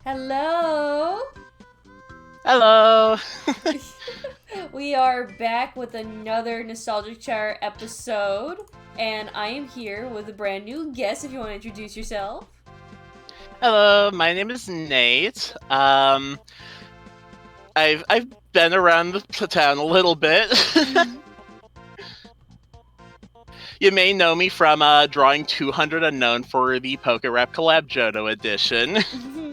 Hello! Hello. We are back with another Nostalgic Chair episode, and I am here with a brand new guest if you want to introduce yourself. Hello, my name is Nate. I've been around the town a little bit. Mm-hmm. You may know me from drawing 200 Unknown for the Poké Rap Collab Johto edition. Mm-hmm.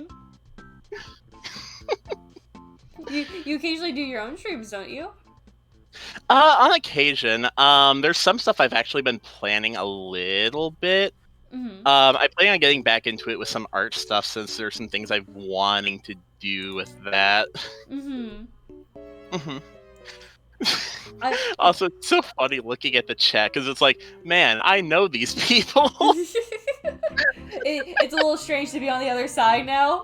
You occasionally do your own streams, don't you? On occasion, there's some stuff I've actually been planning a little bit. Mm-hmm. I plan on getting back into it with some art stuff since there's some things I'm wanting to do with that. Mm-hmm. Mhm. I Also, it's so funny looking at the chat because it's like, man, I know these people. it's a little strange to be on the other side now.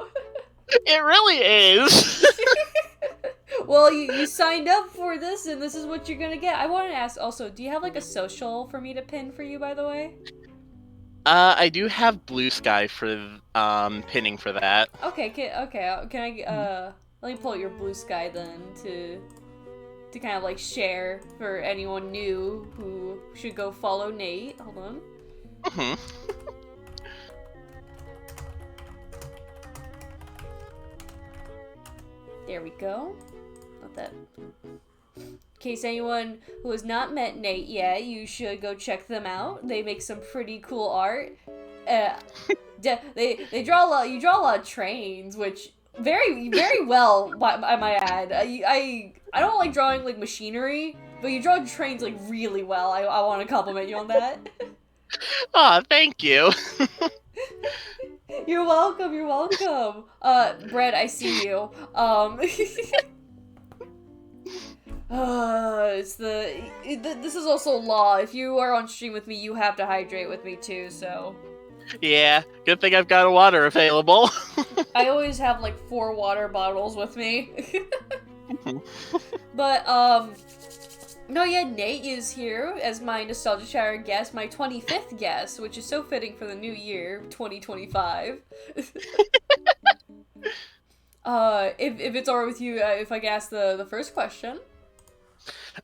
It really is. Well, you signed up for this, and this is what you're gonna get. I want to ask also, do you have like a social for me to pin for you, by the way? I do have Blue Sky for pinning for that. Okay, can I let me pull out your blue sky then to kind of like share for anyone new who should go follow Nate. Hold on. Hmm. There we go. Not that. In case anyone who has not met Nate yet, you should go check them out. They make some pretty cool art. Uh, they draw a lot. You draw a lot of trains, which very well. I might add. I don't like drawing like machinery, but you draw trains like really well. I want to compliment you on that. Oh, thank you. You're welcome. You're welcome. Brett, I see you. This is also law. If you are on stream with me, you have to hydrate with me too. So Yeah, good thing I've got a water available. I always have like 4 water bottles with me. But no, yeah, Nate is here as my Nostalgia Shower guest, my 25th guest, which is so fitting for the new year, 2025. If it's alright with you, if I can ask the first question.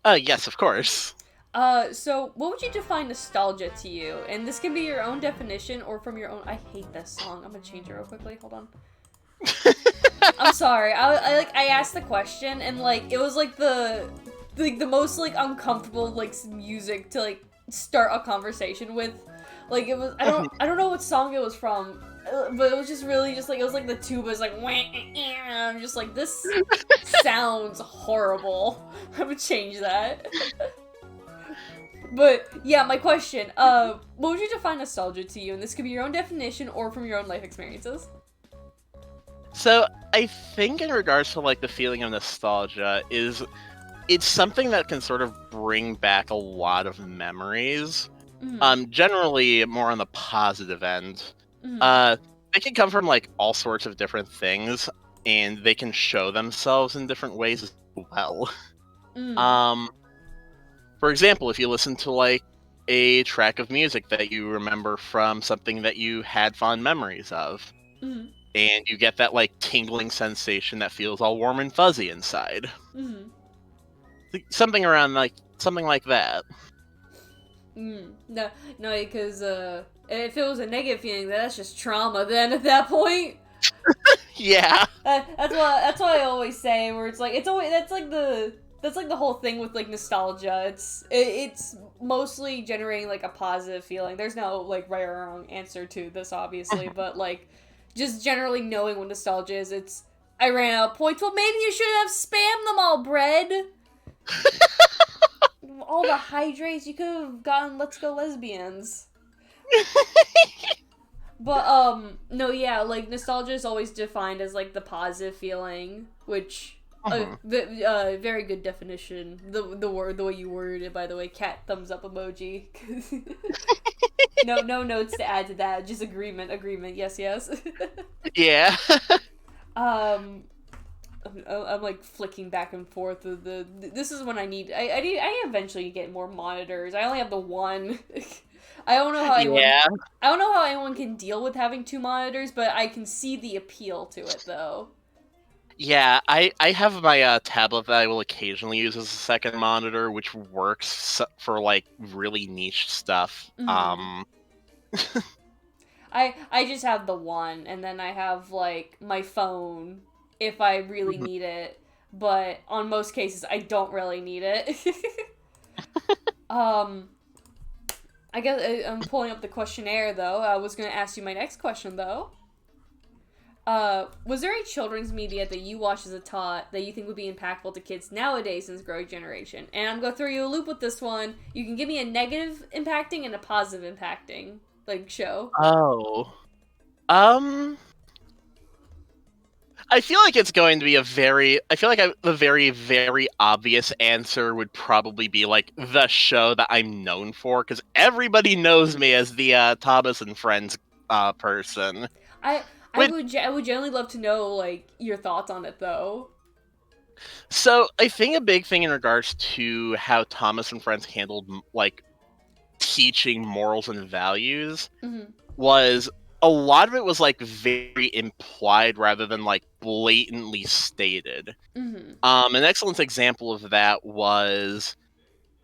Yes, of course. So what would you define nostalgia to you? And this can be your own definition or from your own. I hate this song. I'm gonna change it real quickly. Hold on. I'm sorry. I asked the question and like it was like the most like uncomfortable like music to like start a conversation with. Like it was I don't know what song it was from, but it was just really just like it was like the tubas like I'm just like this sounds horrible. I'm gonna change that. But yeah, my question, what would you define nostalgia to you? And this could be your own definition or from your own life experiences. So I think in regards to like the feeling of nostalgia is it's something that can sort of bring back a lot of memories. Mm-hmm. Generally more on the positive end. Mm-hmm. Uh, they can come from like all sorts of different things, and they can show themselves in different ways as well. Mm-hmm. Um, for example, if you listen to like a track of music that you remember from something that you had fond memories of, Mm-hmm. and you get that like tingling sensation that feels all warm and fuzzy inside. Mm-hmm. Something around like something like that. No, no, because if it was a negative feeling, that's just trauma. Then at that point, Yeah. that's what I always say. Where it's like it's always that's like the whole thing with like nostalgia. It's mostly generating like a positive feeling. There's no like right or wrong answer to this, obviously, but like just generally knowing what nostalgia is. It's I ran out of points. Well, maybe you should have spammed them all, bread. All the hydrates you could have gotten. Let's go lesbians. But no, yeah, like nostalgia is always defined as like the positive feeling, which very good definition. The word the way you worded it, by the way, cat thumbs up emoji. No notes to add to that. Just agreement. Yes, yes. Yeah. um, I'm like flicking back and forth. This is when I eventually get more monitors. I only have the one. I don't know how anyone. Yeah. I don't know how anyone can deal with having two monitors, but I can see the appeal to it, though. Yeah, I have my tablet that I will occasionally use as a second monitor, which works for like really niche stuff. Mm-hmm. I just have the one, and then I have like my phone if I really need it. But on most cases, I don't really need it. um, I guess I'm pulling up the questionnaire though. I was gonna ask you my next question though. Was there any children's media that you watched as a tot that you think would be impactful to kids nowadays in this growing generation? And I'm gonna throw you a loop with this one. You can give me a negative impacting and a positive impacting like show. Oh. Um I feel like it's going to be the very, very obvious answer would probably be like the show that I'm known for, because everybody knows me as the Thomas and Friends person. I Which, I would generally love to know like your thoughts on it though. so I think a big thing in regards to how Thomas and Friends handled like teaching morals and values Mm-hmm. was a lot of it was like very implied rather than like blatantly stated. Mm-hmm. An excellent example of that was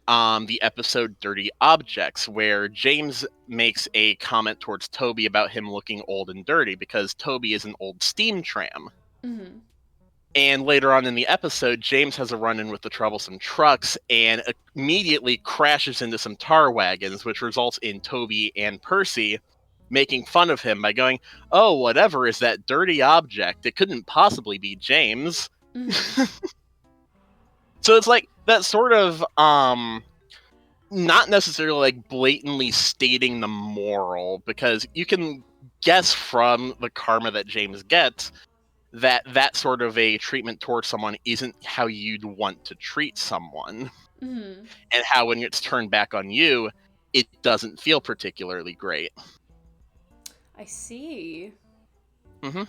the episode Dirty Objects, where James makes a comment towards Toby about him looking old and dirty because Toby is an old steam tram. Mm-hmm. And later on in the episode, James has a run in with the troublesome trucks and immediately crashes into some tar wagons, which results in Toby and Percy making fun of him by going, "Oh, whatever is that dirty object? It couldn't possibly be James." Mm-hmm. So it's like that sort of not necessarily like blatantly stating the moral, because you can guess from the karma that James gets that that sort of a treatment towards someone isn't how you'd want to treat someone, Mm-hmm. and how when it's turned back on you, it doesn't feel particularly great. I see. Mm-hmm.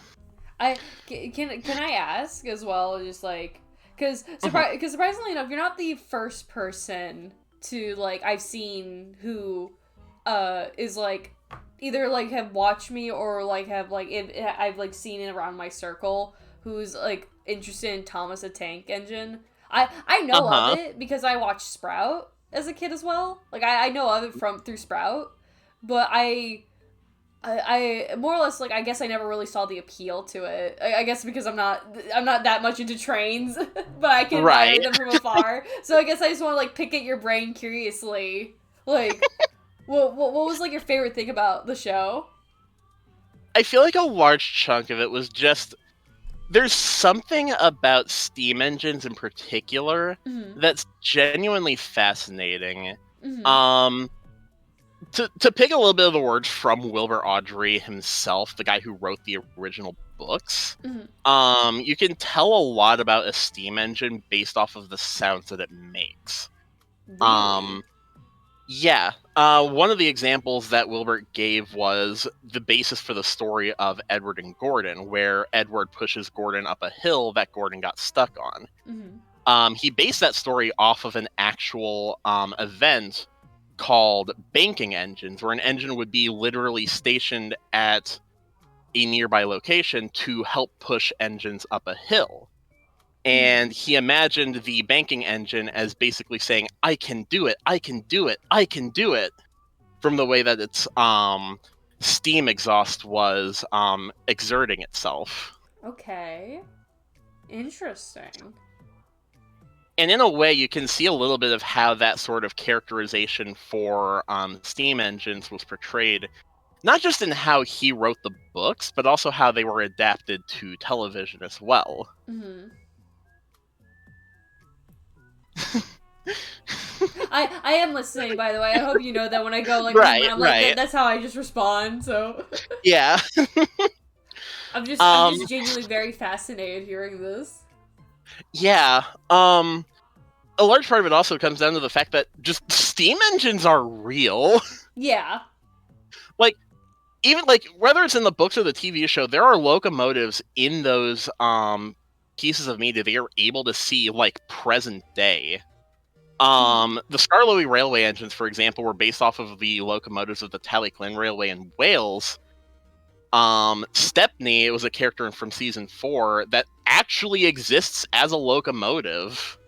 Can I ask as well, just like because surprisingly enough, you're not the first person to like I've seen who is like either like have watched me or like have like I've like seen it around my circle who's like interested in Thomas the Tank Engine. I know of Uh-huh. it because I watched Sprout as a kid as well. Like I know of it from through Sprout, but I more or less like I guess I never really saw the appeal to it. I guess because I'm not that much into trains, but I can admire Right. them from afar. So I guess I just want to like pick at your brain curiously. Like, what was like your favorite thing about the show? I feel like a large chunk of it was just there's something about steam engines in particular Mm-hmm. that's genuinely fascinating. Mm-hmm. Um, to pick a little bit of the words from Wilbur Awdry himself, the guy who wrote the original books, Mm-hmm. you can tell a lot about a steam engine based off of the sounds that it makes. Really? Yeah. One of the examples that Wilbert gave was the basis for the story of Edward and Gordon, where Edward pushes Gordon up a hill that Gordon got stuck on. Mm-hmm. He based that story off of an actual event called banking engines, where an engine would be literally stationed at a nearby location to help push engines up a hill. And he imagined the banking engine as basically saying, "I can do it, I can do it, I can do it," from the way that its steam exhaust was exerting itself. Okay. Interesting. And in a way, you can see a little bit of how that sort of characterization for steam engines was portrayed, not just in how he wrote the books, but also how they were adapted to television as well. Mm-hmm. I am listening, by the way. I hope you know that when I go like Right, I'm like right. that's how I just respond. So Yeah. I'm just genuinely very fascinated hearing this. Yeah. A large part of it also comes down to the fact that just steam engines are real. Yeah. Like, even like whether it's in the books or the TV show, there are locomotives in those pieces of media they are able to see like present day. The Skarloey railway engines, for example, were based off of the locomotives of the Talyllyn Railway in Wales. Stepney was a character from season 4 that actually exists as a locomotive.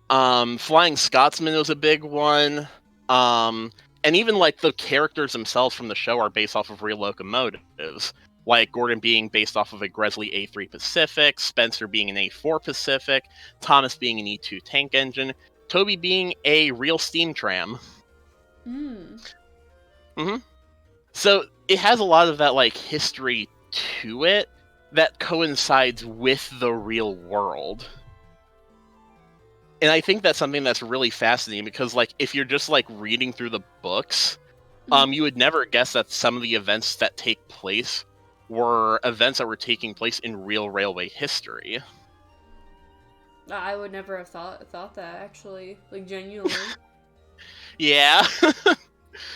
Flying Scotsman was a big one. And even like the characters themselves from the show are based off of real locomotives. Like Gordon being based off of a Gresley A3 Pacific, Spencer being an A4 Pacific, Thomas being an E2 tank engine, Toby being a real steam tram. So it has a lot of that like history to it that coincides with the real world. And I think that's something that's really fascinating because, like, if you're just like reading through the books, you would never guess that some of the events that take place were events that were taking place in real railway history. I would never have thought that, actually, like, genuinely. Yeah.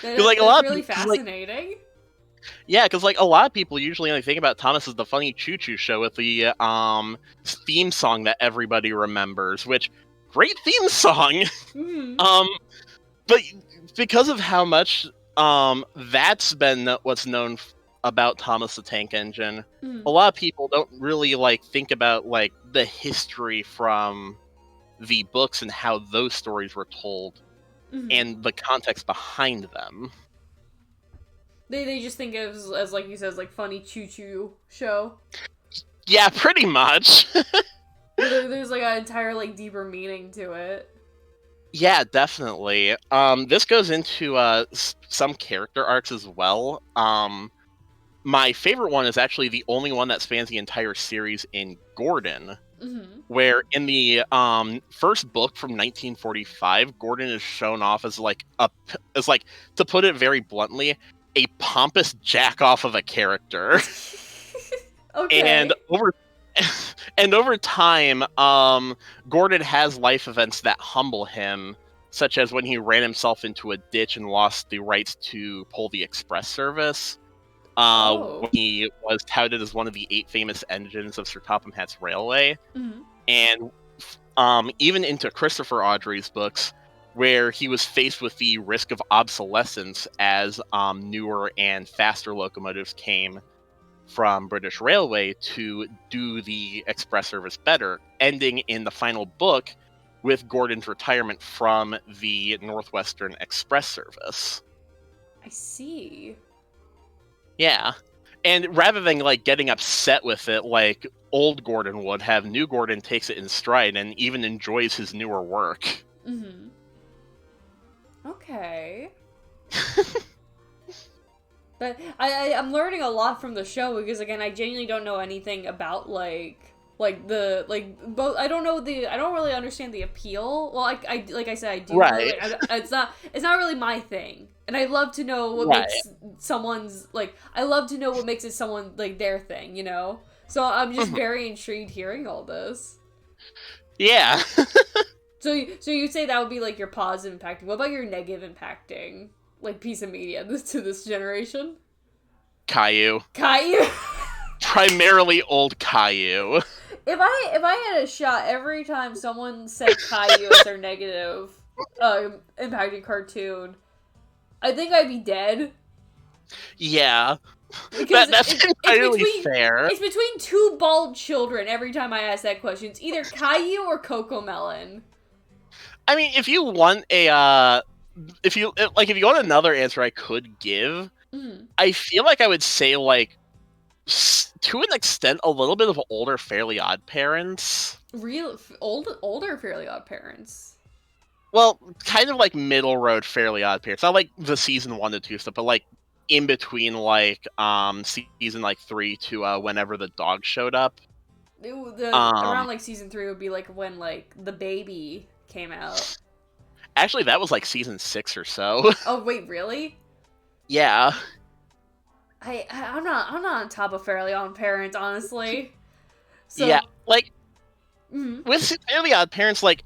That's like a lot really of people, fascinating. Like, yeah, because like a lot of people usually only think about Thomas as the funny choo-choo show with the theme song that everybody remembers, which great theme song. But because of how much that's been what's known about Thomas the Tank Engine, a lot of people don't really like think about like the history from the books and how those stories were told and the context behind them. They just think of it as like you said, like funny choo-choo show. Yeah, pretty much. There's like an entire like deeper meaning to it. Yeah, definitely. This goes into some character arcs as well. My favorite one is actually the only one that spans the entire series in Gordon, where in the first book from 1945, Gordon is shown off as like to put it very bluntly, a pompous jack-off of a character. Okay. And over time, Gordon has life events that humble him, such as when he ran himself into a ditch and lost the rights to pull the express service. When he was touted as one of the 8 famous engines of Sir Topham Hatt's railway. And even into Christopher Awdry's books, where he was faced with the risk of obsolescence as newer and faster locomotives came from British Railway to do the express service better, ending in the final book with Gordon's retirement from the Northwestern Express service. I see. Yeah. And rather than like getting upset with it like old Gordon would have, new Gordon takes it in stride and even enjoys his newer work. Okay. But I'm learning a lot from the show because again I genuinely don't know anything about both. I don't really understand the appeal. Well, I like I said I do. Right. It's not really my thing, and I love to know what makes someone's like. I love to know what makes it someone like their thing, you know. So I'm just very intrigued hearing all this. Yeah. So you say that would be like your positive impacting. What about your negative impacting? Like piece of media to this generation? Caillou. Caillou? Primarily old Caillou. If I had a shot every time someone said Caillou as their negative impacting cartoon, I think I'd be dead. Yeah. That's entirely fair. It's between 2 bald children every time I ask that question. It's either Caillou or Cocomelon. I mean, if you want if you want another answer I could give, I feel like I would say like to an extent a little bit of older Fairly Odd Parents. Older Fairly Odd Parents. Well, kind of like middle road Fairly Odd Parents. Not like the season 1 to 2 stuff, but like in between like season like 3 to whenever the dog showed up. Around like season 3 would be like when like the baby came out. Actually, that was like season 6 or so. Oh wait, really? Yeah. I'm not on top of Fairly Odd Parents, honestly. So, yeah, like with Fairly Odd Parents, like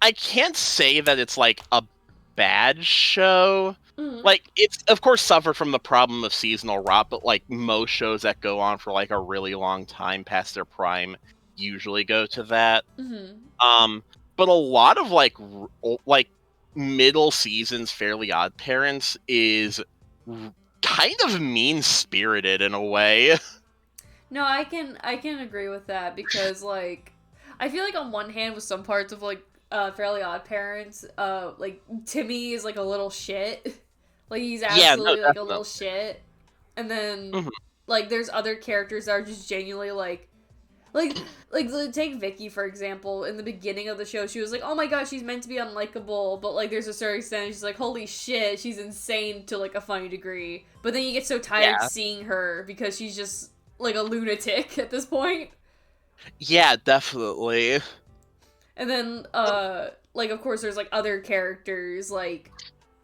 I can't say that it's like a bad show. Like it's of course suffered from the problem of seasonal rot, but like most shows that go on for like a really long time past their prime usually go to that. but a lot of like middle seasons Fairly Odd Parents is kind of mean spirited in a way. No, I can agree with that because like I feel like on one hand with some parts of like Fairly Odd Parents, like Timmy is like a little shit. Like he's Yeah, no, absolutely like a little definitely. shit. And then Mhm. like there's other characters that are just genuinely like like take Vicky for example. In the beginning of the show, she was like, "Oh my gosh, she's meant to be unlikable," but like there's a certain extent she's like, "Holy shit, she's insane to like a funny degree." But then you get so tired Yeah, seeing her because she's just like a lunatic at this point. yeah, definitely. And then like of course there's like other characters like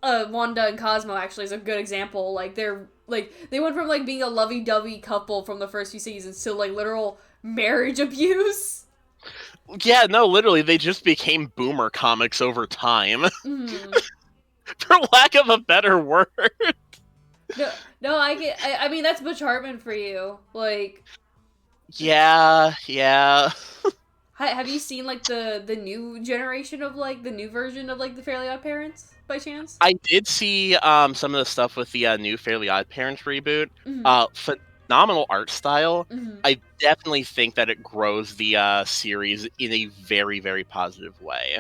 Wanda and Cosmo actually is a good example. Like they went from like being a lovey-dovey couple from the first few seasons to like literal marriage abuse. Yeah, no, literally, they just became boomer comics over time, Mm. for lack of a better word. No, no, I mean that's Butch Hartman for you. Like, Yeah, yeah. have you seen like the new generation of like the new version of like the Fairly Odd Parents by chance? I did see some of the stuff with the new Fairly Odd Parents reboot. Mm-hmm. Phenomenal art style. Mm-hmm. I definitely think that it grows the series in a very, very positive way.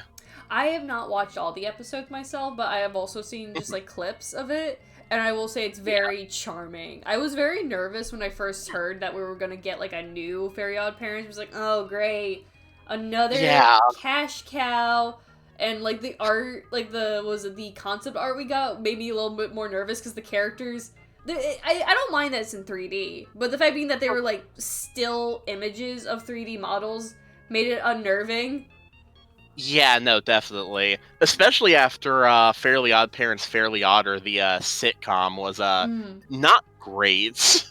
I have not watched all the episodes myself, but I have also seen just like clips of it, and I will say it's Yeah, very charming. I was very nervous when I first heard that we were gonna get like a new Fairy Odd Parents. I was like, oh great, another yeah, cash cow. And like the art, like the concept art we got made me a little bit more nervous because the characters. I don't mind that it's in 3D, but the fact being that they were like still images of 3D models made it unnerving. yeah. No, definitely. Especially after Fairly Odd Parents, Fairly Odder, the sitcom was Mm. not great.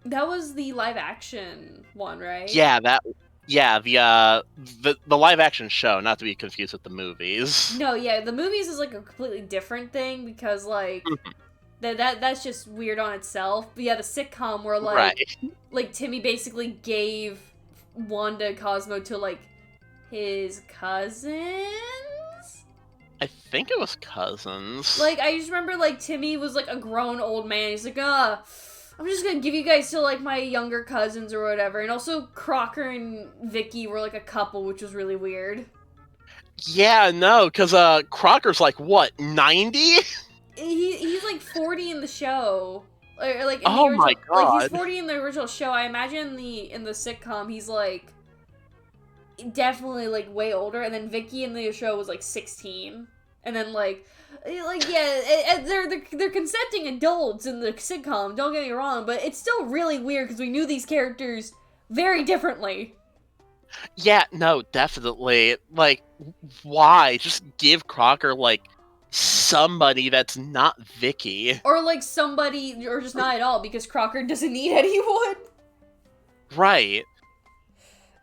That was the live action one, right? Yeah, that. Yeah, the live action show, not to be confused with the movies. No, yeah, the movies is like a completely different thing because like that's just weird on itself. But yeah, the sitcom where Right. like Timmy basically gave Wanda and Cosmo to like his cousins. I think it was Cousins. Like I just remember like Timmy was like a grown old man. He's like, I'm just gonna give you guys to like my younger cousins or whatever. And also Crocker and Vicky were like a couple, which was really weird. Yeah, no, because Crocker's like, what, 90? He's like 40 in the show. Or, like in the Oh my original, like he's god. 40 in the original show. I imagine in the sitcom he's like definitely like way older, and then Vicky in the show was like 16, and then like yeah, they're consenting adults in the sitcom. Don't get me wrong, but it's still really weird because we knew these characters very differently. Yeah, no, definitely. Like, why? Just give Crocker, like, somebody that's not Vicky. Or like somebody, or just not at all, because Crocker doesn't need anyone. Right.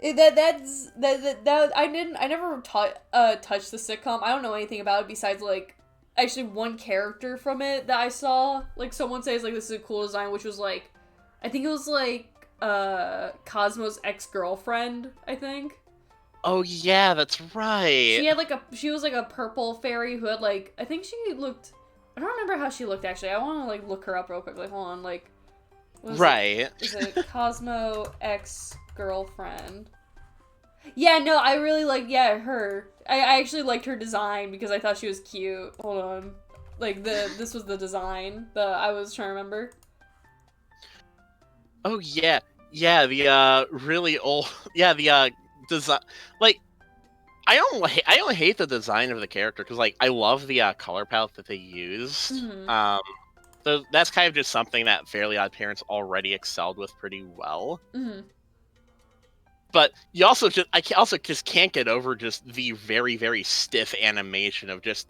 That I never touched the sitcom. I don't know anything about it besides like actually one character from it that I saw like someone says like this is a cool design, which was like I think it was like Cosmo's ex-girlfriend, I think. Oh, yeah, that's right. She was like a purple fairy who had like I think she looked I don't remember how she looked actually. I want to like look her up real quick. Like hold on, like what Right. is it Cosmo ex-girlfriend? Yeah, no, I really like her. I actually liked her design because I thought she was cute. Hold on. Like this was the design that I was trying to remember. Oh, yeah. Yeah, the, really old... Yeah, the, design... Like, I don't hate the design of the character, because, like, I love the, color palette that they used. Mm-hmm. So that's kind of just something that Fairly Odd Parents already excelled with pretty well. Mm-hmm. But I also just can't get over just the very, very stiff animation of just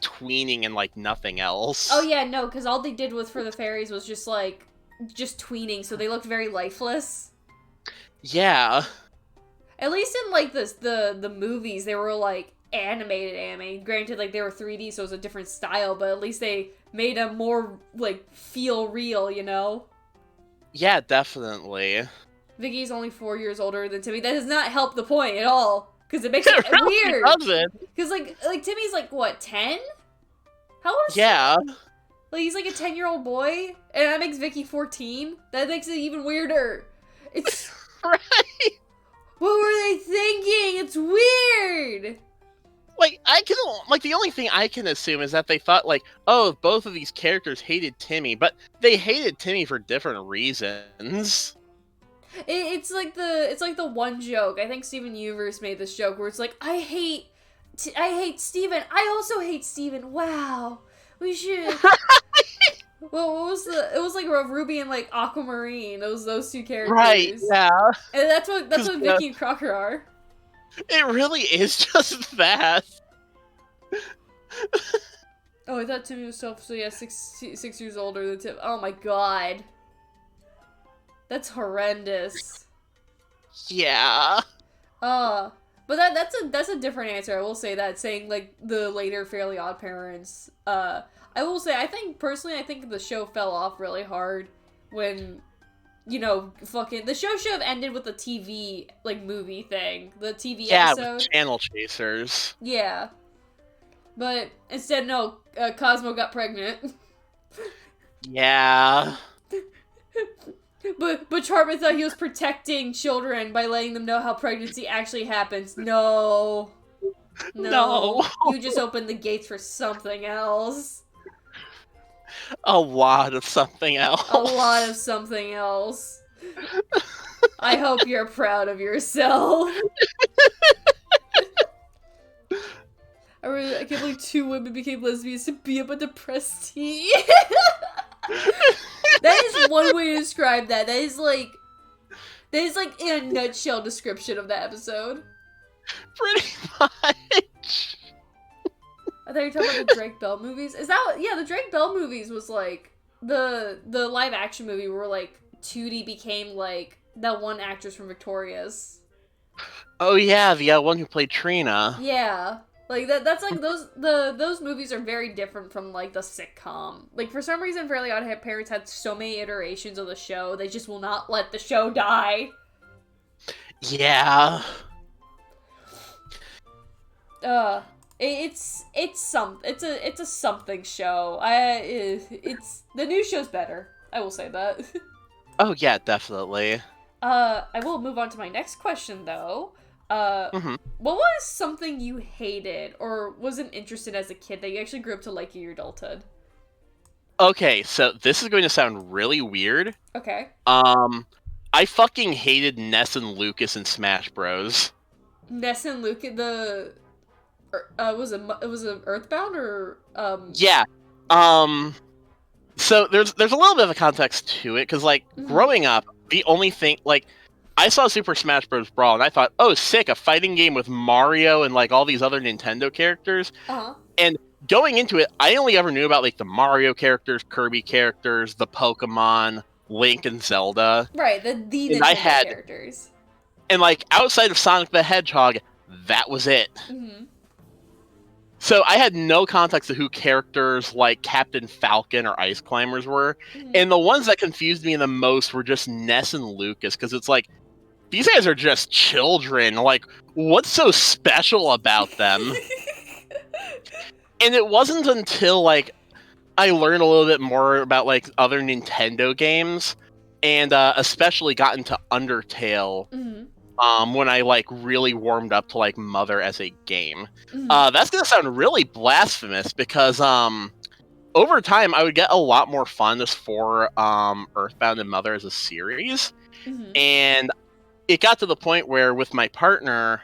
tweening and like nothing else. Oh yeah, no, because all they did with for the fairies was just tweening, so they looked very lifeless. Yeah. At least in like the movies, they were like animated. Granted, like they were 3D, so it was a different style, but at least they made them more like feel real, you know? Yeah, definitely. Vicky's only 4 years older than Timmy. That does not help the point at all. because it makes it really weird. doesn't. Because like Timmy's like what 10? How old is Yeah. Timmy? Like he's like a 10-year-old boy, and that makes Vicky 14. That makes it even weirder. It's Right. what were they thinking? It's weird. Like, the only thing I can assume is that they thought, like, oh, both of these characters hated Timmy, but they hated Timmy for different reasons. It's like the one joke. I think Steven Universe made this joke where it's like, I hate Steven. I also hate Steven. Wow. We should. Well, what was it was like Ruby and like Aquamarine. Those two characters. Right, yeah. And that's what Vicky and Crocker are. It really is just that. Oh, I thought Timmy was so yeah, 6 years older than Tim. Oh my god. That's horrendous. Yeah. But that's a different answer. I will say that, saying like the later Fairly Odd Parents. I will say I think the show fell off really hard when, you know, fucking the show should have ended with the TV like movie thing, the TV episode. With Channel Chasers. Yeah, but instead no, Cosmo got pregnant. Yeah. But Chartman thought he was protecting children by letting them know how pregnancy actually happens. No. You just opened the gates for something else. A lot of something else. A lot of something else. I hope you're proud of yourself. I can't believe 2 women became lesbians to be up a depressed teen. That is one way to describe that. That is like in a nutshell description of that episode. Pretty much. I thought you were talking about the Drake Bell movies. Is that yeah? The Drake Bell movies was like the live action movie where like Tootie became like that one actress from Victorious. Oh yeah, the one who played Trina. Yeah. Like that's like those movies are very different from like the sitcom. Like for some reason Fairly Odd Parents had so many iterations of the show, they just will not let the show die. Yeah. It's a something show. It's the new show's better. I will say that. Oh yeah, definitely. I will move on to my next question though. What was something you hated or wasn't interested as a kid that you actually grew up to like in your adulthood? Okay, so this is going to sound really weird. Okay. I fucking hated Ness and Lucas in Smash Bros. Ness and Lucas, was it Earthbound or Yeah. So there's a little bit of a context to it because like growing up, the only thing like I saw Super Smash Bros. Brawl and I thought, oh, sick, a fighting game with Mario and like all these other Nintendo characters. And going into it, I only ever knew about like the Mario characters, Kirby characters, the Pokemon, Link and Zelda. Right, the Nintendo characters. And like outside of Sonic the Hedgehog, that was it. So I had no context of who characters like Captain Falcon or Ice Climbers were. And the ones that confused me the most were just Ness and Lucas, because it's like, these guys are just children. Like, what's so special about them? And it wasn't until like I learned a little bit more about like other Nintendo games, and especially got into Undertale, when I like really warmed up to like Mother as a game. That's gonna sound really blasphemous because over time I would get a lot more fondness for Earthbound and Mother as a series, and it got to the point where with my partner,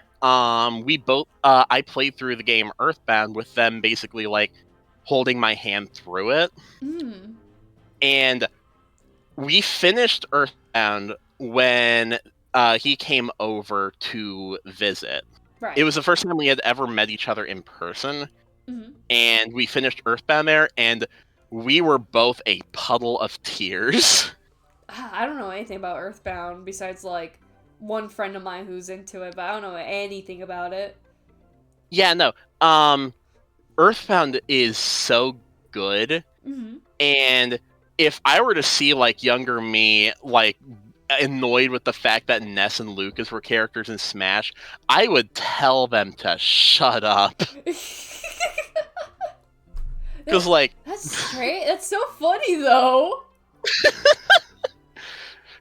we both I played through the game Earthbound with them basically like holding my hand through it, and we finished Earthbound when he came over to visit. Right. It was the first time we had ever met each other in person, and we finished Earthbound there, and we were both a puddle of tears. I don't know anything about Earthbound besides like one friend of mine who's into it, but I don't know anything about it. Yeah, no. Earthbound is so good, and if I were to see like younger me like annoyed with the fact that Ness and Lucas were characters in Smash, I would tell them to shut up. Because, like... That's straight. That's so funny, though.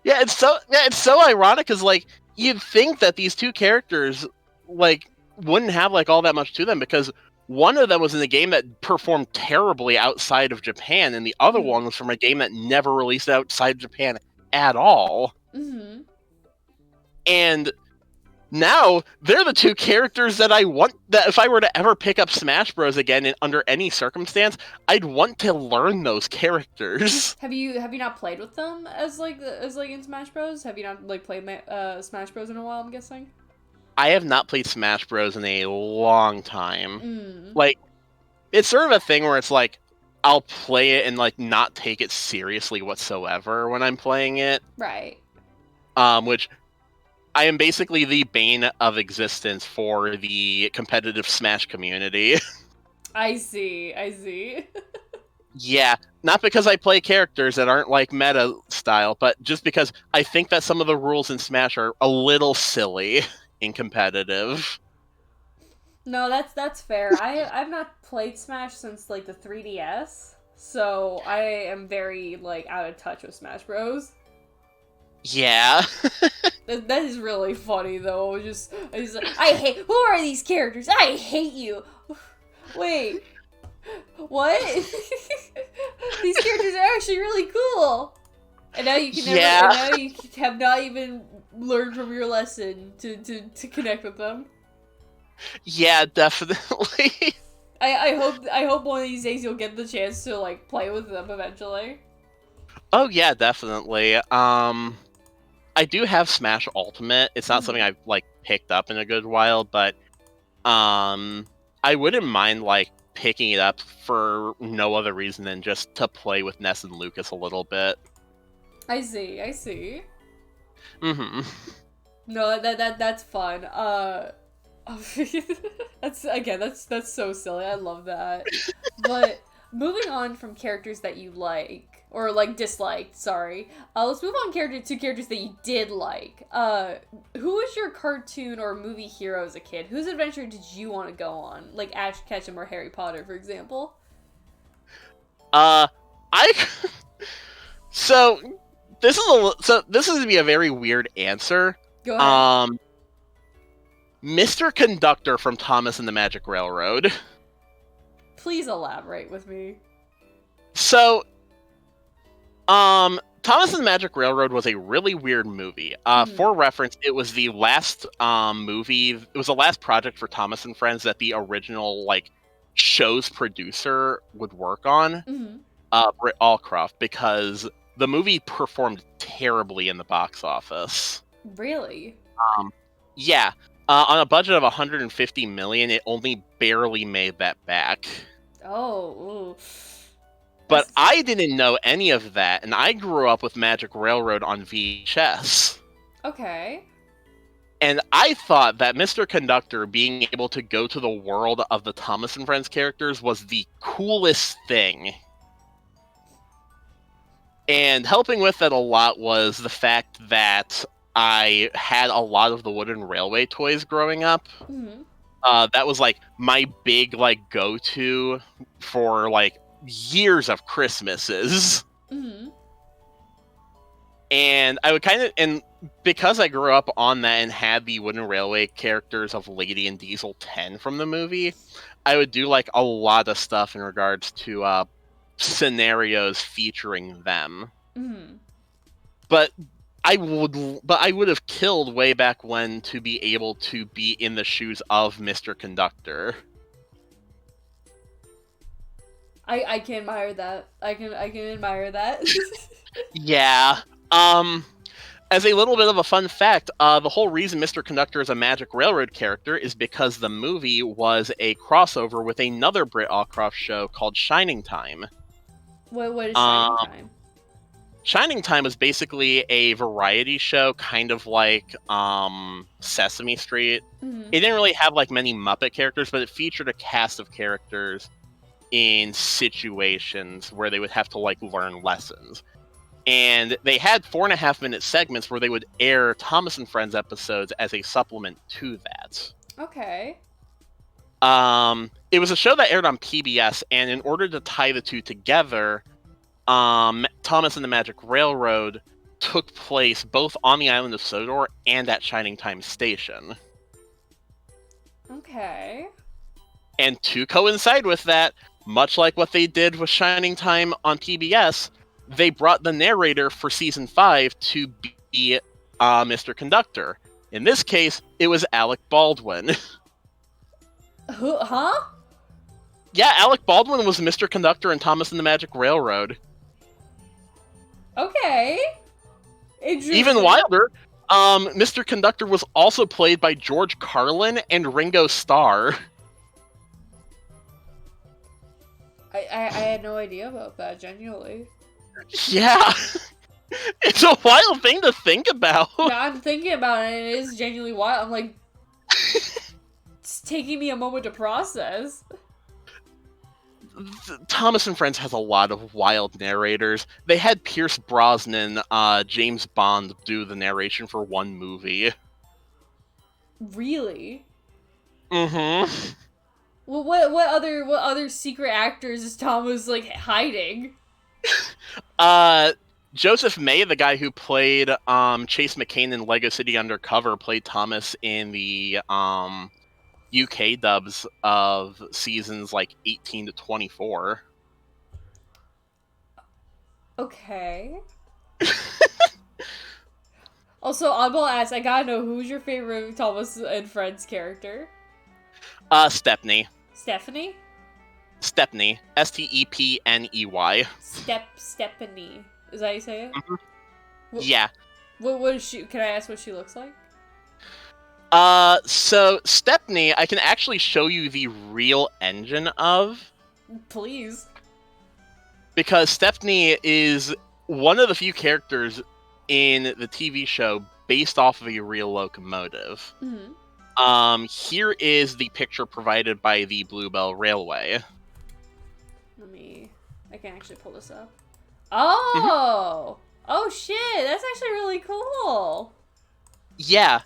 Yeah, it's so ironic, because, like, you'd think that these two characters, like, wouldn't have, like, all that much to them, because one of them was in a game that performed terribly outside of Japan, and the other one was from a game that never released outside of Japan at all. Mm-hmm. And now they're the two characters that I want, that if I were to ever pick up Smash Bros. Again under any circumstance, I'd want to learn those characters. Have you not played with them as in Smash Bros? Have you not like played Smash Bros in a while? I'm guessing. I have not played Smash Bros. In a long time. Mm. Like, it's sort of a thing where it's like, I'll play it and like not take it seriously whatsoever when I'm playing it. Right. Which I am basically the bane of existence for the competitive Smash community. I see. Yeah, not because I play characters that aren't like meta style, but just because I think that some of the rules in Smash are a little silly in competitive. No, that's fair. I've not played Smash since like the 3DS, so I am very like out of touch with Smash Bros. Yeah. That is really funny though. I hate. Who are these characters? I hate you. Wait, what? These characters are actually really cool. And now you can never. Yeah. And now you have not even learned from your lesson to connect with them. Yeah, definitely. I hope one of these days you'll get the chance to like play with them eventually. Oh yeah, definitely. I do have Smash Ultimate. It's not something I've like picked up in a good while, but I wouldn't mind like picking it up for no other reason than just to play with Ness and Lucas a little bit. I see. Mm-hmm. No, that's fun. That's so silly. I love that. But moving on from characters that you like or like disliked, sorry. Let's move on to characters that you did like. Who was your cartoon or movie hero as a kid? Whose adventure did you want to go on? Like Ash Ketchum or Harry Potter, for example? So this is gonna be a very weird answer. Go ahead. Mr. Conductor from Thomas and the Magic Railroad. Please elaborate with me. So, Thomas and the Magic Railroad was a really weird movie. For reference, it was the last movie. It was the last project for Thomas and Friends that the original like show's producer would work on, Britt Allcroft, because the movie performed terribly in the box office. Really? Yeah. On a budget of $150 million, it only barely made that back. Oh. Ooh. But I didn't know any of that, and I grew up with Magic Railroad on VHS. Okay. And I thought that Mr. Conductor being able to go to the world of the Thomas and Friends characters was the coolest thing. And helping with that a lot was the fact that I had a lot of the wooden railway toys growing up. That was like my big like go-to for like years of Christmases. And I would and because I grew up on that and had the wooden railway characters of Lady and Diesel 10 from the movie, I would do like a lot of stuff in regards to scenarios featuring them. But I would have killed way back when to be able to be in the shoes of Mr. Conductor. I can admire that. I can admire that. Yeah. As a little bit of a fun fact, the whole reason Mr. Conductor is a Magic Railroad character is because the movie was a crossover with another Britt Allcroft show called Shining Time. What is Shining Time? Shining Time was basically a variety show, kind of like Sesame Street. It didn't really have like many Muppet characters, but it featured a cast of characters in situations where they would have to like learn lessons. And they had 4.5-minute segments where they would air Thomas and Friends episodes as a supplement to that. Okay. It was a show that aired on PBS, and in order to tie the two together, Thomas and the Magic Railroad took place both on the island of Sodor and at Shining Time Station. Okay. And to coincide with that, much like what they did with Shining Time on PBS, they brought the narrator for season 5 to be Mr. Conductor. In this case, it was Alec Baldwin. Who? Huh? Yeah, Alec Baldwin was Mr. Conductor in Thomas and the Magic Railroad. Okay. Interesting. Even wilder, Mr. Conductor was also played by George Carlin and Ringo Starr. I had no idea about that, genuinely. Yeah. It's a wild thing to think about. Yeah, I'm thinking about it, and it is genuinely wild. I'm like, it's taking me a moment to process. Thomas and Friends has a lot of wild narrators. They had Pierce Brosnan, James Bond, do the narration for one movie. Really? Mm-hmm. Well, what other secret actors is Thomas like hiding? Joseph May, the guy who played Chase McCain in Lego City Undercover, played Thomas in the UK dubs of seasons like 18 to 24. Okay. Also, Oddball asks, I gotta know, who's your favorite Thomas and Friends character? Stepney. Stephanie? Stepney. Stepney. Stephanie. Is that how you say it? Mm-hmm. Yeah. What is she? Can I ask what she looks like? So Stepney, I can actually show you the real engine of. Please. Because Stepney is one of the few characters in the TV show based off of a real locomotive. Mm-hmm. Here is the picture provided by the Bluebell Railway. I can actually pull this up. Oh! Mm-hmm. Oh shit, that's actually really cool! Yeah,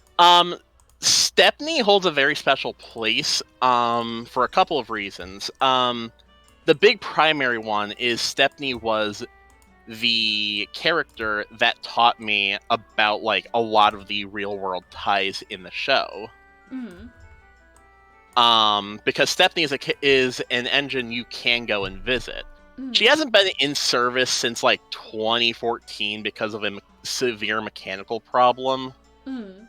Stepney holds a very special place, for a couple of reasons. The big primary one is Stepney was the character that taught me about, like, a lot of the real-world ties in the show. Mm-hmm. Because Stepney is an engine you can go and visit. Mm-hmm. She hasn't been in service since, like, 2014 because of a severe mechanical problem. Mm-hmm.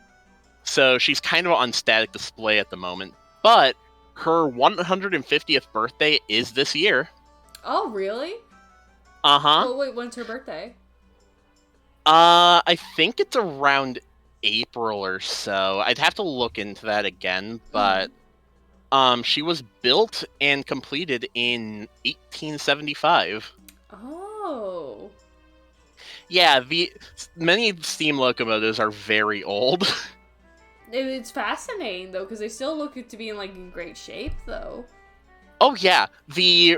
So she's kind of on static display at the moment. But her 150th birthday is this year. Oh, really? Uh-huh. Oh, wait, when's her birthday? I think it's around April or so. I'd have to look into that again, but she was built and completed in 1875. Oh. Yeah, many steam locomotives are very old. It's fascinating, though, because they still look to be in great shape, though. Oh, yeah. The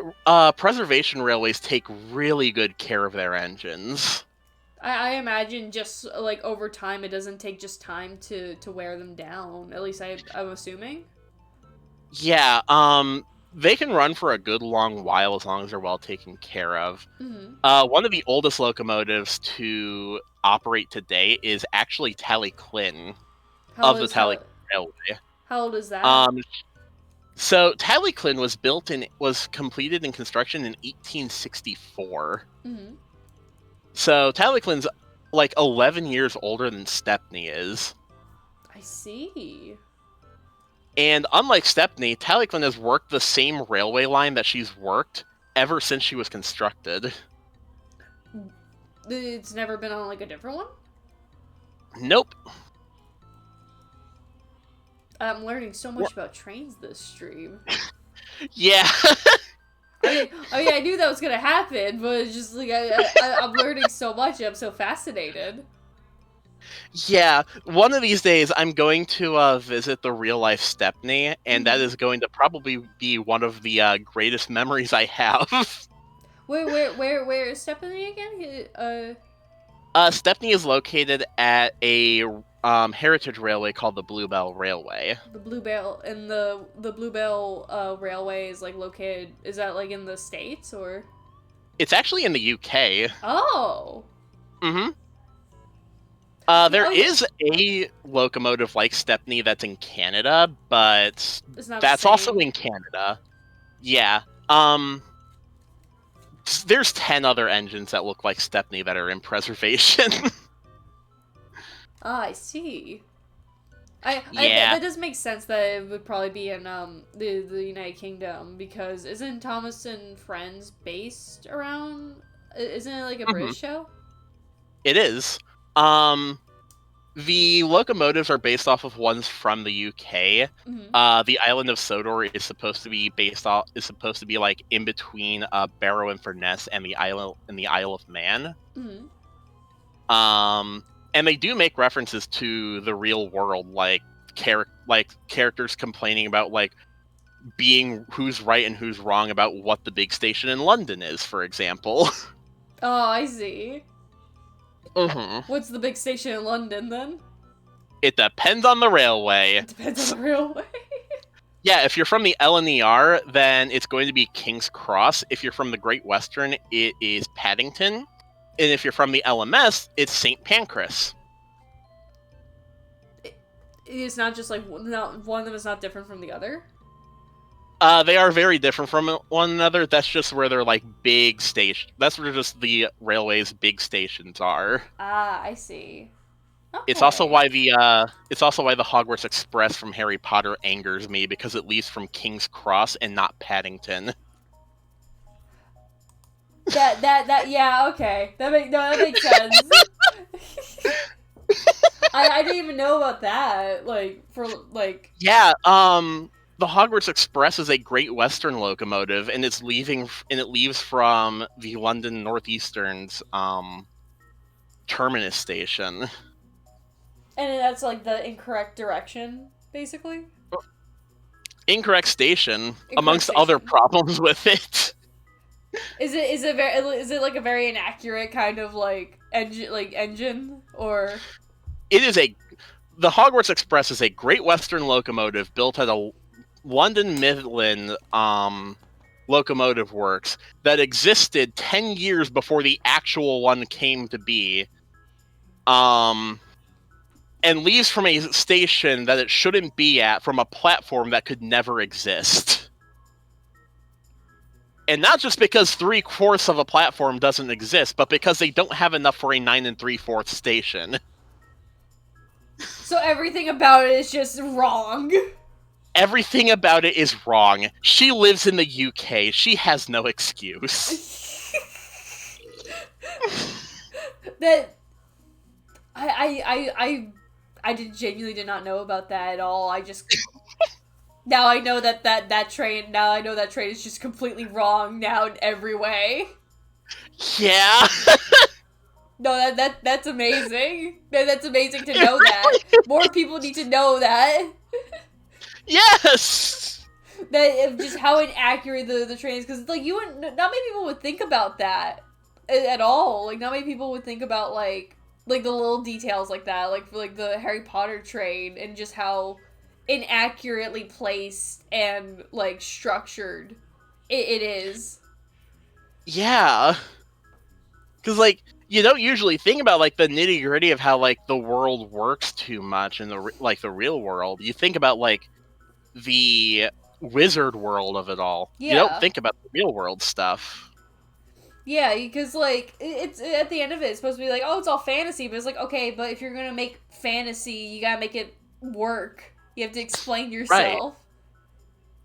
preservation railways take really good care of their engines. I imagine just, over time, it doesn't take just time to wear them down. At least I'm assuming. Yeah, they can run for a good long while as long as they're well taken care of. Mm-hmm. One of the oldest locomotives to operate today is actually Tallyclin of the Tallyclin Railway. How old is that? So Tallyclin was completed in construction in 1864. Mm-hmm. So Tallyclin's 11 years older than Stepney is. I see. And unlike Stepney, Tallyclin has worked the same railway line that she's worked ever since she was constructed. It's never been on a different one? Nope. I'm learning so much about trains this stream. Yeah. I knew that was gonna happen, but it's just I'm learning so much. I'm so fascinated. Yeah, one of these days I'm going to visit the real life Stepney, and that is going to probably be one of the greatest memories I have. Wait, where is Stephanie again? Stepney is located at a heritage railway called the Bluebell Railway. The Bluebell and the Bluebell Railway is like located. Is that like in the States or? It's actually in the UK. Oh. Mm-hmm. There is a locomotive like Stepney that's in Canada, but that's also in Canada. Yeah. There's 10 other engines that look like Stepney that are in preservation. Ah, I see. Yeah. That does make sense that it would probably be in the United Kingdom, because isn't Thomas and Friends based around? Isn't it like a British show? It is. The locomotives are based off of ones from the UK. The island of Sodor is supposed to be like in between Barrow and Furness and the Isle of Man. And they do make references to the real world, like characters complaining about like being who's right and who's wrong about what the big station in London is, for example. Oh, I see. Mm-hmm. What's the big station in London then? It depends on the railway. It depends on the railway. Yeah, if you're from the LNER, then it's going to be King's Cross. If you're from the Great Western, it is Paddington. And if you're from the LMS, it's St. Pancras. It's not just like one of them is not different from the other? They are very different from one another. That's just where they're like big station. That's where just the railway's big stations are. Ah, I see. Okay. It's also why the Hogwarts Express from Harry Potter angers me, because it leaves from King's Cross and not Paddington. Yeah, okay. That makes sense. I didn't even know about that. Yeah, the Hogwarts Express is a Great Western locomotive, and it leaves from the London Northeastern's terminus station. And that's like the incorrect direction, basically? Incorrect station, amongst other problems with it. Is it like a very inaccurate kind of like engine, or? The Hogwarts Express is a Great Western locomotive built at a London Midland locomotive works that existed 10 years before the actual one came to be. And leaves from a station that it shouldn't be at, from a platform that could never exist. And not just because 3/4 of a platform doesn't exist, but because they don't have enough for a 9 3/4 station. So everything about it is just wrong. Everything about it is wrong. She lives in the UK. She has no excuse. I genuinely did not know about that at all. Now I know that train. Now I know that train is just completely wrong now in every way. Yeah. No, that's amazing. That's amazing to know that. More people need to know that. Yes. That just how inaccurate the train is, because like not many people would think about that at all. Like not many people would think about like the little details like that, like for like the Harry Potter train, and just how inaccurately placed and like structured it is. Yeah. Because like you don't usually think about like the nitty-gritty of how like the world works too much in the real world. You think about like the wizard world of it all. Yeah. You don't think about the real world stuff. Yeah, because like it's at the end of it, it's supposed to be like, oh, it's all fantasy, but it's like, okay, but if you're gonna make fantasy, you gotta make it work. You have to explain yourself.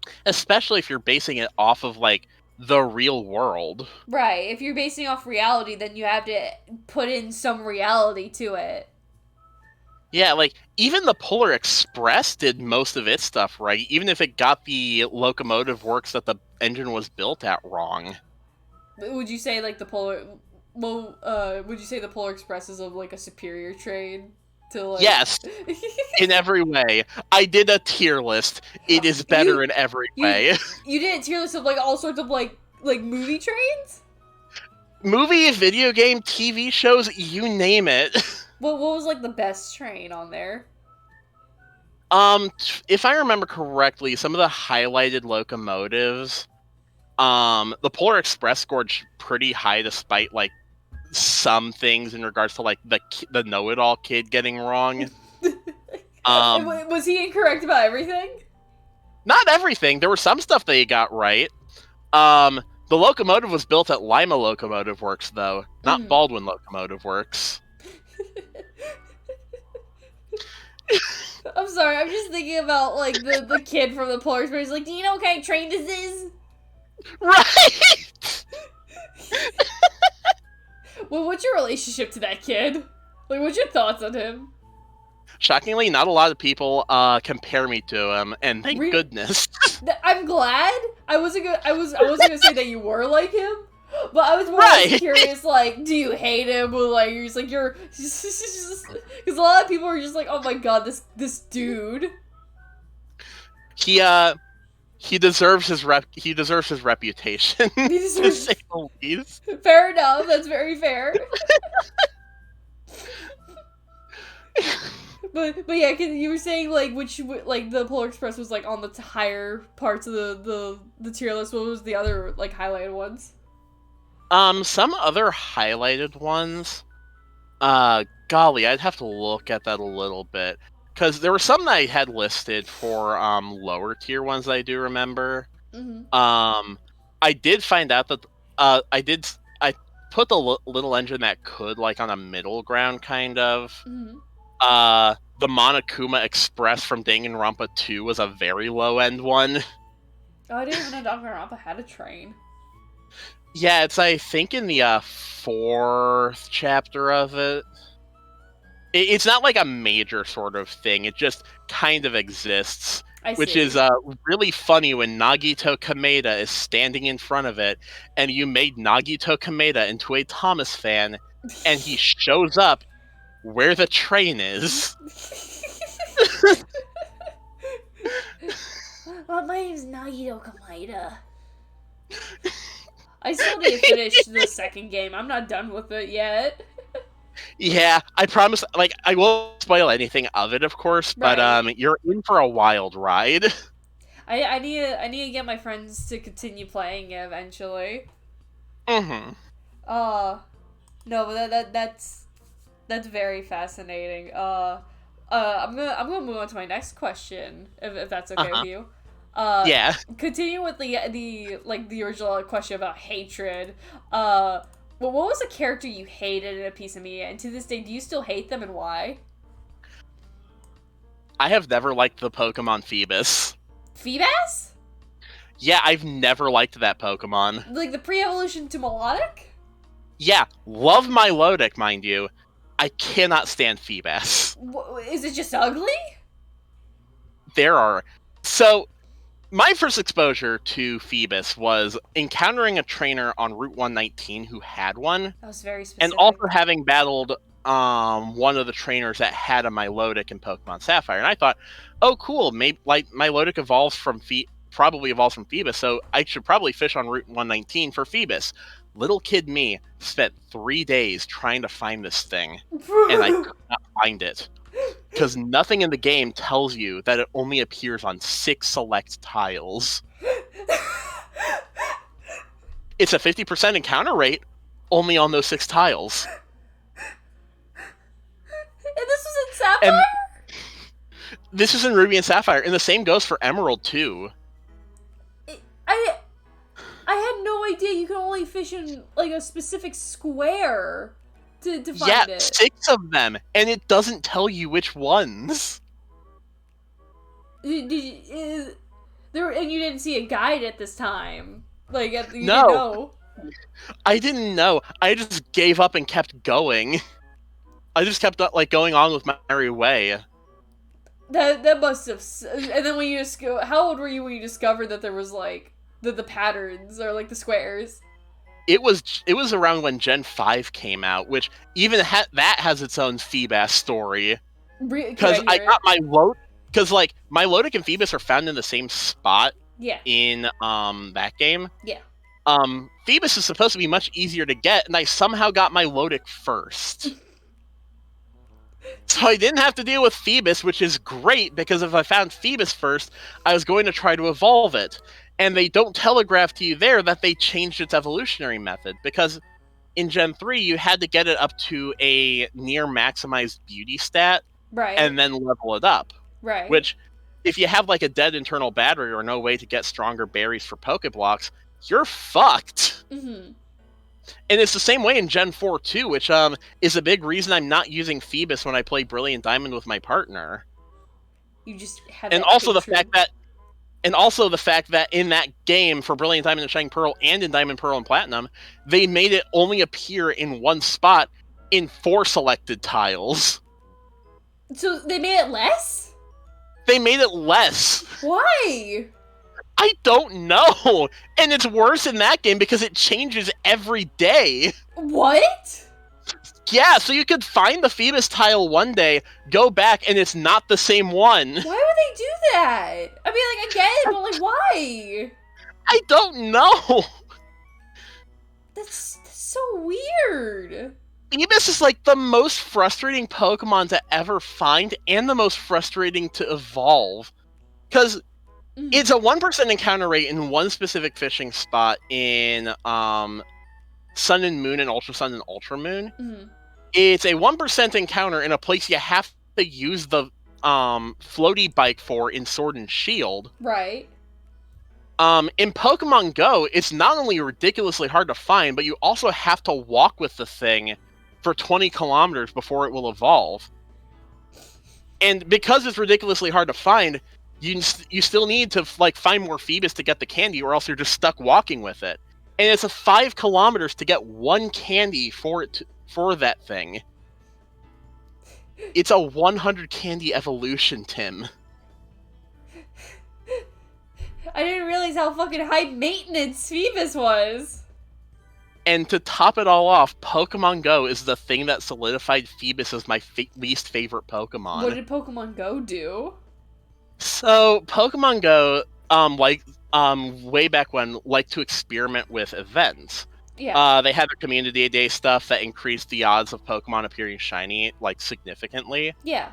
Right. Especially if you're basing it off of like the real world. Right. If you're basing off reality, then you have to put in some reality to it. Yeah, like even the Polar Express did most of its stuff right, even if it got the locomotive works that the engine was built at wrong. Would you say like the Polar? Well, would you say the Polar Express is like a superior train to like? Yes, in every way. I did a tier list. It is better in every way. You did a tier list of like all sorts of like movie trains. movie, video game, TV shows, you name it. What was like the best train on there? If I remember correctly, some of the highlighted locomotives, the Polar Express scored pretty high despite like some things in regards to like the know-it-all kid getting wrong. Was he incorrect about everything? Not everything. There was some stuff that he got right. The locomotive was built at Lima Locomotive Works, though, not Baldwin Locomotive Works. I'm sorry, I'm just thinking about like the kid from the Polar Express. He's like, do you know what kind of train this is? Right. Well, what's your relationship to that kid? Like, what's your thoughts on him? Shockingly, not a lot of people compare me to him, and thank goodness. I'm glad. I wasn't gonna say that you were like him, but I was more curious. Like, do you hate him? Or like, you're just like because a lot of people are just like, oh my god, this dude. He deserves his reputation. He deserves. To say the least. Fair enough. That's very fair. But yeah, you were saying like like the Polar Express was like on the higher parts of the tier list. What was the other like highlighted ones? Some other highlighted ones. Golly, I'd have to look at that a little bit because there were some that I had listed for lower tier ones that I do remember. Mm-hmm. I did find out that I put the little engine that could like on a middle ground kind of. Mm-hmm. The Monokuma Express from Danganronpa 2 was a very low-end one. Oh, I didn't even know Danganronpa had a train. Yeah, it's, I think, in the 4th chapter of it. It's not like a major sort of thing, it just kind of exists. Which is really funny when Nagito Kameda is standing in front of it, and you made Nagito Kameda into a Thomas fan, and he shows up where the train is. Well, my name's Nagito Kameda. I still need to finish the second game. I'm not done with it yet. Yeah, I promise. Like, I won't spoil anything of it, of course, but you're in for a wild ride. I need to get my friends to continue playing it eventually. Mm-hmm. No, but that's very fascinating. I'm gonna move on to my next question, if that's okay with you. Yeah. Continue with the original question about hatred. Well, what was a character you hated in a piece of media, and to this day, do you still hate them, and why? I have never liked the Pokemon Phoebus. Phoebus? Yeah, I've never liked that Pokemon. Like the pre-evolution to Melodic? Yeah, love Milotic, mind you. I cannot stand Phoebus. Is it just ugly? So, my first exposure to Phoebus was encountering a trainer on Route 119 who had one. That was very specific. And also having battled one of the trainers that had a Milotic in Pokemon Sapphire. And I thought, oh cool, maybe like Milotic probably evolves from Phoebus, so I should probably fish on Route 119 for Phoebus. Little kid me spent 3 days trying to find this thing, and I could not find it. Because nothing in the game tells you that it only appears on 6 select tiles. It's a 50% encounter rate, only on those 6 tiles. And this was in Sapphire? This is in Ruby and Sapphire, and the same goes for Emerald, too. I had no idea you could only fish in, like, a specific square to find it. Yeah, 6 of them, and it doesn't tell you which ones. And you didn't see a guide at this time. Like, you didn't No. know. I didn't know. I just gave up and kept going. I just kept, like, going on with my merry way. That must have... And then when you just go... How old were you when you discovered that there was, like, the patterns, or, like, the squares? It was around when Gen 5 came out, which even that has its own Phoebus story. Because I got because, like, Milotic and Phoebus are found in the same spot. Yeah. In that game. Yeah. Phoebus is supposed to be much easier to get, and I somehow got my Lodic first. So I didn't have to deal with Phoebus, which is great, because if I found Phoebus first, I was going to try to evolve it. And they don't telegraph to you there that they changed its evolutionary method, because in Gen 3, you had to get it up to a near maximized beauty stat, Right. and then level it up. Right. Which, if you have like a dead internal battery or no way to get stronger berries for Pokeblocks, you're fucked. Mm-hmm. And it's the same way in Gen 4 too, which is a big reason I'm not using Phoebus when I play Brilliant Diamond with my partner. You just have And that also hatred. the fact that in that game for Brilliant Diamond and Shining Pearl and in Diamond, Pearl, and Platinum, they made it only appear in one spot in 4 selected tiles. So they made it less? They made it less. Why? I don't know. And it's worse in that game because it changes every day. What? Yeah, so you could find the Phoebus tile one day, go back, and it's not the same one. Why would they do that? I mean, like, I get it, but, like, why? I don't know. That's so weird. Phoebus is, like, the most frustrating Pokemon to ever find, and the most frustrating to evolve. Because it's a 1% encounter rate in one specific fishing spot in Sun and Moon and Ultra Sun and Ultra Moon. Mm-hmm. It's a 1% encounter in a place you have to use the floaty bike for in Sword and Shield. Right. In Pokemon Go, it's not only ridiculously hard to find, but you also have to walk with the thing for 20 kilometers before it will evolve. And because it's ridiculously hard to find, you still need to like find more Phoebus to get the candy, or else you're just stuck walking with it. And it's a 5 kilometers to get one candy for that thing. It's a 100 candy evolution, Tim. I didn't realize how fucking high maintenance Phoebus was. And to top it all off, Pokemon Go is the thing that solidified Phoebus as my least favorite Pokemon. What did Pokemon Go do? So, Pokemon Go, way back when, liked to experiment with events. Yeah. They had their Community Day stuff that increased the odds of Pokemon appearing shiny, like, significantly. Yeah.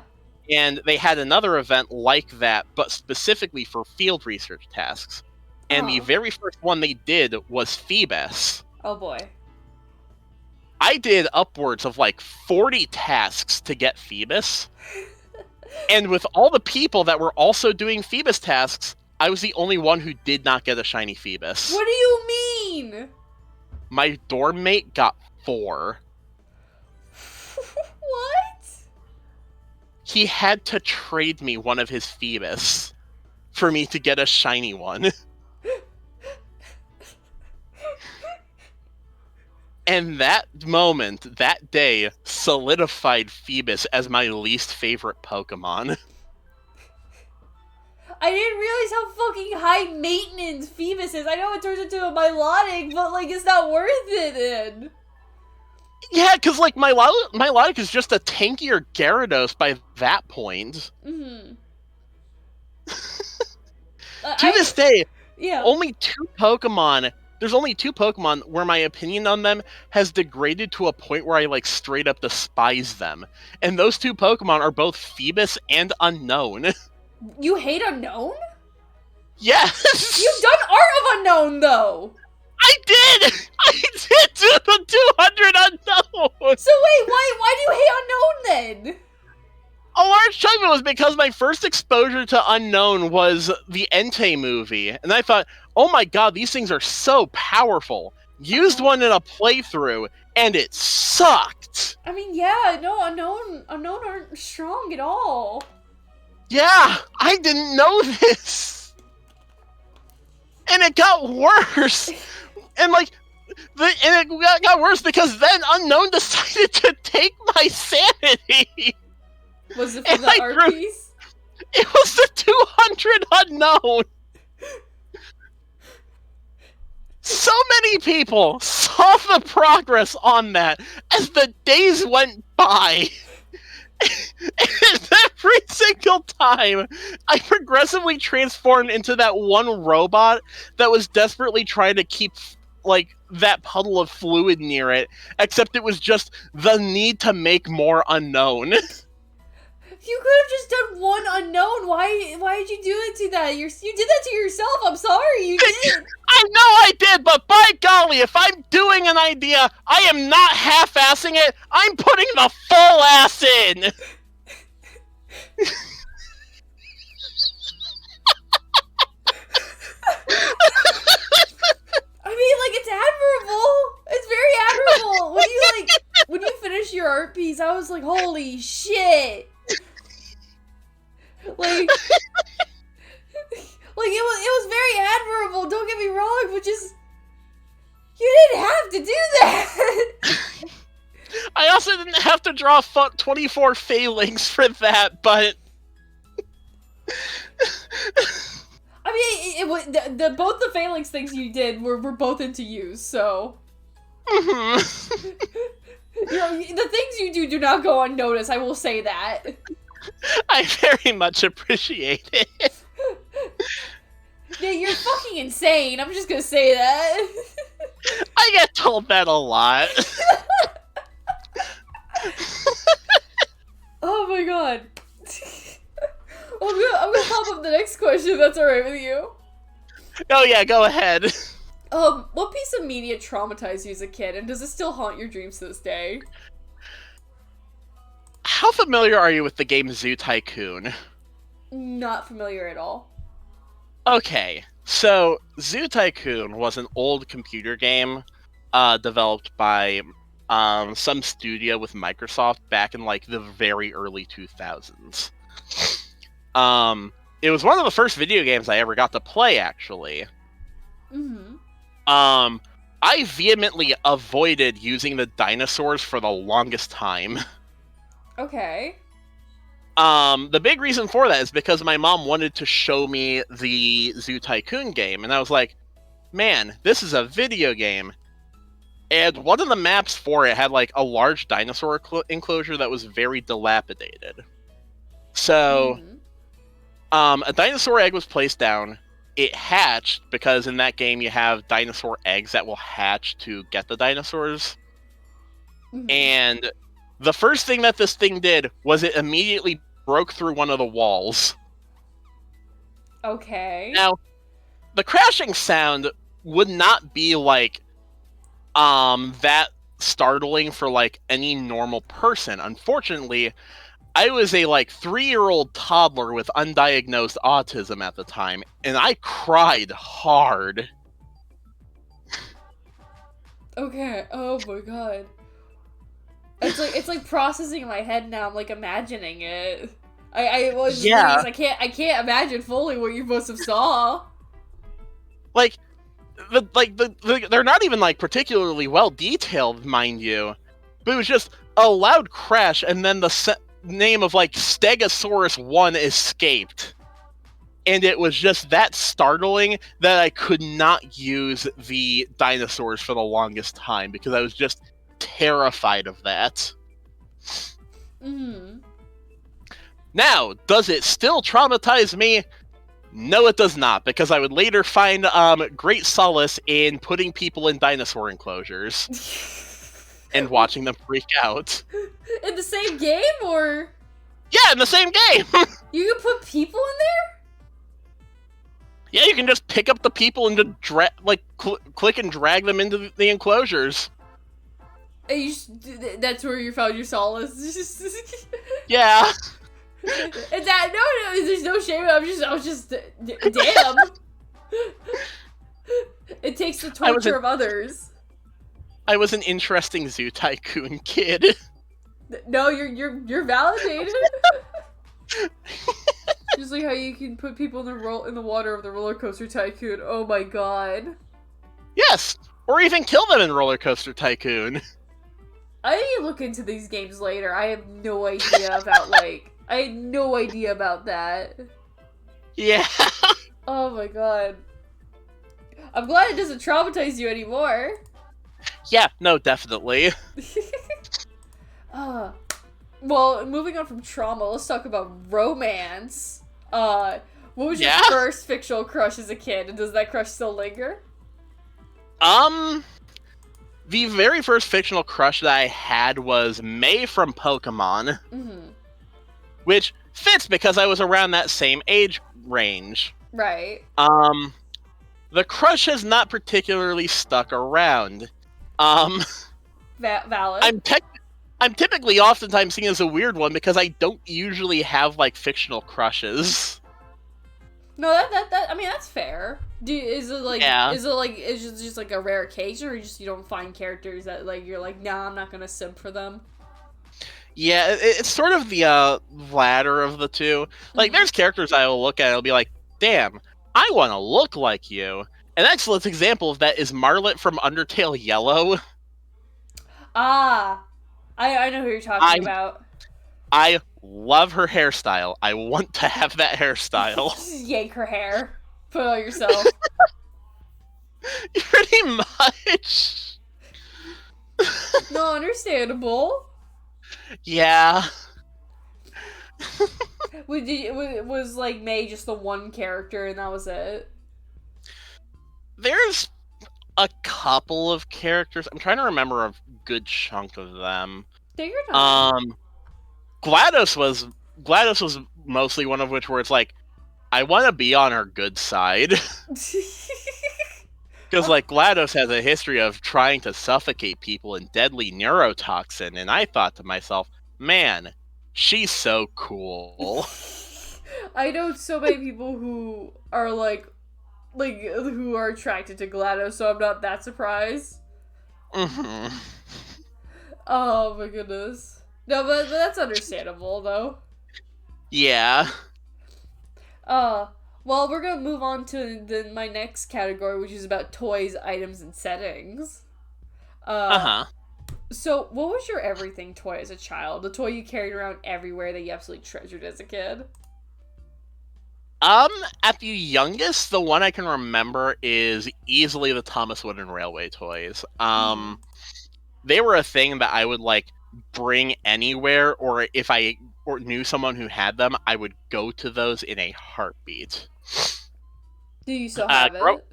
And they had another event like that, but specifically for field research tasks. And the very first one they did was Phoebus. Oh boy. I did upwards of like 40 tasks to get Phoebus. And with all the people that were also doing Phoebus tasks, I was the only one who did not get a shiny Phoebus. What do you mean? My dorm mate got 4. What? He had to trade me one of his Phoebus for me to get a shiny one. And that moment, that day, solidified Phoebus as my least favorite Pokemon. I didn't realize how fucking high maintenance Phoebus is. I know it turns into a Milotic, but like, it's not worth it then. Yeah, because like Milotic is just a tankier Gyarados by that point. Mm-hmm. To this day, yeah. There's only two Pokemon where my opinion on them has degraded to a point where I like straight up despise them. And those two Pokemon are both Phoebus and Unknown. You hate Unknown? Yes! You've done Art of Unknown, though! I did do the 200 Unknown! So wait, why do you hate Unknown, then? A large chunk of it was because my first exposure to Unknown was the Entei movie. And I thought, oh my god, these things are so powerful. Used one in a playthrough, and it sucked! I mean, yeah, no, Unknown aren't strong at all. Yeah, I didn't know this. And it got worse. And like, it got worse because then Unknown decided to take my sanity. Was it for the art piece? It was the 200 Unknown. So many people saw the progress on that as the days went by. And every single time, I progressively transformed into that one robot that was desperately trying to keep like that puddle of fluid near it, except it was just the need to make more unknown. You could have just done one unknown. Why did you do it to that? You did that to yourself. I'm sorry, you did. I know I did, but by golly, if I'm doing an idea, I am not half-assing it. I'm putting the full ass in. I mean, like, it's admirable. It's very admirable. When you finish your art piece, I was like, holy shit. Like it was very admirable, don't get me wrong, but just, you didn't have to do that! I also didn't have to draw 24 failings for that, but... I mean, it was, both the phalanx things you did were both into use, so... Mm-hmm. You know, the things you do not go unnoticed, I will say that. I very much appreciate it. Yeah, you're fucking insane. I'm just gonna say that. I get told that a lot. Oh my god. I'm gonna pop up the next question if that's alright with you. Oh yeah, go ahead. What piece of media traumatized you as a kid, and does it still haunt your dreams to this day? How familiar are you with the game Zoo Tycoon? Not familiar at all. Okay, so Zoo Tycoon was an old computer game developed by some studio with Microsoft back in like the very early 2000s. It was one of the first video games I ever got to play, actually. Mm-hmm. I vehemently avoided using the dinosaurs for the longest time. Okay. The big reason for that is because my mom wanted to show me the Zoo Tycoon game, and I was like, man, this is a video game. And one of the maps for it had like a large dinosaur enclosure that was very dilapidated. So, a dinosaur egg was placed down. It hatched, because in that game you have dinosaur eggs that will hatch to get the dinosaurs. Mm-hmm. And the first thing that this thing did was it immediately broke through one of the walls. Okay. Now, the crashing sound would not be like that startling for like any normal person. Unfortunately, I was a like 3-year-old toddler with undiagnosed autism at the time, and I cried hard. Okay. Oh my god. It's like processing in my head now. I'm like imagining it. Yeah. I can't imagine fully what you must have saw. Like they're not even like particularly well detailed, mind you. But it was just a loud crash, and then the name of like Stegosaurus 1 escaped. And it was just that startling that I could not use the dinosaurs for the longest time because I was just terrified of that. Mm-hmm. Now, does it still traumatize me? No, it does not, because I would later find great solace in putting people in dinosaur enclosures and watching them freak out. In the same game, or? Yeah, in the same game! You can put people in there? Yeah, you can just pick up the people and just click and drag them into the enclosures. And that's where you found your solace. Yeah. And that no, there's no shame. I was just damn. It takes the torture of others. I was an interesting Zoo Tycoon kid. No, you're validated. Just like how you can put people in the water of the roller coaster tycoon. Oh my god. Yes, or even kill them in Roller Coaster Tycoon. I need to look into these games later. I have no idea about I had no idea about that. Yeah. Oh my god. I'm glad it doesn't traumatize you anymore. Yeah, no, definitely. Well, moving on from trauma, let's talk about romance. What was your first fictional crush as a kid, and does that crush still linger? Um, the very first fictional crush that I had was May from Pokemon, Mm-hmm. which fits because I was around that same age range. Right. The crush has not particularly stuck around. Um, Valid. I'm tech. I'm typically oftentimes seen as a weird one because I don't usually have like fictional crushes. No, that I mean that's fair. Is it like Yeah. is it just like a rare occasion, or you don't find characters that like you're like, nah, I'm not gonna simp for them. Yeah, it's sort of the latter of the two. Like, Mm-hmm. there's characters I will look at and I'll be like, damn, I want to look like you. An excellent example of that is Marlet from Undertale Yellow. Ah, I know who you're talking I about. I love her hairstyle. I want to have that hairstyle. Just yank her hair. Put it on yourself. Pretty much. No, understandable. Yeah. Was like May just the one character and that was it? There's a couple of characters. I'm trying to remember a good chunk of them. Take your time. GLaDOS was mostly one of which where it's like, I want to be on her good side. Because, like, GLaDOS has a history of trying to suffocate people in deadly neurotoxin, and I thought to myself, man, she's so cool. I know so many people who are like who are attracted to GLaDOS, so I'm not that surprised. Mm-hmm. Oh my goodness. No, but that's understandable though. Yeah. Well, we're gonna move on to my next category, which is about toys, items, and settings. Uh-huh. So what was your everything toy as a child? The toy you carried around everywhere that you absolutely treasured as a kid? At the youngest, the one I can remember is easily the Thomas Wooden Railway toys. They were a thing that I would, like, bring anywhere, or if I knew someone who had them, I would go to those in a heartbeat. Do you still have it?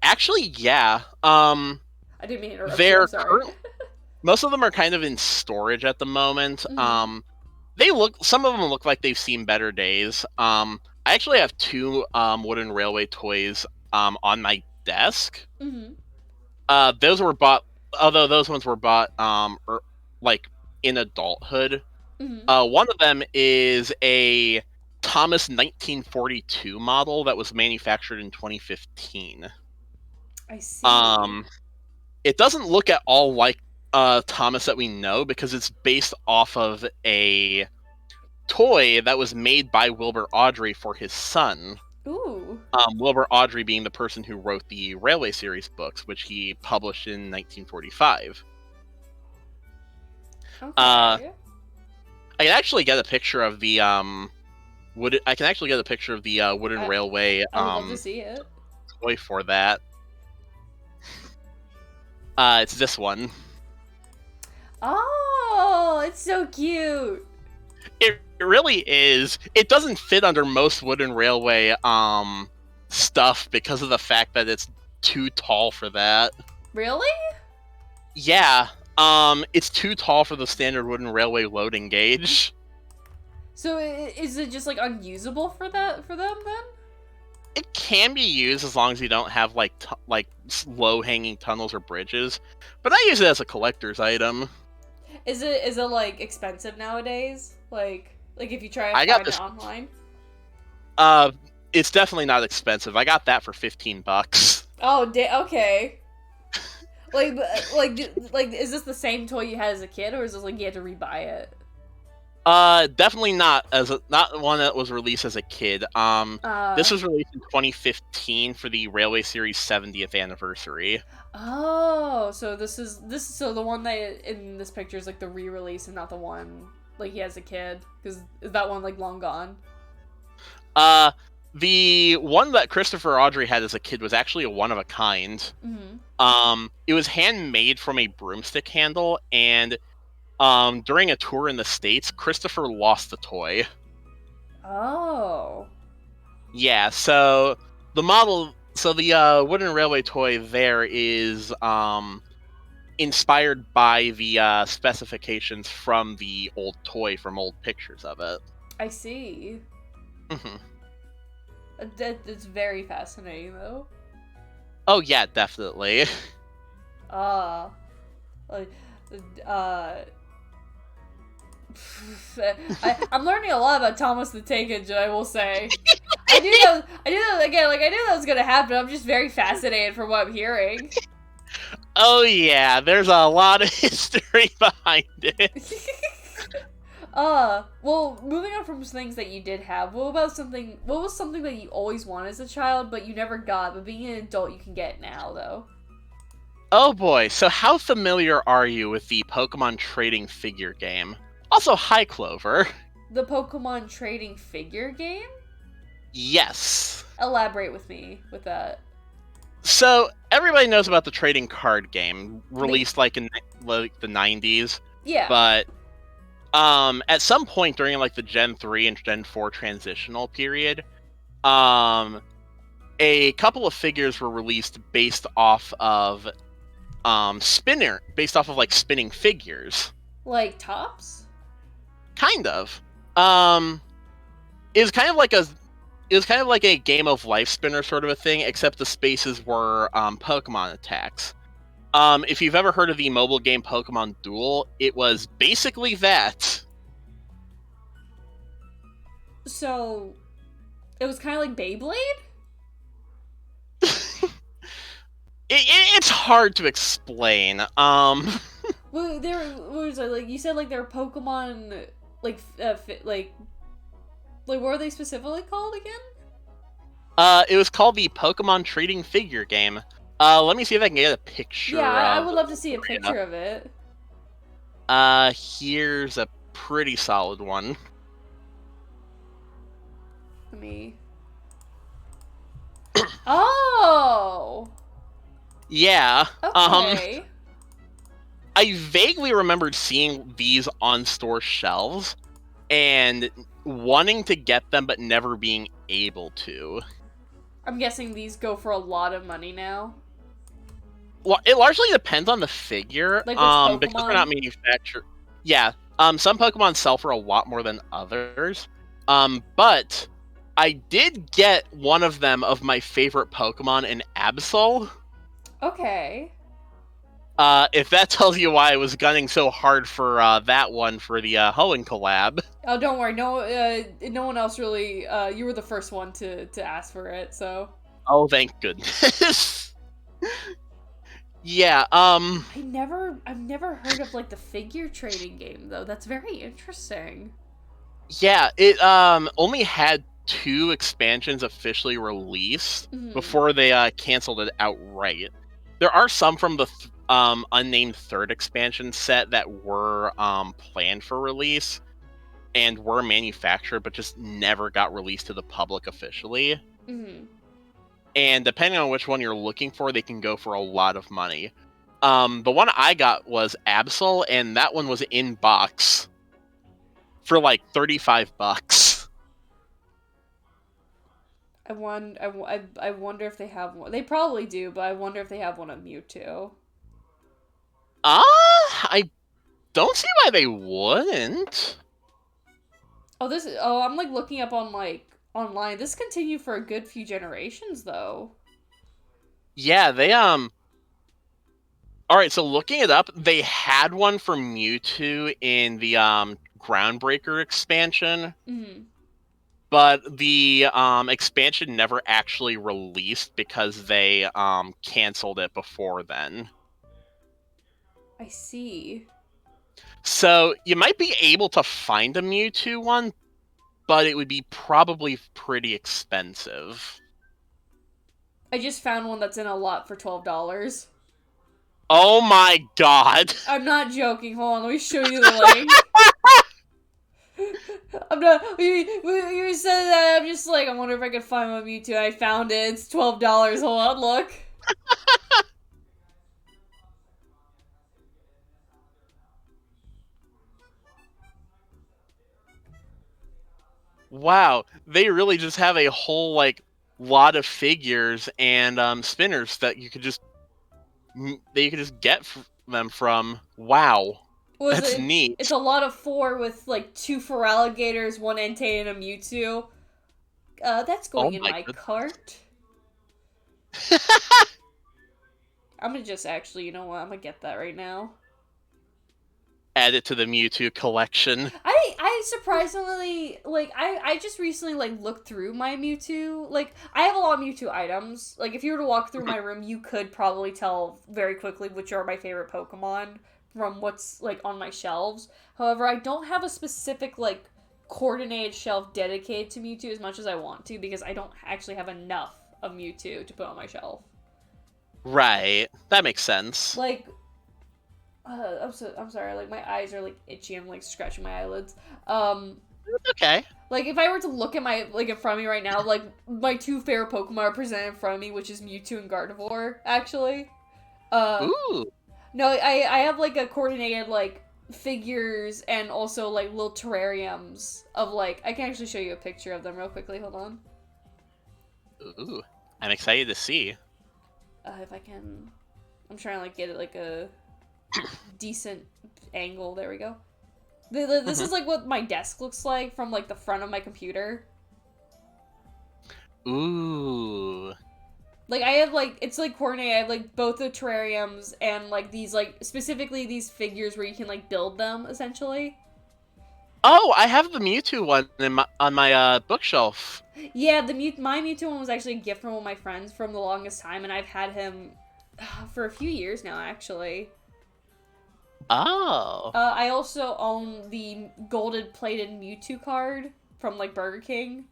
Actually, yeah. I didn't mean to interrupt you, I'm sorry. Most of them are kind of in storage at the moment. Mm-hmm. Some of them look like they've seen better days. I actually have two Wooden Railway toys on my desk. Mm-hmm. Those were bought, although those ones were bought like in adulthood. Mm-hmm. One of them is a Thomas 1942 model that was manufactured in 2015. I see. It doesn't look at all like Thomas that we know because it's based off of a toy that was made by Wilbur Awdry for his son. Ooh. Wilbur Awdry being the person who wrote the Railway series books, which he published in 1945. Okay. I can actually get a picture of the Wooden Railway I would love to see it. toy for that. It's this one. Oh, it's so cute. It really is. It doesn't fit under most Wooden Railway stuff because of the fact that it's too tall for that. Really? Yeah. It's too tall for the standard Wooden Railway loading gauge. So is it just like unusable for them then? It can be used as long as you don't have like low hanging tunnels or bridges, but I use it as a collector's item. Is it like expensive nowadays? Like if you try I to got find this. it online? It's definitely not expensive. I got that for $15. Oh, okay. like is this the same toy you had as a kid, or is this like you had to rebuy it? Definitely not not one that was released as a kid. This was released in 2015 for the Railway Series 70th anniversary. Oh, so this is so the one that in this picture is like the re-release and not the one like he has a kid, because is that one like long gone? The one that Christopher Awdry had as a kid was actually a one of a kind. Mm-hmm. It was handmade from a broomstick handle, and during a tour in the States, Christopher lost the toy. Oh. Yeah, so the model So the wooden railway toy there is inspired by the specifications from the old toy from old pictures of it. I see. Hmm. That's very fascinating, though. Oh yeah, definitely. Ah, like, uh, I'm learning a lot about Thomas the Tank Engine. I will say. I knew that again. Like I knew that was gonna happen. I'm just very fascinated from what I'm hearing. Oh yeah, there's a lot of history behind it. Well, moving on from things that you did have, what was something that you always wanted as a child, but you never got, but being an adult you can get now, though? Oh boy, so how familiar are you with the Pokemon trading figure game? Also, hi Clover. The Pokemon trading figure game? Yes. Elaborate with me with that. So everybody knows about the trading card game They, released like in like the 90s, yeah, but at some point during like the Gen 3 and Gen 4 transitional period, um a couple of figures were released based off of like spinning figures. like tops. Kind of. Um it was kind of like a it was kind of like a game of life spinner sort of a thing, except the spaces were Pokemon attacks. If you've ever heard of the mobile game Pokemon Duel, it was basically that. So it was kind of like Beyblade. It's hard to explain. Well, what was it, like you said, like there were Pokemon, like like what were they specifically called again? It was called the Pokemon Trading Figure Game. Let me see if I can get a picture Yeah, I of would it love to see a for ya. picture of it. Here's a pretty solid one. Let me. Oh. Yeah. Okay. I vaguely remembered seeing these on store shelves and wanting to get them but never being able to. I'm guessing these go for a lot of money now. Well, it largely depends on the figure, Like which because they're not Pokemon? manufactured. Yeah, some Pokemon sell for a lot more than others. But I did get one of them of my favorite Pokemon in Absol. Okay. If that tells you why I was gunning so hard for that one for the Hoenn collab. Oh, don't worry. No one else really. You were the first one to ask for it, so. Oh, thank goodness. Yeah. I've never heard of like the figure trading game though. That's very interesting. Yeah. It only had 2 expansions officially released Mhm. before they canceled it outright. There are some from the unnamed 3rd expansion set that were planned for release and were manufactured, but just never got released to the public officially. Mhm. And depending on which one you're looking for, they can go for a lot of money. The one I got was Absol, and that one was in box for like $35. I wonder if they have one. They probably do, but I wonder if they have one of Mewtwo. I don't see why they wouldn't. I'm like looking up on like online. This continued for a good few generations though. Yeah, they All right, so looking it up, they had one for Mewtwo in the Groundbreaker expansion, Mhm. but the expansion never actually released because they canceled it before then. I see. So you might be able to find a Mewtwo one, but it would be probably pretty expensive. I just found one that's in a lot for $12. Oh my god. I'm not joking. Hold on, let me show you the link. I'm not. You said that. I'm just like, I wonder if I could find my Mewtwo. I found it. It's $12. Hold on, look. Wow, they really just have a whole like lot of figures and spinners that you could just get them from. Wow, Was that's it? neat. It's a lot of 4 with like 2 Feraligators, 1 Entei, and a Mewtwo. That's Oh going in my my goodness. cart. I'm gonna just actually, you know what? I'm gonna get that right now. Add it to the Mewtwo collection. I surprisingly like I just recently like looked through my Mewtwo. Like I have a lot of Mewtwo items. Like if you were to walk through my room, you could probably tell very quickly which are my favorite Pokemon from what's like on my shelves. However, I don't have a specific like coordinated shelf dedicated to Mewtwo as much as I want to because I don't actually have enough of Mewtwo to put on my shelf. Right, that makes sense. Like I'm sorry, like my eyes are like itchy. I'm like scratching my eyelids. Okay. Like if I were to look at my like in front of me right now, like my 2 favorite Pokemon are presented in front of me, which is Mewtwo and Gardevoir. Actually, Ooh. no, I have like a coordinated like figures and also like little terrariums of like I can actually show you a picture of them real quickly. Hold on. Ooh. I'm excited to see. If I can, I'm trying to like get it like a decent angle. There we go. This is like what my desk looks like from like the front of my computer. Ooh. Like I have like it's like coordinated. I have like both the terrariums and like these like specifically these figures where you can like build them essentially. Oh, I have the Mewtwo one on my bookshelf. Yeah, my Mewtwo one was actually a gift from one of my friends from the longest time, and I've had him for a few years now actually. Oh. I also own the golden plated Mewtwo card from like Burger King.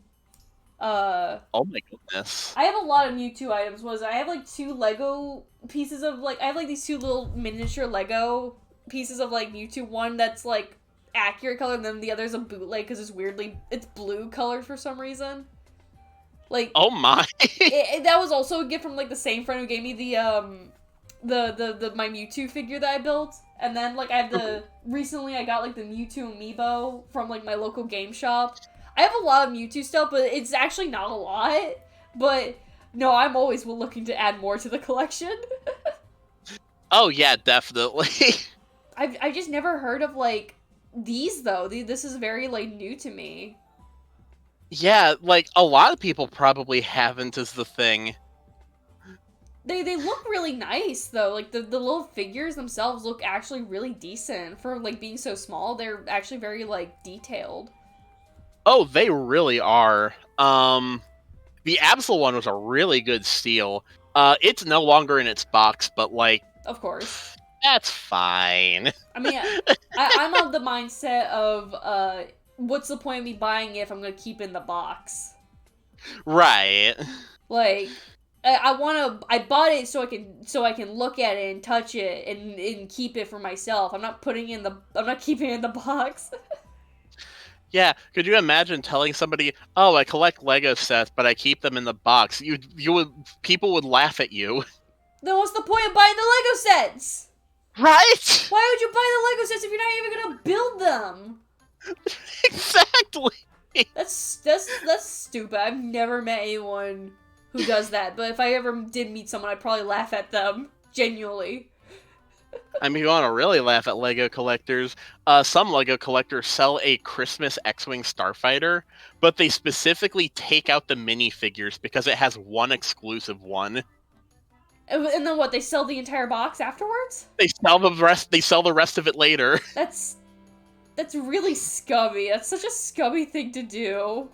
Oh my goodness. I have a lot of Mewtwo items. I have like 2 Lego pieces of like I have like these 2 little miniature Lego pieces of like Mewtwo. One that's like accurate color, and then the other's a bootleg because it's blue colored for some reason. Like Oh my. that was also a gift from like the same friend who gave me the my Mewtwo figure that I built. And then like recently I got like the Mewtwo amiibo from like my local game shop. I have a lot of Mewtwo stuff, but it's actually not a lot. But no, I'm always looking to add more to the collection. Oh yeah, definitely. I've just never heard of like these though. This is very like new to me. Yeah, like a lot of people probably haven't is the thing. They look really nice though. Like the little figures themselves look actually really decent for like being so small. They're actually very like detailed. Oh, they really are. The Absol one was a really good steal. It's no longer in its box, but like Of course. that's fine. I mean, I'm of the mindset of what's the point of me buying it if I'm gonna keep it in the box? Right. Like, I bought it so I can look at it and touch it and keep it for myself. I'm not keeping it in the box. Yeah, could you imagine telling somebody, "Oh, I collect Lego sets, but I keep them in the box." People would laugh at you. Then what's the point of buying the Lego sets? Right? Why would you buy the Lego sets if you're not even gonna build them? Exactly. That's stupid. I've never met anyone who does that, but if I ever did meet someone, I'd probably laugh at them. Genuinely. I mean, if you want to really laugh at Lego collectors, some Lego collectors sell a Christmas X-Wing Starfighter, but they specifically take out the minifigures because it has one exclusive one. And then what? They sell the entire box afterwards? They sell the rest. They sell the rest of it later. That's really scummy. That's such a scummy thing to do.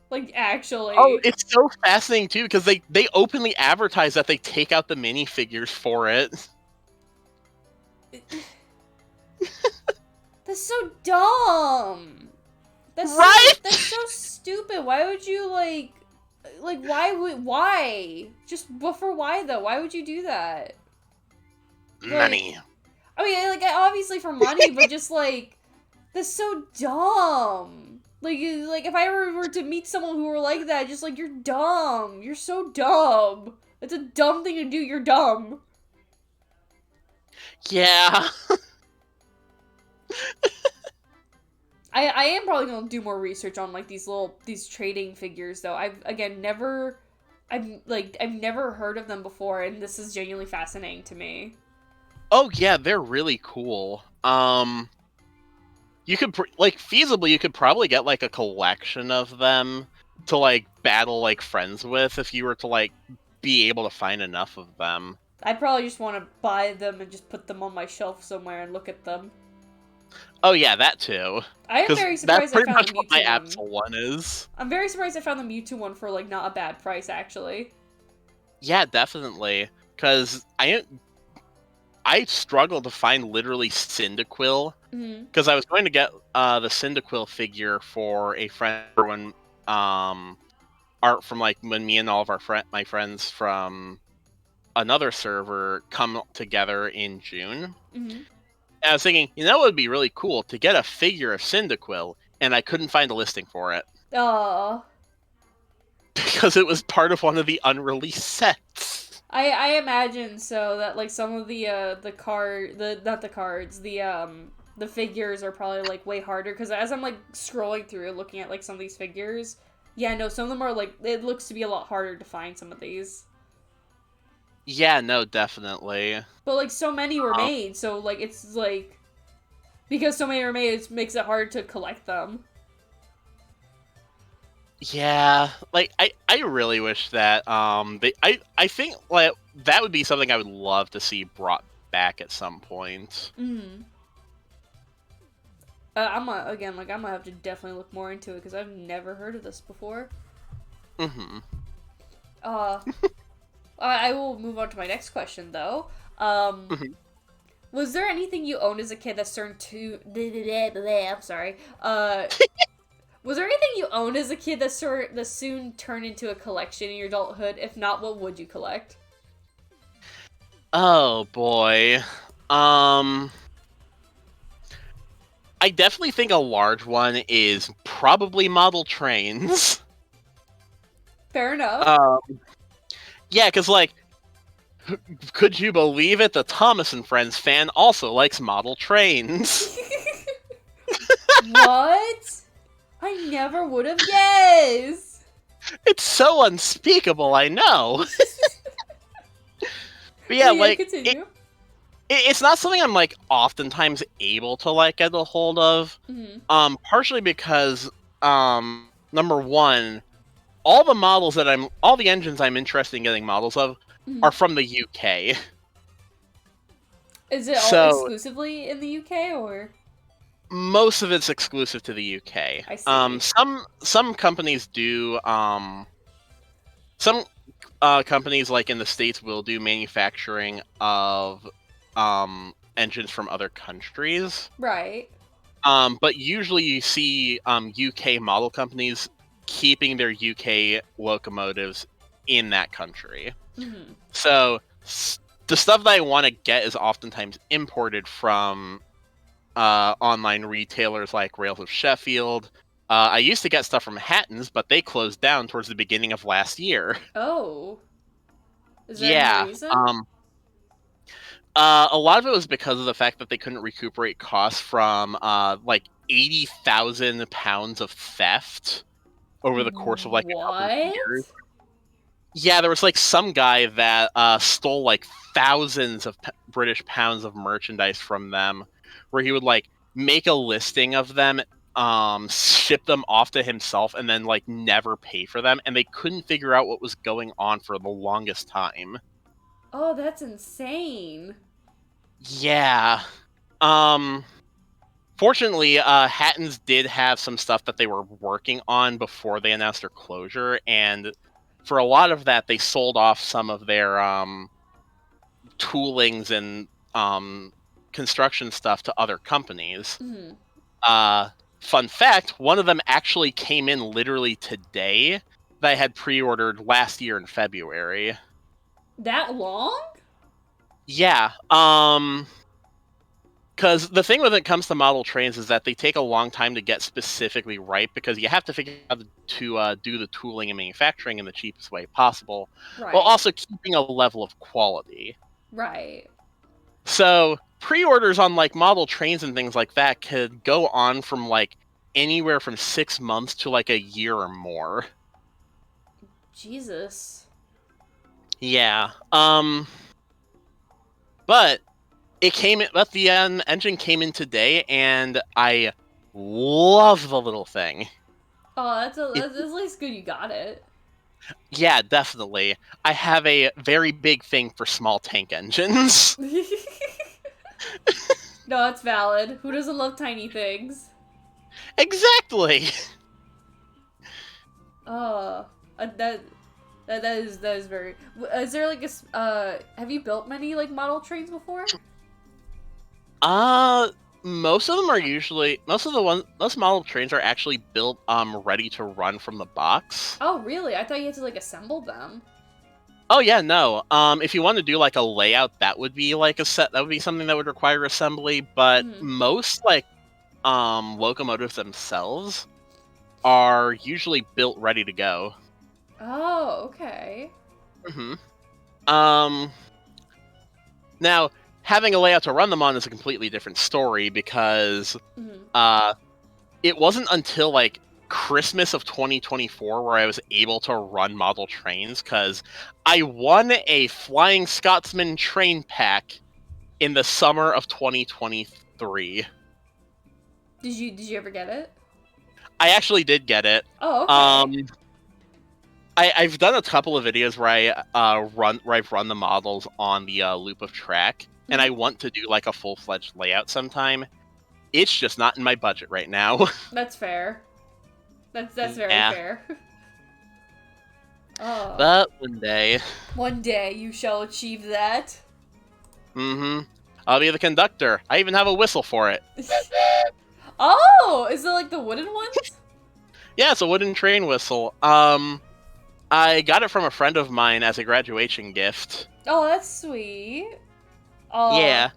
Like actually. Oh, it's so fascinating too because they openly advertise that they take out the minifigures for it. That's so dumb. Right? That's so stupid. Why would you like why? But for why though? Why would you do that? Money. I mean, like obviously for money, but just like that's so dumb. Like if I ever were to meet someone who were like that, just like you're dumb. You're so dumb. It's a dumb thing to do. You're dumb. Yeah. I am probably gonna do more research on like these trading figures though. I've again never I've never heard of them before, and this is genuinely fascinating to me. Oh yeah, they're really cool. You could like feasibly, you could probably get like a collection of them to like battle like friends with if you were to like be able to find enough of them. I'd probably just want to buy them and just put them on my shelf somewhere and look at them. Oh yeah, that too. I am Because very that's surprised I pretty found much the what my Mewtwo one. Absol one is. I'm very surprised I found the Mewtwo one for like not a bad price actually. Yeah, definitely. Because I struggled to find literally Cyndaquil. Mm-hmm. Because I was going to get the Cyndaquil figure for a friend when art from like when me and all of my friends from another server come together in June. Mm-hmm. And I was thinking, it would be really cool to get a figure of Cyndaquil, and I couldn't find a listing for it Oh. because it was part of one of the unreleased sets. I imagine so that like some of the card the not the cards the figures are probably like way harder because as I'm like scrolling through looking at like some of these figures, yeah, no, some of them are like it looks to be a lot harder to find some of these. Yeah, no, definitely. But like so many were made, so like it's like because so many were made, it makes it hard to collect them. Yeah, like I really wish that I think like that would be something I would love to see brought back at some point. Mm-hmm. I'm gonna, again like I'm gonna have to definitely look more into it because I've never heard of this before. Mm-hmm. Uh, I will move on to my next question though. Um, Mhm. was there anything you owned as a kid that turned to? I'm sorry. Was there anything you owned as a kid that soon turned into a collection in your adulthood? If not, what would you collect? Oh boy. Um I definitely think a large one is probably model trains. Fair enough. Um yeah, cuz like could you believe it? The Thomas and Friends fan also likes model trains. What? I never would have guessed. It's so unspeakable, I know. But yeah, Yeah, like continue. it's not something I'm like oftentimes able to like get a hold of. Mm-hmm. Partially because number one, all the engines I'm interested in getting models of Mm-hmm. are from the UK. Is it all So exclusively in the UK or? most of it's exclusive to the UK. I see. Some companies do some companies like in the States will do manufacturing of engines from other countries. Right. But usually you see UK model companies keeping their UK locomotives in that country. Mm-hmm. So the stuff that I want to get is oftentimes imported from online retailers like Rails of Sheffield. I used to get stuff from Hatton's, but they closed down towards the beginning of last year. Oh. Is there any Yeah. reason? A lot of it was because of the fact that they couldn't recuperate costs from like 80,000 pounds of theft over the course of like a couple of years. What? Yeah, there was like some guy that stole like thousands of British pounds of merchandise from them, where he would like make a listing of them, ship them off to himself, and then like never pay for them, and they couldn't figure out what was going on for the longest time. Oh, that's insane. Yeah. Um Fortunately, Hatton's did have some stuff that they were working on before they announced their closure, and for a lot of that, they sold off some of their toolings and construction stuff to other companies. Mm-hmm. Fun fact, one of them actually came in literally today that I had pre-ordered last year in February. That long? Yeah, because the thing when it comes to model trains is that they take a long time to get specifically right because you have to figure out to do the tooling and manufacturing in the cheapest way possible, Right. while also keeping a level of quality. Right. So pre-orders on like model trains and things like that could go on from like anywhere from 6 months to like a year or more. Jesus. Yeah. But it came in, but the engine came in today, and I love the little thing. Oh, It, that's at least good you got it. yeah, definitely. I have a very big thing for small tank engines. No, that's valid. Who doesn't love tiny things? Exactly. Oh, that that is very. Is there like have you built many like model trains before? Uh, most of them are usually most model trains are actually built ready to run from the box. Oh, really? I thought you had to like assemble them. Oh yeah, no. If you want to do like a layout, that would be like a set. That would be something that would require assembly. But Mm. most like locomotives themselves are usually built ready to go. Oh, okay. hmm Um, now having a layout to run them on is a completely different story because Mm. uh, it wasn't until like Christmas of 2024 where I was able to run model trains because I won a Flying Scotsman train pack in the summer of 2023. Did you ever get it? I actually did get it. Oh, okay. Um, I've done a couple of videos where I've run the models on the loop of track, and I Mhm. want to do like a full fledged layout sometime. It's just not in my budget right now. That's fair. That's very Yeah, fair. Oh, but one day, one day you shall achieve that. mm-hmm, I'll be the conductor. I even have a whistle for it. Oh, is it like the wooden ones? Yeah, it's a wooden train whistle. I got it from a friend of mine as a graduation gift. Oh, that's sweet. Oh, Yeah,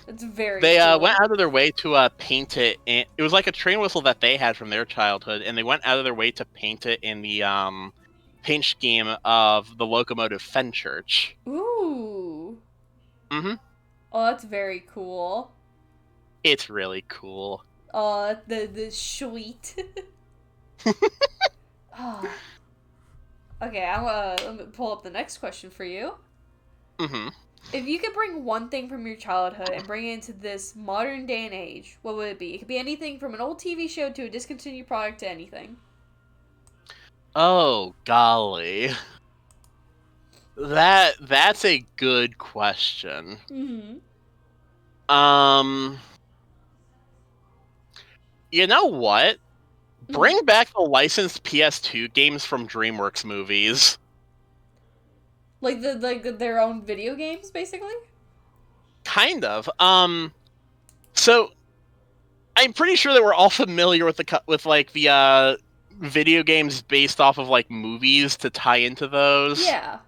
it's very they went cool. out of their way to paint it. It was like a train whistle that they had from their childhood, and they went out of their way to paint it in the paint scheme of the locomotive Fenchurch. Ooh. Mm-hmm. Oh, that's very cool. It's really cool. Oh, the sweet. Oh. Okay, I'm gonna pull up the next question for you. Mm-hmm. If you could bring one thing from your childhood and bring it into this modern day and age, what would it be? It could be anything from an old TV show to a discontinued product to anything. Oh golly, that's a good question. Mm-hmm. Um, you know what? Mm-hmm. Bring back the licensed PS2 games from DreamWorks movies. Like their own video games, basically. Kind of. So I'm pretty sure that we're all familiar with with like the video games based off of like movies to tie into those, Yeah.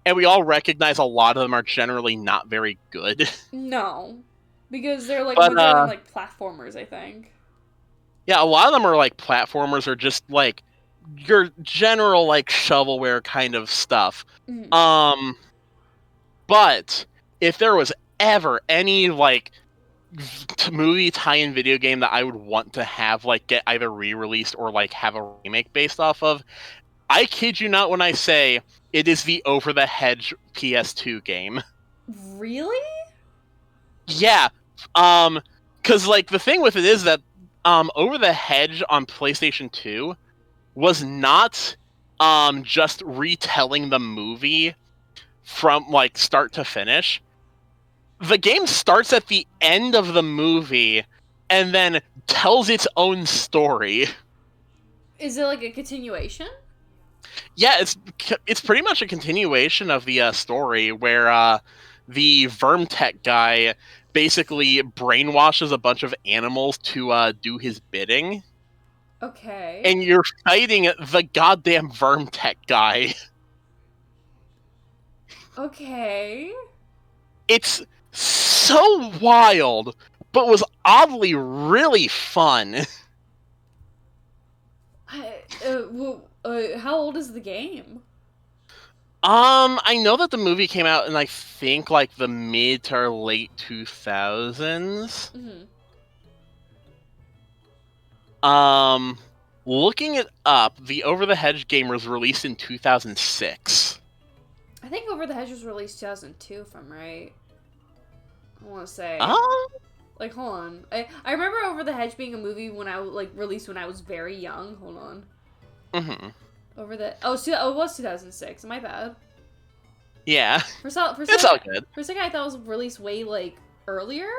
and we all recognize a lot of them are generally not very good. No, because they're like But majority of them like platformers, I think. yeah, a lot of them are like platformers or just like your general like shovelware kind of stuff. Mm-hmm. Um, but if there was ever any like movie tie-in video game that I would want to have like get either re-released or like have a remake based off of, I kid you not when I say it is the Over the Hedge PS2 game. Really? Yeah, because like the thing with it is that Over the Hedge on PlayStation 2 was not just retelling the movie from like start to finish. The game starts at the end of the movie and then tells its own story. Is it like a continuation? Yeah, it's pretty much a continuation of the story where the Vermtech guy basically brainwashes a bunch of animals to do his bidding, Okay. and you're fighting the goddamn Vermtech guy. Okay. It's so wild, but was oddly really fun. How old is the game? I know that the movie came out in I think like the mid to late 2000s. Mm-hmm. Um, looking it up, the Over the Hedge game was released in 2006. I think Over the Hedge was released 2002, if I'm right. I want to say. Oh. Like, hold on. I remember Over the Hedge being a movie when I, like, released when I was very young. Hold on. Mm-hmm. Oh, it was 2006. My bad. Yeah. It's all good. For a second, I thought it was released way, like, earlier.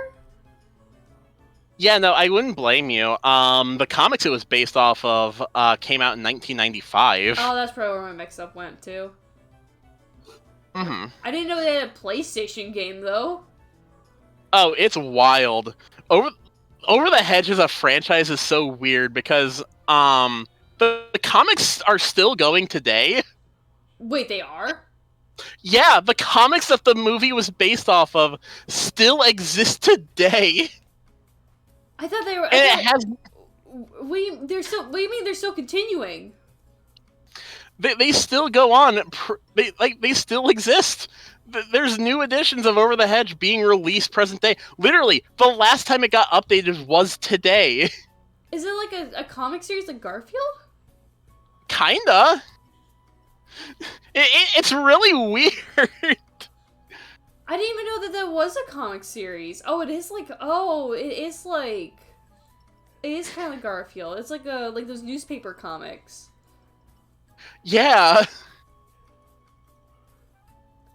Yeah, no, I wouldn't blame you. The comics it was based off of came out in 1995. Oh, that's probably where my mix-up went, too. Mm-hmm. I didn't know they had a PlayStation game, though. Oh, it's wild. Over the Hedge as a franchise is so weird because the comics are still going today. Wait, they are? Yeah, the comics that the movie was based off of still exist today. I thought they were. And it has. What do you mean they're still continuing? They still go on. They still exist. There's new editions of Over the Hedge being released present day. Literally, the last time it got updated was today. Is it like a comic series like Garfield? Kinda. It's really weird. I didn't even know that there was a comic series. Oh, it is like. Oh, it is like. It is kind of like Garfield. It's like those newspaper comics. Yeah.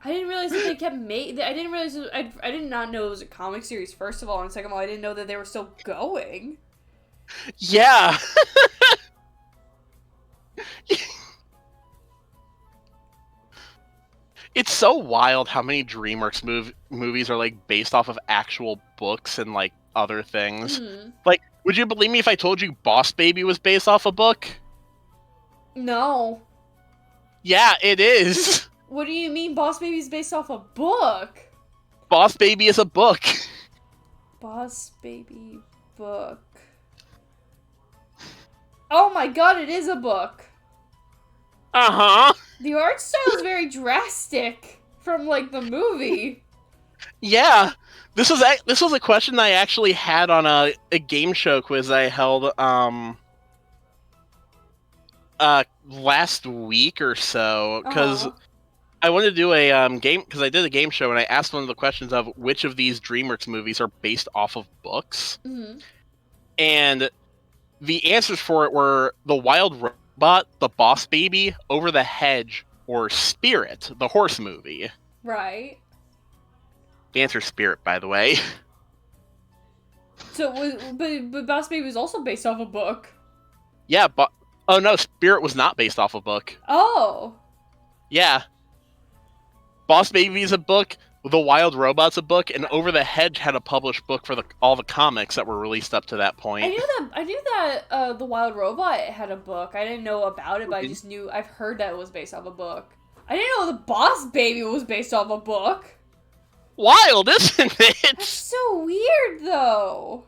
I didn't realize that they kept I didn't realize. I did not know it was a comic series. First of all, and second of all, I didn't know that they were still going. Yeah. It's so wild how many DreamWorks movies are like based off of actual books and like other things. Mm. Like, would you believe me if I told you Boss Baby was based off a book? No. Yeah, it is. What do you mean Boss Baby's based off a book? Boss Baby is a book. Boss Baby book. Oh my god, it is a book. Uh-huh. The art style is very drastic from, like, the movie. Yeah. This was a question I actually had on a game show quiz I held last week or so, because I wanted to do a game, because I did a game show and I asked one of the questions of which of these DreamWorks movies are based off of books. Mm-hmm. And the answers for it were The Wild Robot, The Boss Baby, Over the Hedge, or Spirit, the horse movie. Right. The answer is Spirit, by the way. So, but Boss Baby was also based off a book. Yeah, but oh no, Spirit was not based off a book. Oh. Yeah. Boss Baby is a book, The Wild Robot's a book, and Over the Hedge had a published book for all the comics that were released up to that point. I knew that The Wild Robot had a book. I didn't know about it, but I just knew I've heard that it was based off a book. I didn't know The Boss Baby was based off a book. Wild, isn't it? That's so weird, though.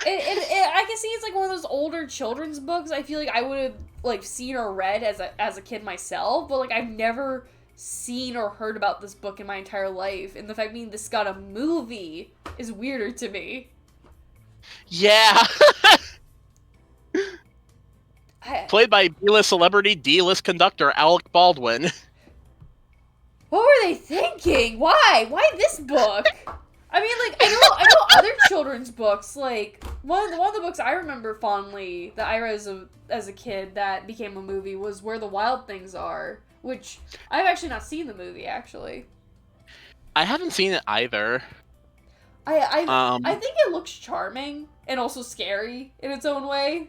I can see it's like one of those older children's books. I feel like I would have like seen or read as a kid myself, but like I've never seen or heard about this book in my entire life. And the fact being this got a movie is weirder to me. Yeah. Played by B-list celebrity, D-list conductor Alec Baldwin. What were they thinking? Why? Why this book? I mean, like, I know other children's books. Like, one of the books I remember fondly that I read as a kid that became a movie was Where the Wild Things Are, which I've actually not seen the movie, actually. I haven't seen it either. I think it looks charming and also scary in its own way.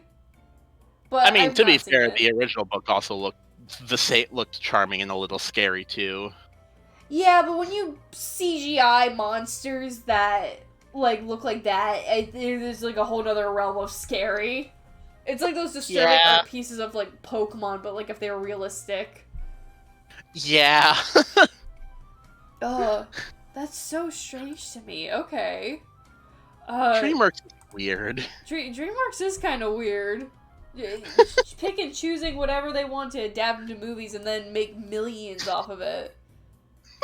But I mean, to be fair, the original book also looked charming and a little scary too. Yeah, but when you CGI monsters that like look like that, there's like a whole other realm of scary. It's like those disturbing art pieces of like Pokemon, but like if they were realistic. Yeah. Ugh, that's so strange to me. Okay. DreamWorks is weird. DreamWorks is kind of weird. Pick and choosing whatever they want to adapt into movies and then make millions off of it.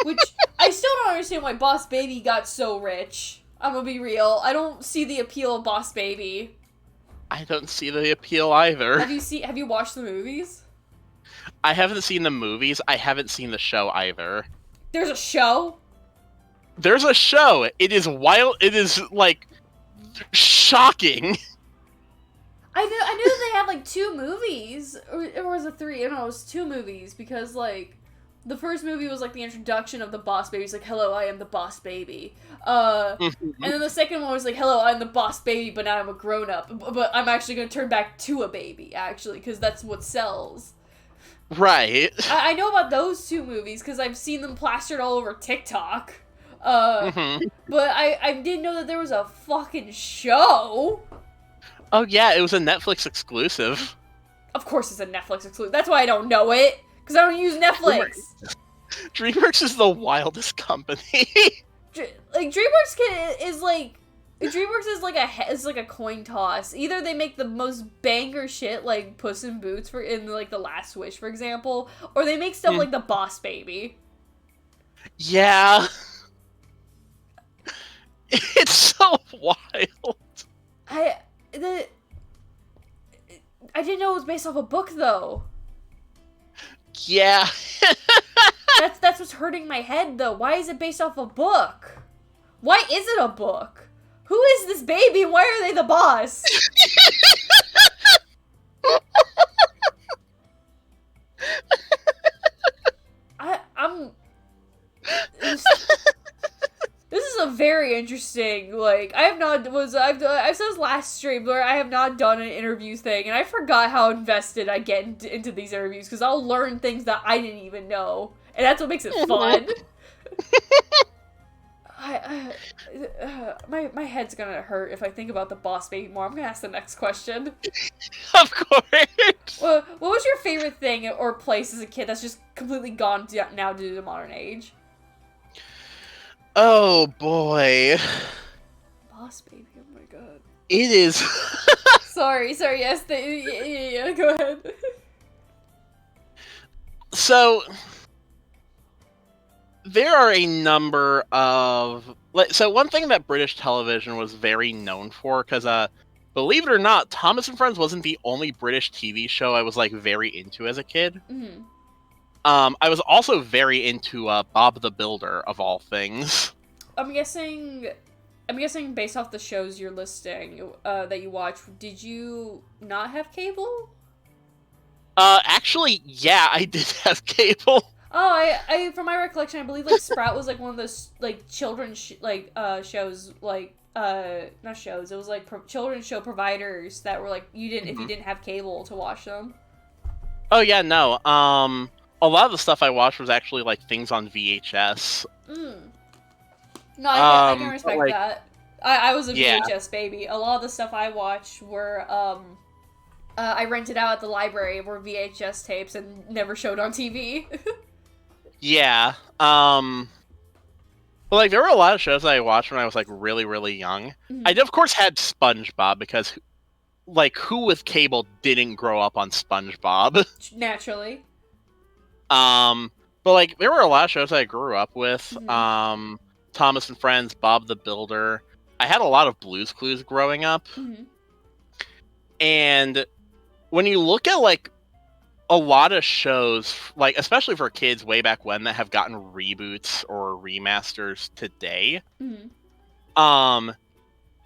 Which, I still don't understand why Boss Baby got so rich. I'm gonna be real. I don't see the appeal of Boss Baby. I don't see the appeal either. Have you watched the movies? I haven't seen the movies. I haven't seen the show either. There's a show? There's a show. It is wild. It is, like, shocking. I knew they had, like, 2 movies. Or was it 3? No, it was 2 movies. Because, like, the first movie was, like, the introduction of the Boss Baby. It's like, hello, I am the Boss Baby. And then the second one was like, hello, I'm the Boss Baby, but now I'm a grown-up. But I'm actually going to turn back to a baby, actually, because that's what sells. Right. I know about those 2 movies, because I've seen them plastered all over TikTok. But I didn't know that there was a fucking show. Oh, yeah, it was a Netflix exclusive. Of course it's a Netflix exclusive. That's why I don't know it. Because I don't use Netflix. DreamWorks is the wildest company. DreamWorks is like a coin toss. Either they make the most banger shit like Puss in Boots in like The Last Wish, for example, or they make stuff like The Boss Baby. Yeah. It's so wild. I didn't know it was based off a book though. Yeah. That's what's hurting my head though. Why is it based off a book? Why is it a book? Who is this baby? Why are they the boss? This is a very interesting, like, I've said this last stream where I have not done an interview thing, and I forgot how invested I get into these interviews, because I'll learn things that I didn't even know, and that's what makes it fun. My head's gonna hurt if I think about the Boss Baby more. I'm gonna ask the next question. Of course. Well, what was your favorite thing or place as a kid that's just completely gone now due to the modern age? Oh boy. Boss Baby, oh my god. It is. sorry, yes, yeah, go ahead. So, there are a number of... So, one thing that British television was very known for, because, believe it or not, Thomas and Friends wasn't the only British TV show I was, like, very into as a kid. Mm-hmm. I was also very into Bob the Builder, of all things. I'm guessing based off the shows you're listing that you watch, did you not have cable? Actually, yeah, I did have cable. Oh, I from my recollection, I believe like Sprout was like one of those like children's shows, like not shows. It was like children's show providers that were like if you didn't have cable to watch them. Oh yeah, no. A lot of the stuff I watched was actually like things on VHS. No, I can respect like, that. I was a VHS baby. A lot of the stuff I watched were I rented out at the library were VHS tapes and never showed on TV. Yeah. But like there were a lot of shows that I watched when I was like really, really young. Mm-hmm. I of course had SpongeBob because like who with cable didn't grow up on SpongeBob? Naturally. But like there were a lot of shows that I grew up with. Mm-hmm. Thomas and Friends, Bob the Builder. I had a lot of Blue's Clues growing up. Mm-hmm. And when you look at like a lot of shows, like especially for kids way back when that have gotten reboots or remasters today,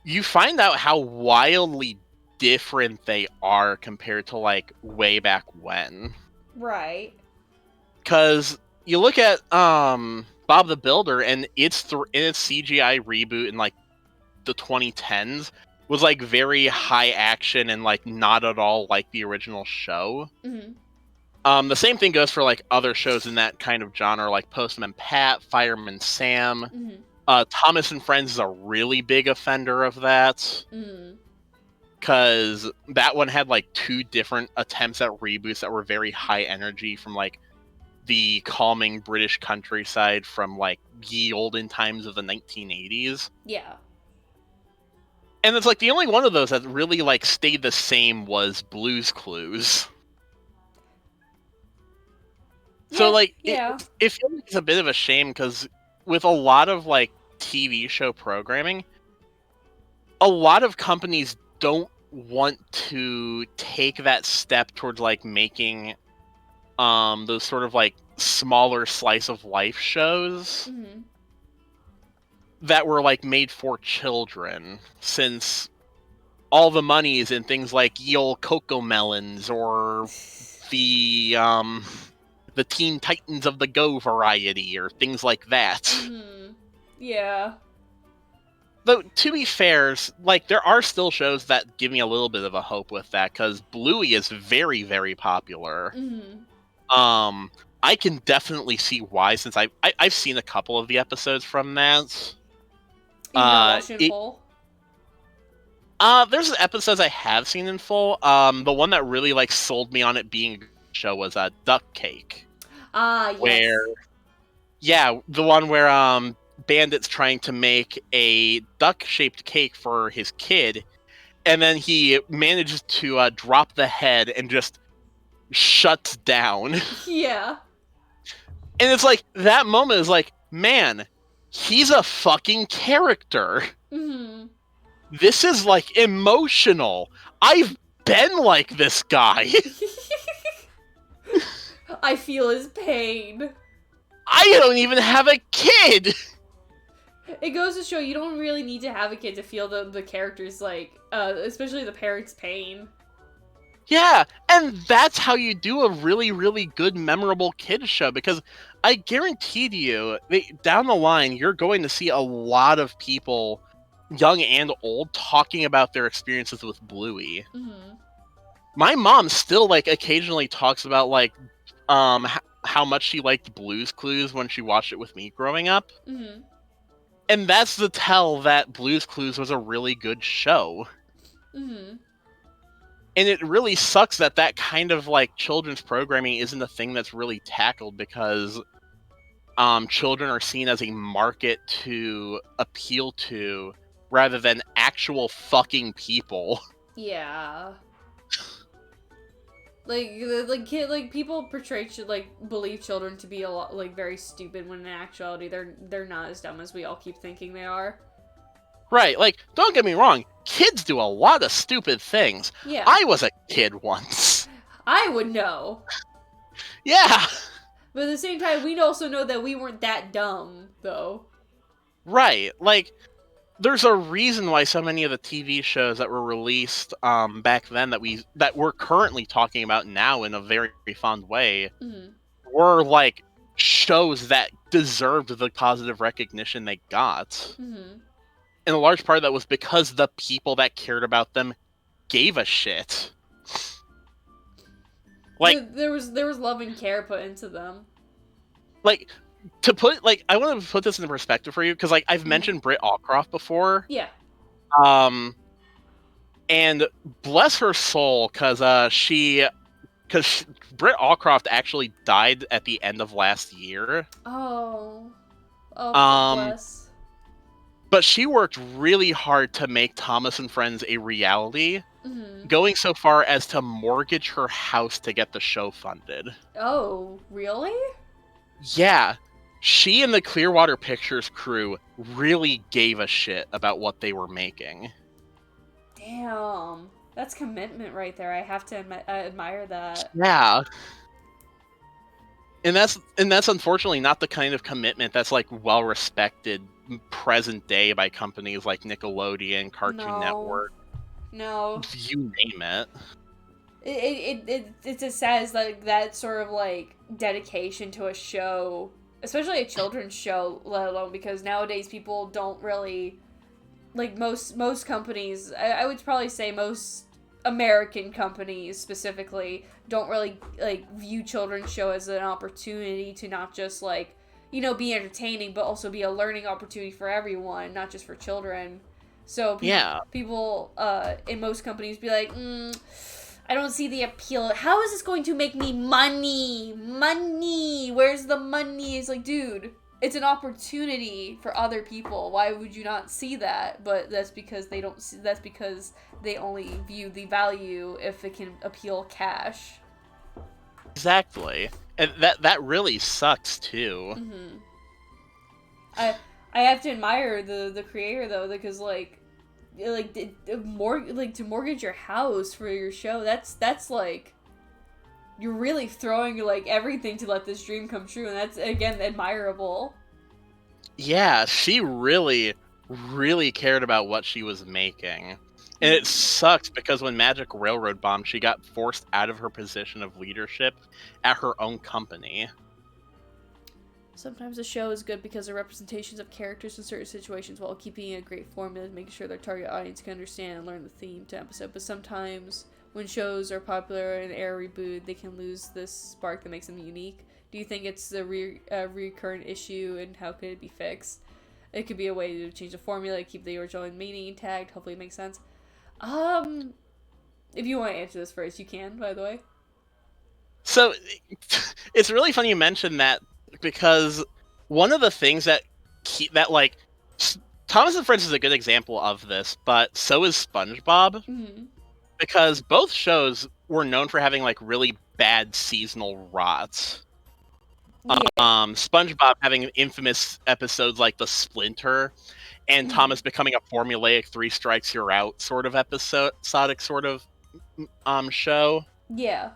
you find out how wildly different they are compared to like way back when. Right. Because you look at Bob the Builder and its CGI reboot in like the 2010s was like very high action and like not at all like the original show. Mm-hmm. The same thing goes for like other shows in that kind of genre, like Postman Pat, Fireman Sam. Mm-hmm. Thomas and Friends is a really big offender of that. Because that one had like 2 different attempts at reboots that were very high energy from like the calming British countryside from like ye olden times of the 1980s. Yeah. And it's like the only one of those that really like stayed the same was Blue's Clues. Yeah, so like it feels like it's a bit of a shame because with a lot of like TV show programming, a lot of companies don't want to take that step towards like making those sort of like smaller slice of life shows Mm-hmm. that were like made for children, since all the money is in things like ye olde Cocoa Melons or the Teen Titans of the Go variety or things like that. Mm-hmm. Yeah. Though, to be fair, like, there are still shows that give me a little bit of a hope with that, because Bluey is very, very popular. Mm-hmm. I can definitely see why, since I've seen a couple of the episodes from that. You've not watched it in It full? There's episodes I have seen in full. The one that really, like, sold me on it being a good show was Duck Cake. Ah, yes. Where, yeah, the one where, Bandit's trying to make a duck-shaped cake for his kid, and then he manages to drop the head and just shuts down. Yeah. And it's like, that moment is like, man, he's a fucking character. Mm-hmm. This is, like, emotional. I've been like this guy. I feel his pain. I don't even have a kid. It goes to show you don't really need to have a kid to feel the characters, like, especially the parents' pain. Yeah, and that's how you do a really, really good, memorable kids show, because I guaranteed you, down the line, you're going to see a lot of people, young and old, talking about their experiences with Bluey. Mm-hmm. My mom still, like, occasionally talks about, like, how much she liked Blue's Clues when she watched it with me growing up. Mm-hmm. And that's the tell that Blue's Clues was a really good show. Mm-hmm. And it really sucks that that kind of, like, children's programming isn't a thing that's really tackled, because children are seen as a market to appeal to rather than actual fucking people. Yeah. Like people portray believe children to be a lot, like, very stupid, when in actuality they're not as dumb as we all keep thinking they are. Right, like, don't get me wrong, kids do a lot of stupid things. Yeah. I was a kid once. I would know. Yeah. But at the same time, we also know that we weren't that dumb, though. Right, like, there's a reason why so many of the TV shows that were released back then that we're currently talking about now in a very, very fond way Mm-hmm. were, like, shows that deserved the positive recognition they got. Mm-hmm. And a large part of that was because the people that cared about them gave a shit. Like, there was love and care put into them. like, I want to put this into perspective for you, because, like, I've mentioned Britt Allcroft before. Yeah. And bless her soul, because Britt Allcroft actually died at the end of last year. Oh, bless. But she worked really hard to make Thomas and Friends a reality, Mm-hmm. going so far as to mortgage her house to get the show funded. Oh, really? Yeah. She and the Clearwater Pictures crew really gave a shit about what they were making. Damn. That's commitment right there. I have to admire that. Yeah. And that's unfortunately not the kind of commitment that's, like, well respected present day by companies like Nickelodeon, Cartoon Network. No. You name it. It just says, like, that sort of, like, dedication to a show, especially a children's show, let alone, because nowadays people don't really, like, most companies, I would probably say most American companies specifically don't really, like, view children's show as an opportunity to not just, like, you know, be entertaining, but also be a learning opportunity for everyone, not just for children. So people in most companies be like, I don't see the appeal. How is this going to make me money? Money! Where's the money? It's like, dude, it's an opportunity for other people. Why would you not see that? But that's because they don't see, that's because they only view the value if it can appeal cash. Exactly. And that really sucks too. Mm-hmm. I have to admire the creator though, because like to mortgage your house for your show, that's like you're really throwing like everything to let this dream come true, and that's again admirable. Yeah, she really, really cared about what she was making. And it sucks because when Magic Railroad bombed, she got forced out of her position of leadership at her own company. Sometimes a show is good because of representations of characters in certain situations while keeping a great formula and making sure their target audience can understand and learn the theme to episode. But sometimes when shows are popular and air rebooted, they can lose this spark that makes them unique. Do you think it's a recurrent issue, and how could it be fixed? It could be a way to change the formula, keep the original meaning intact. Hopefully it makes sense. If you want to answer this first, you can, by the way. So it's really funny you mentioned that, because one of the things that like Thomas and Friends is a good example of this, but so is SpongeBob, because both shows were known for having like really bad seasonal rots. Yeah. SpongeBob having infamous episodes like the Splinter, and Thomas becoming a formulaic 3 strikes you're out sort of episodic sort of show. Yeah.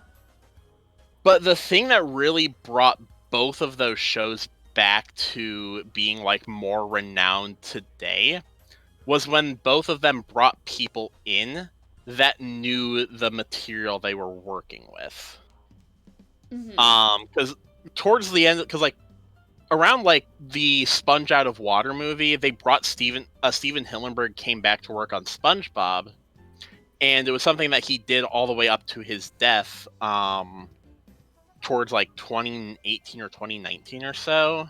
But the thing that really brought both of those shows back to being like more renowned today was when both of them brought people in that knew the material they were working with. Because towards the end, because like around like the Sponge Out of Water movie, they brought Steven Hillenburg came back to work on SpongeBob, and it was something that he did all the way up to his death. Towards like 2018 or 2019 or so,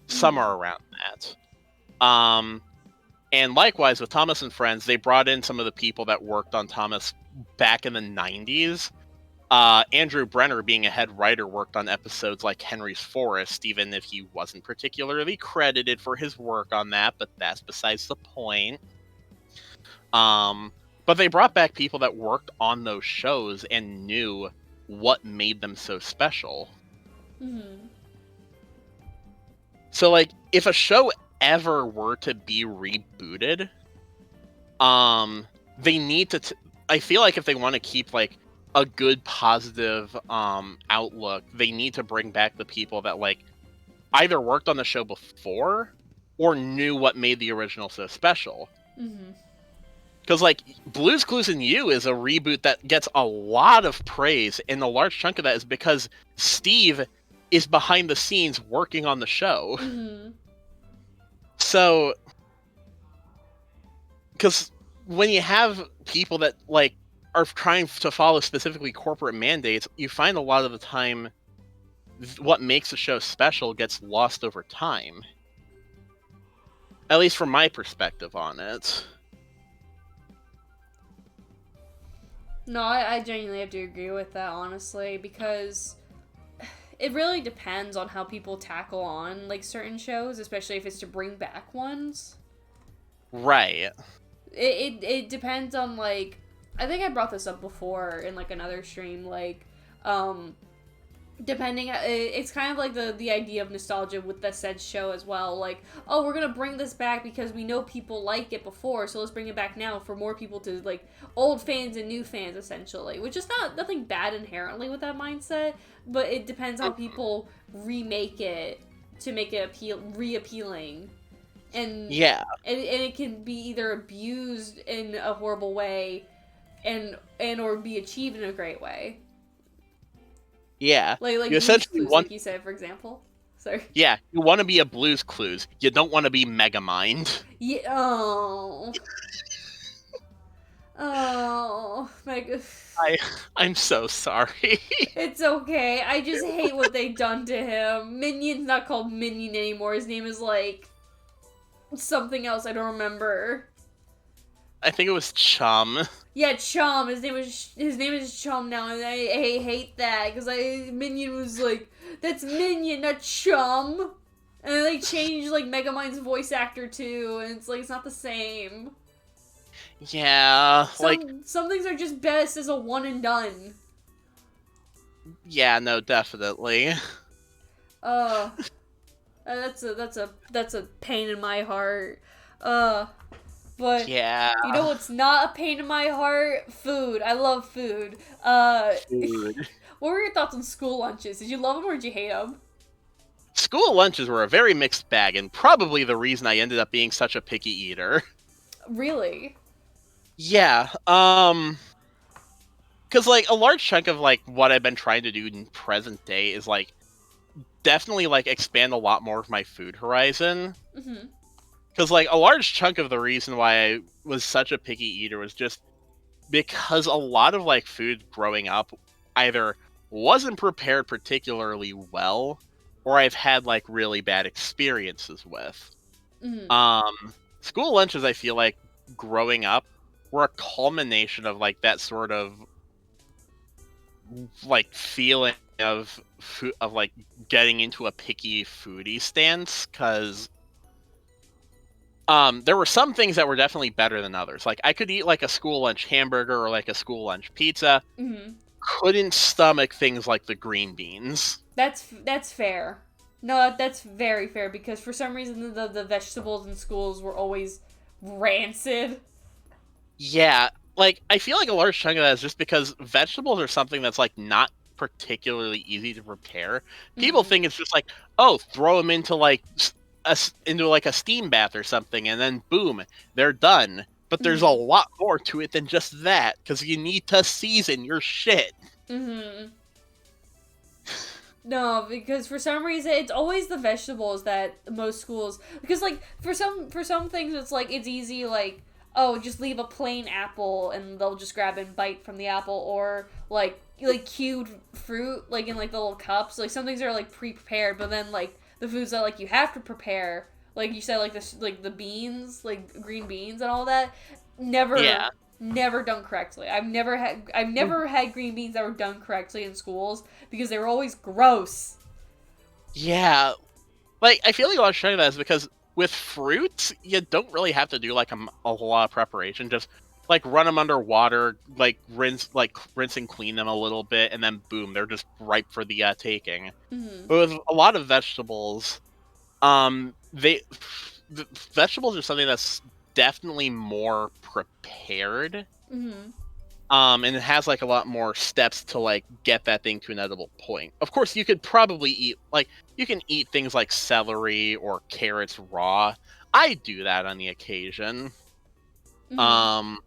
somewhere around that. And likewise with Thomas and Friends, they brought in some of the people that worked on Thomas back in the 90s. Andrew Brenner, being a head writer, worked on episodes like Henry's Forest, even if he wasn't particularly credited for his work on that, but that's besides the point. But they brought back people that worked on those shows and knew what made them so special. So like if a show ever were to be rebooted, they need to I feel like if they want to keep like a good positive outlook, they need to bring back the people that like either worked on the show before or knew what made the original so special. Because, like, Blue's Clues and You is a reboot that gets a lot of praise, and a large chunk of that is because Steve is behind the scenes working on the show. So, because when you have people that, like, are trying to follow specifically corporate mandates, you find a lot of the time what makes a show special gets lost over time. At least from my perspective on it. No, I genuinely have to agree with that, honestly, because it really depends on how people tackle on, like, certain shows, especially if it's to bring back ones. Right. It depends on, like, I think I brought this up before in, like, another stream, like, depending, it's kind of like the idea of nostalgia with the said show as well. Like, oh, we're gonna bring this back because we know people like it before, so let's bring it back now for more people to, like, old fans and new fans, essentially. Which is nothing bad inherently with that mindset, but it depends how people remake it to make it reappealing. And yeah, and it can be either abused in a horrible way and or be achieved in a great way. Yeah. Like you essentially Clues, want, like you said, for example. Sorry. Yeah, you want to be a Blue's Clues. You don't want to be Megamind. Yeah. Oh. Oh my god. I'm so sorry. It's okay. I just hate what they've done to him. Minion's not called Minion anymore. His name is like something else. I don't remember. I think it was Chum. Yeah, Chum. His name is Chum now, and I hate that because Minion was like, that's Minion, not Chum. And then they changed like Megamind's voice actor too, and it's like it's not the same. Yeah, some things are just best as a one and done. Yeah, no, definitely. That's a pain in my heart. But Yeah. you know what's not a pain in my heart? Food. I love food. Food. What were your thoughts on school lunches? Did you love them or did you hate them? School lunches were a very mixed bag, and probably the reason I ended up being such a picky eater. Really? Yeah, because like a large chunk of like what I've been trying to do in present day is like definitely like expand a lot more of my food horizon. Mm-hmm. Because like a large chunk of the reason why I was such a picky eater was just because a lot of like food growing up either wasn't prepared particularly well, or I've had like really bad experiences with. Mm-hmm. School lunches, I feel like growing up were a culmination of like that sort of like feeling of of like getting into a picky foodie stance, because there were some things that were definitely better than others. Like I could eat like a school lunch hamburger or like a school lunch pizza. Mm-hmm. Couldn't stomach things like the green beans. That's fair. No, that's very fair because for some reason the vegetables in schools were always rancid. Yeah, like I feel like a large chunk of that is just because vegetables are something that's like not particularly easy to prepare. People Mm-hmm. think it's just like, oh, throw them into like into like a steam bath or something, and then boom, they're done. But there's a Mm-hmm. lot more to it than just that, because you need to season your shit. Mm-hmm. No, because for some reason it's always the vegetables that most schools because like for some things it's like it's easy like oh just leave a plain apple and they'll just grab and bite from the apple or like cubed fruit like in like the little cups like some things are like pre-prepared but then like the foods that like you have to prepare like you said like the beans like green beans and all that never Yeah. never done correctly. I've never had green beans that were done correctly in schools because they were always gross. Yeah, like I feel like a lot of that is because with fruits, you don't really have to do like a whole lot of preparation. Just like run them under water, rinse and clean them a little bit, and then boom, they're just ripe for the taking. Mhm. But with a lot of vegetables, they vegetables are something that's definitely more prepared. Mhm. And it has like a lot more steps to like get that thing to an edible point. Of course, you could probably eat like you can eat things like celery or carrots raw. I do that on the occasion. Mhm. Um,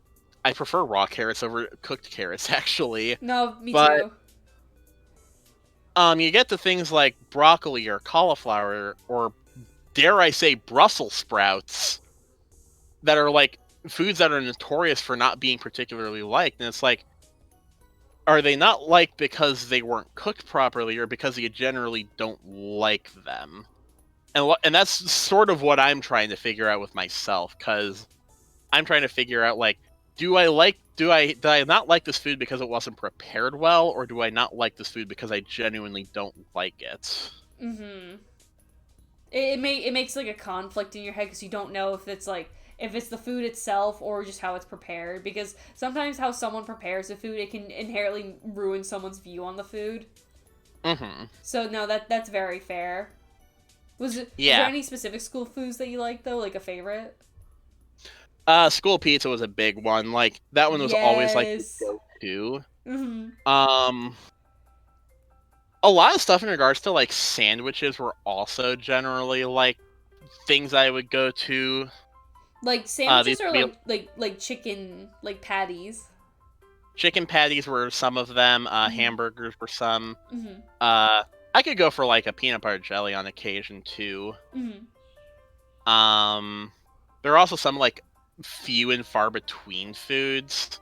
I prefer raw carrots over cooked carrots actually, No, me but too. you get to things like broccoli or cauliflower or dare I say Brussels sprouts that are like foods that are notorious for not being particularly liked, and it's like are they not liked because they weren't cooked properly or because you generally don't like them? And that's sort of what I'm trying to figure out with myself, because I'm trying to figure out like do I not like this food because it wasn't prepared well, or do I not like this food because I genuinely don't like it? Mhm. It makes like a conflict in your head because you don't know if it's like if it's the food itself or just how it's prepared because sometimes how someone prepares the food it can inherently ruin someone's view on the food. Mm-hmm. So no, that's very fair. Was there Yeah. any specific school foods that you like though, like a favorite? School pizza was a big one. Like that one was always like the Yes. go-to. Hmm. Um, a lot of stuff in regards to like sandwiches were also generally like things I would go to. Like These sandwiches or would be like chicken like patties. chicken patties were some of them. Hmm. Hamburgers were some. Hmm. Uh, I could go for like a peanut butter jelly on occasion too. Hmm. Um, there are also some like few and far between foods.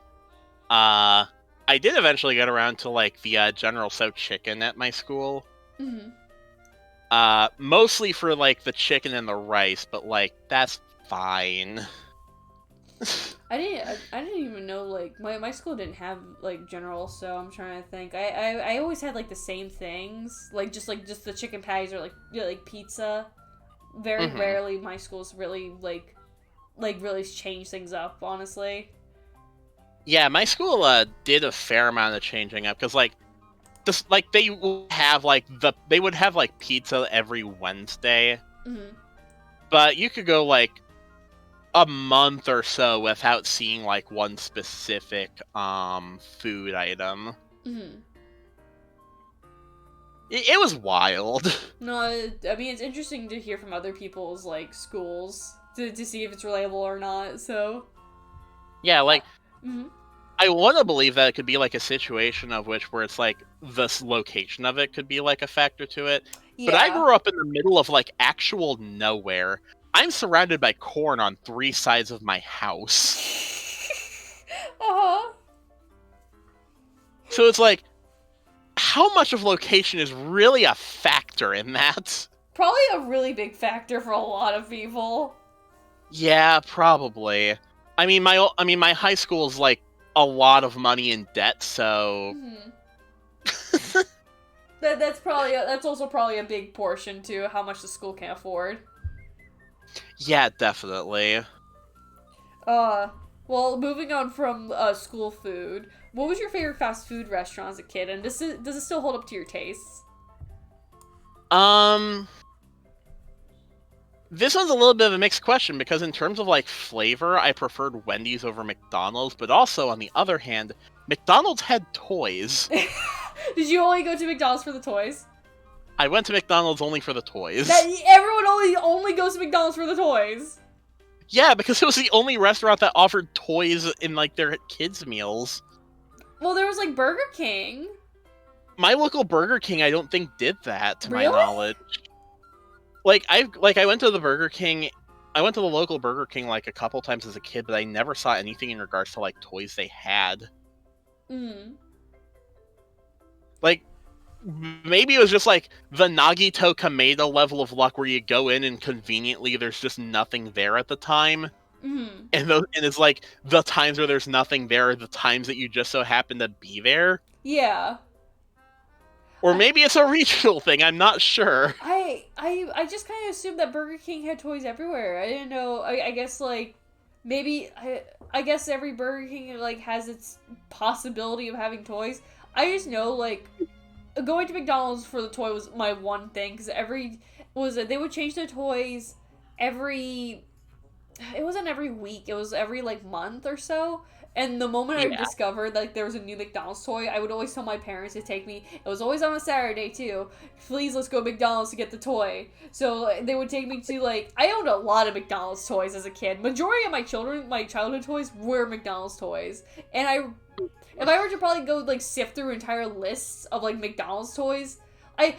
Uh, I did eventually get around to like the General Tso chicken at my school. Hmm. Mostly for like the chicken and the rice, but like that's fine. I didn't even know like my school didn't have like general so I'm trying to think I always had like the same things like just the chicken patties or like like pizza. Very Hmm. rarely my schools really like really change things up honestly. Yeah, my school did a fair amount of changing up because like this like they would have like pizza every Wednesday, Hmm. but you could go like a month or so without seeing like one specific food item. Mhm. It was wild. No, I mean it's interesting to hear from other people's like schools to see if it's relatable or not. So, Yeah, like mhm. I want to believe that it could be like a situation of which where it's like this location of it could be like a factor to it. But I Yeah. grew up in the middle of like actual nowhere. I'm surrounded by corn on 3 sides of my house. Uh-huh. So it's like, how much of location is really a factor in that? Probably a really big factor for a lot of people. Yeah, probably. I mean my high school is like a lot of money in debt, so Mhm. That's also probably a big portion to how much the school can afford. yeah, definitely. Uh, well, moving on from school food, what was your favorite fast food restaurant as a kid, and does it still hold up to your tastes? Um This one's a little bit of a mixed question because in terms of like flavor, I preferred Wendy's over McDonald's, but also on the other hand, McDonald's had toys. Did you only go to McDonald's for the toys? I went to McDonald's only for the toys. That everyone only goes to McDonald's for the toys. Yeah, because it was the only restaurant that offered toys in like their kids' meals. Well, there was like Burger King. My local Burger King, I don't think did that to my Really? knowledge. I went to the Burger King. I went to the local Burger King like a couple times as a kid, but I never saw anything in regards to like toys they had. Mm. Like maybe it was just like the Nagito Kameda level of luck where you go in and conveniently there's just nothing there at the time. Mm. And it's like the times where there's nothing there are the times that you just so happen to be there. Yeah. Or maybe it's a regional thing, I'm not sure. I just kind of assumed that Burger King had toys everywhere. I didn't know. I guess like maybe I guess every Burger King like has its possibility of having toys. I just know like going to McDonald's for the toy was my one thing because they would change their toys every it wasn't every week, it was every like month or so. And the moment I Yeah. discovered like there was a new McDonald's toy, I would always tell my parents to take me. It was always on a Saturday too. Please, let's go to McDonald's to get the toy. So they would take me to like I owned a lot of McDonald's toys as a kid. Majority of my childhood toys were McDonald's toys, and if I were to probably go like sift through entire lists of like McDonald's toys, I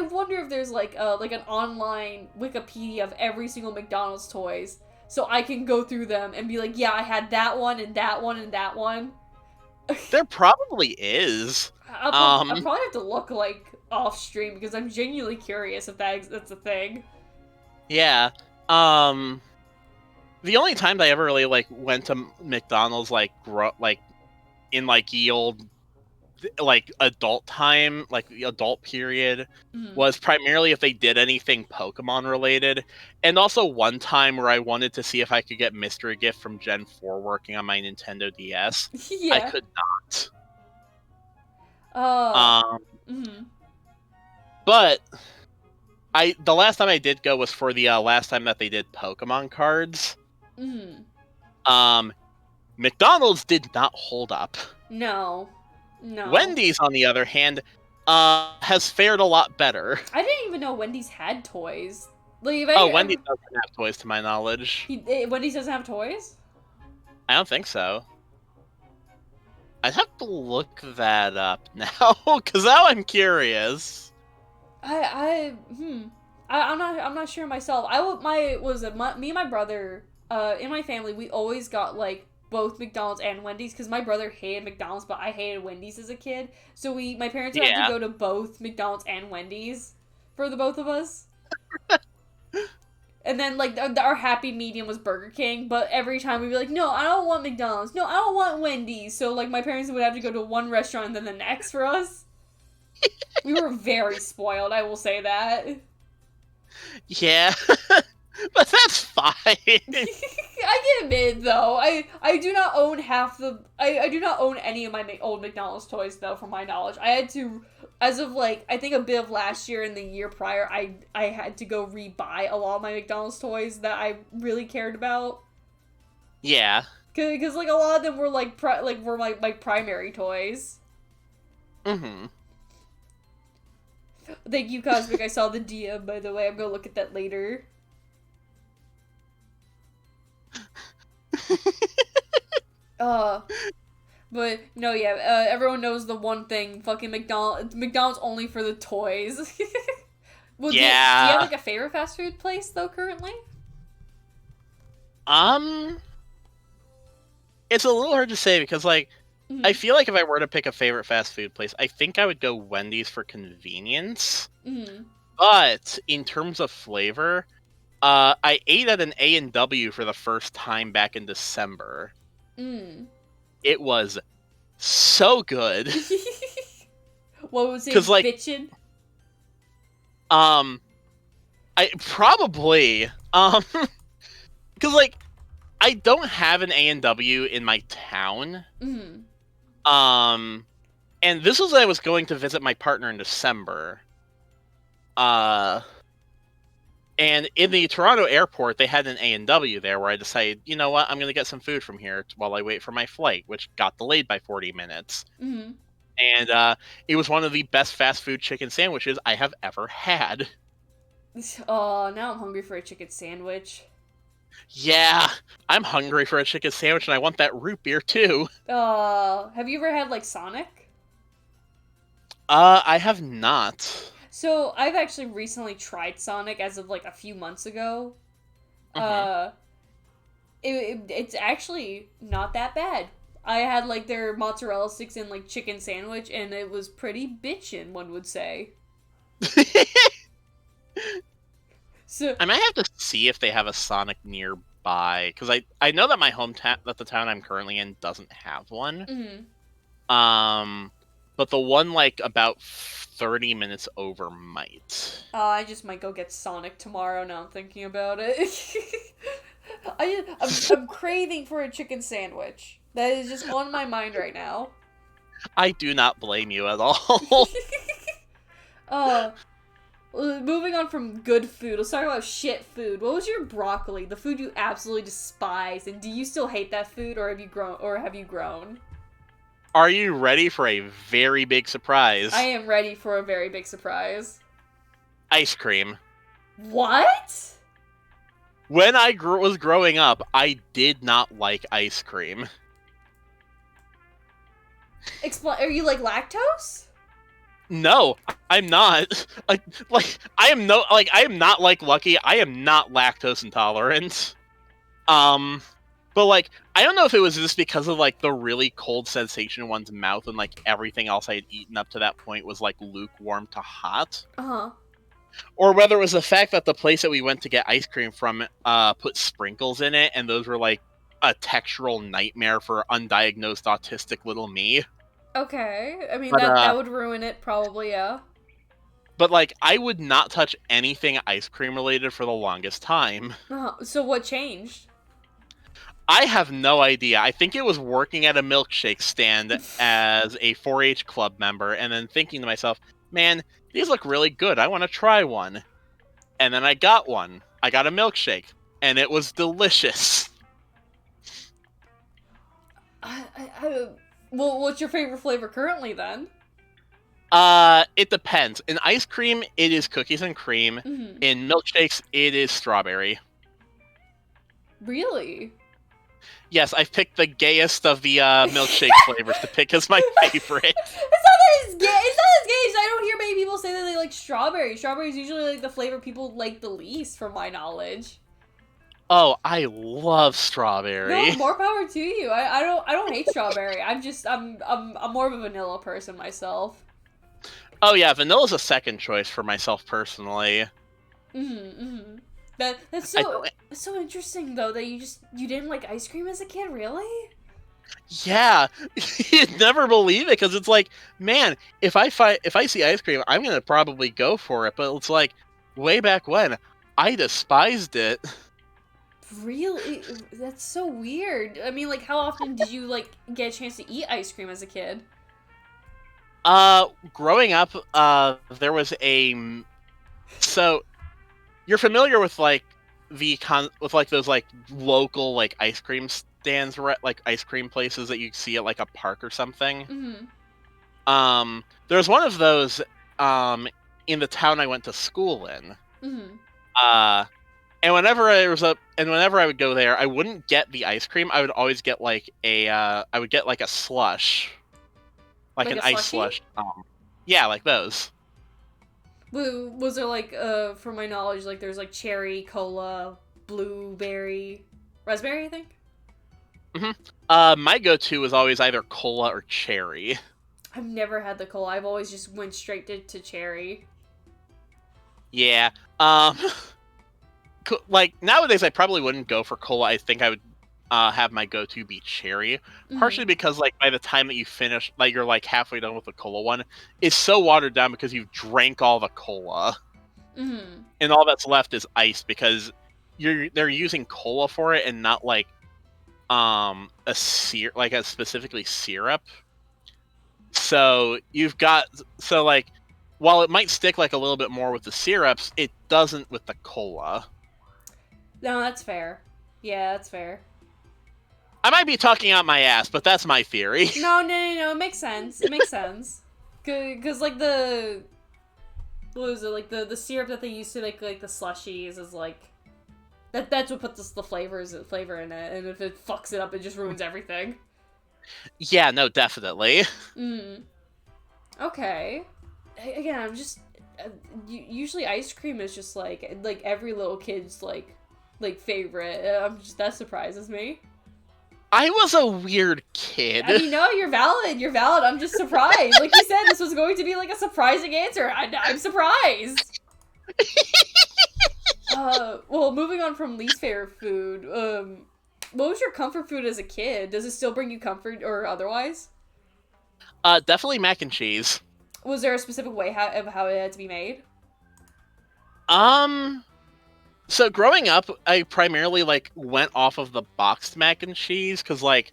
wonder if there's like an online Wikipedia of every single McDonald's toys, so I can go through them and be like, yeah, I had that one and that one and that one. There probably is. I'll probably have to look like off stream because I'm genuinely curious if that's a thing. Yeah. The only time I ever really like went to McDonald's like in like ye old like adult time, like the adult period, Mhm. was primarily if they did anything Pokemon related, and also one time where I wanted to see if I could get mystery gift from Gen 4 working on my Nintendo DS. I Yeah. could not. Oh. Mhm. But the last time I did go was for the last time that they did Pokemon cards. Mhm. McDonald's did not hold up. No. No. Wendy's, on the other hand, has fared a lot better. I didn't even know Wendy's had toys. Like, if I, Wendy's doesn't have toys, to my knowledge. Wendy's doesn't have toys? I don't think so. I'd have to look that up now, because now I'm curious. I'm not sure myself. Me and my brother, in my family, we always got, like, both McDonald's and Wendy's, because my brother hated McDonald's, but I hated Wendy's as a kid. So my parents would have to go to both McDonald's and Wendy's for the both of us. And then, like, our happy medium was Burger King, but every time we'd be like, no, I don't want McDonald's. No, I don't want Wendy's. So, like, my parents would have to go to one restaurant and then the next for us. We were very spoiled, I will say that. Yeah. But that's fine. I can admit though, I do not own I do not own any of my old McDonald's toys though, from my knowledge. I had to, as of like I think a bit of last year and the year prior, I had to go rebuy a lot of my McDonald's toys that I really cared about. Yeah. Cause like a lot of them were were my primary toys. Mm-hmm. Thank you, Cosmic. I saw the DM, by the way. I'm gonna look at that later. But no, yeah. Everyone knows the one thing. Fucking McDonald's only for the toys. Well, yeah. Do you have like a favorite fast food place though currently? It's a little hard to say because like I feel like if I were to pick a favorite fast food place, I think I would go Wendy's for convenience. Mm-hmm. But in terms of flavor, I ate at an A&W for the first time back in December. It was so good. What was it? 'Cause, like, bitchin'? I probably because like I don't have an A&W in my town. And this was when I was going to visit my partner in December. And in the Toronto airport, they had an A&W there where I decided, you know what, I'm going to get some food from here while I wait for my flight, which got delayed by 40 minutes. And it was one of the best fast food chicken sandwiches I have ever had. Oh, now I'm hungry for a chicken sandwich. Yeah, I'm hungry for a chicken sandwich and I want that root beer too. Have you ever had like Sonic? I have not. So I've actually recently tried Sonic as of like a few months ago. It's actually not that bad. I had like their mozzarella sticks and like chicken sandwich, and it was pretty bitchin', one would say. So I might have to see if they have a Sonic nearby, because I know that my hometown, that the town I'm currently in, doesn't have one. But the one like about 30 minutes over might. I just might go get Sonic tomorrow. Now I'm thinking about it. I'm craving for a chicken sandwich. That is just on my mind right now. I do not blame you at all. Moving on from good food, let's talk about shit food. What was your broccoli? The food you absolutely despise, and do you still hate that food, or have you grown? Are you ready for a very big surprise? I am ready for a very big surprise. Ice cream. What? When I was growing up, I did not like ice cream. Are you like lactose? No, I'm not. I am not like Lucky. I am not lactose intolerant. But like, I don't know if it was just because of like the really cold sensation in one's mouth and like everything else I had eaten up to that point was like lukewarm to hot. Or whether it was the fact that the place that we went to get ice cream from put sprinkles in it, and those were like a textural nightmare for undiagnosed autistic little me. Okay, I mean, that would ruin it, probably, yeah. But, like, I would not touch anything ice cream related for the longest time. So what changed? I have no idea. I think it was working at a milkshake stand as a 4-H club member, and then thinking to myself, man, these look really good. I want to try one. And then I got one. I got a milkshake, and it was delicious. Well, what's your favorite flavor currently, then? It depends. In ice cream, it is cookies and cream. In milkshakes, it is strawberry. Really? Yes, I've picked the gayest of the milkshake flavors to pick as my favorite. It's not as gay. I don't hear many people say that they like strawberry. Strawberry is usually like the flavor people like the least, from my knowledge. Oh, I love strawberry. No, more power to you. I don't hate strawberry. I'm more of a vanilla person myself. Oh yeah, vanilla's a second choice for myself personally. That's so interesting though that you didn't like ice cream as a kid, really? Yeah, you'd never believe it because it's like, man, if I see ice cream, I'm gonna probably go for it. But it's like, way back when, I despised it. Really? That's so weird. I mean, like, how often did you, like, get a chance to eat ice cream as a kid? Growing up, there was so you're familiar with like with like those like local like ice cream stands, like ice cream places that you see at like a park or something. Mm-hmm. There's one of those in the town I went to school in. Mm-hmm. And whenever I would go there, I wouldn't get the ice cream. I would always get like a slush, like Like an a ice slushie? slush. Yeah, like those. Was there, like, from my knowledge, like, there's, like, cherry, cola, blueberry, raspberry, I think? My go-to was always either cola or cherry. I've never had the cola. I've always just went straight to cherry. Yeah. Like nowadays, I probably wouldn't go for cola. I think I would have my go-to be cherry, partially because like by the time that you finish, like you're like halfway done with the cola one, it's so watered down because you've drank all the cola, Mm-hmm. and all that's left is ice because they're using cola for it and not like a specifically syrup. So like while it might stick like a little bit more with the syrups, it doesn't with the cola. No, that's fair. Yeah, that's fair. I might be talking out my ass, but that's my theory. No. It makes sense. It makes sense. Cause like what was it, like the syrup that they used to make like the slushies is like that's what puts the flavor in it, and if it fucks it up, it just ruins everything. Yeah, no, definitely. Mm. Okay. Again, I'm just usually ice cream is just like every little kid's like favorite. That surprises me. I was a weird kid. I mean, no, you're valid. You're valid. I'm just surprised. Like you said, this was going to be like a surprising answer. I'm surprised. Well, moving on from least favorite food, what was your comfort food as a kid? Does it still bring you comfort or otherwise? Definitely mac and cheese. Was there a specific way of how it had to be made? So growing up, I primarily like went off of the boxed mac and cheese because like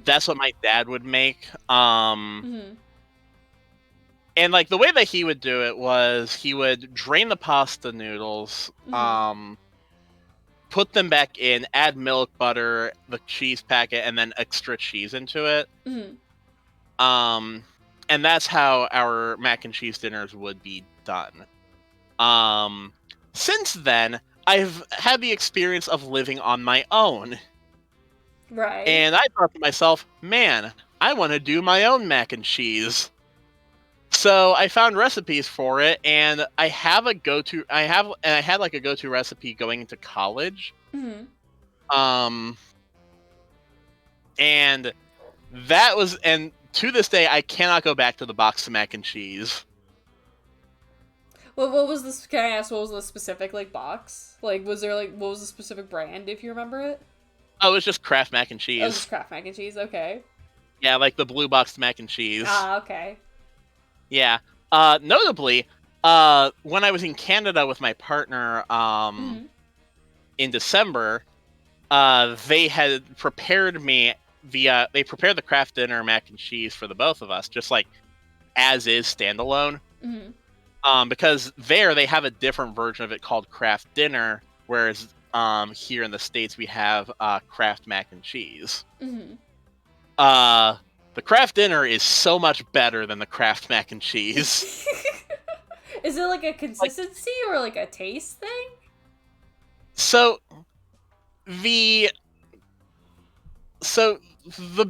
that's what my dad would make. And like the way that he would do it was he would drain the pasta noodles, put them back in, add milk, butter, the cheese packet, and then extra cheese into it. And that's how our mac and cheese dinners would be done. Since then, I've had the experience of living on my own. Right. And I thought to myself, man, I want to do my own mac and cheese. So I found recipes for it, and I had like a go-to recipe going into college. And to this day, I cannot go back to the box of mac and cheese. Well, what was this? Can I ask what was the specific like box? Like, was there like what was the specific brand if you remember it? Oh, it was just Kraft mac and cheese. Oh, just Kraft mac and cheese. Okay. Yeah, like the blue boxed mac and cheese. Ah, okay. Yeah. Notably, when I was in Canada with my partner, in December, they had prepared me they prepared the Kraft dinner mac and cheese for the both of us, just like as is standalone. Because they have a different version of it called Kraft dinner, whereas here in the States we have Kraft mac and cheese. The Kraft dinner is so much better than the Kraft mac and cheese. Is it like a consistency or like a taste thing? So the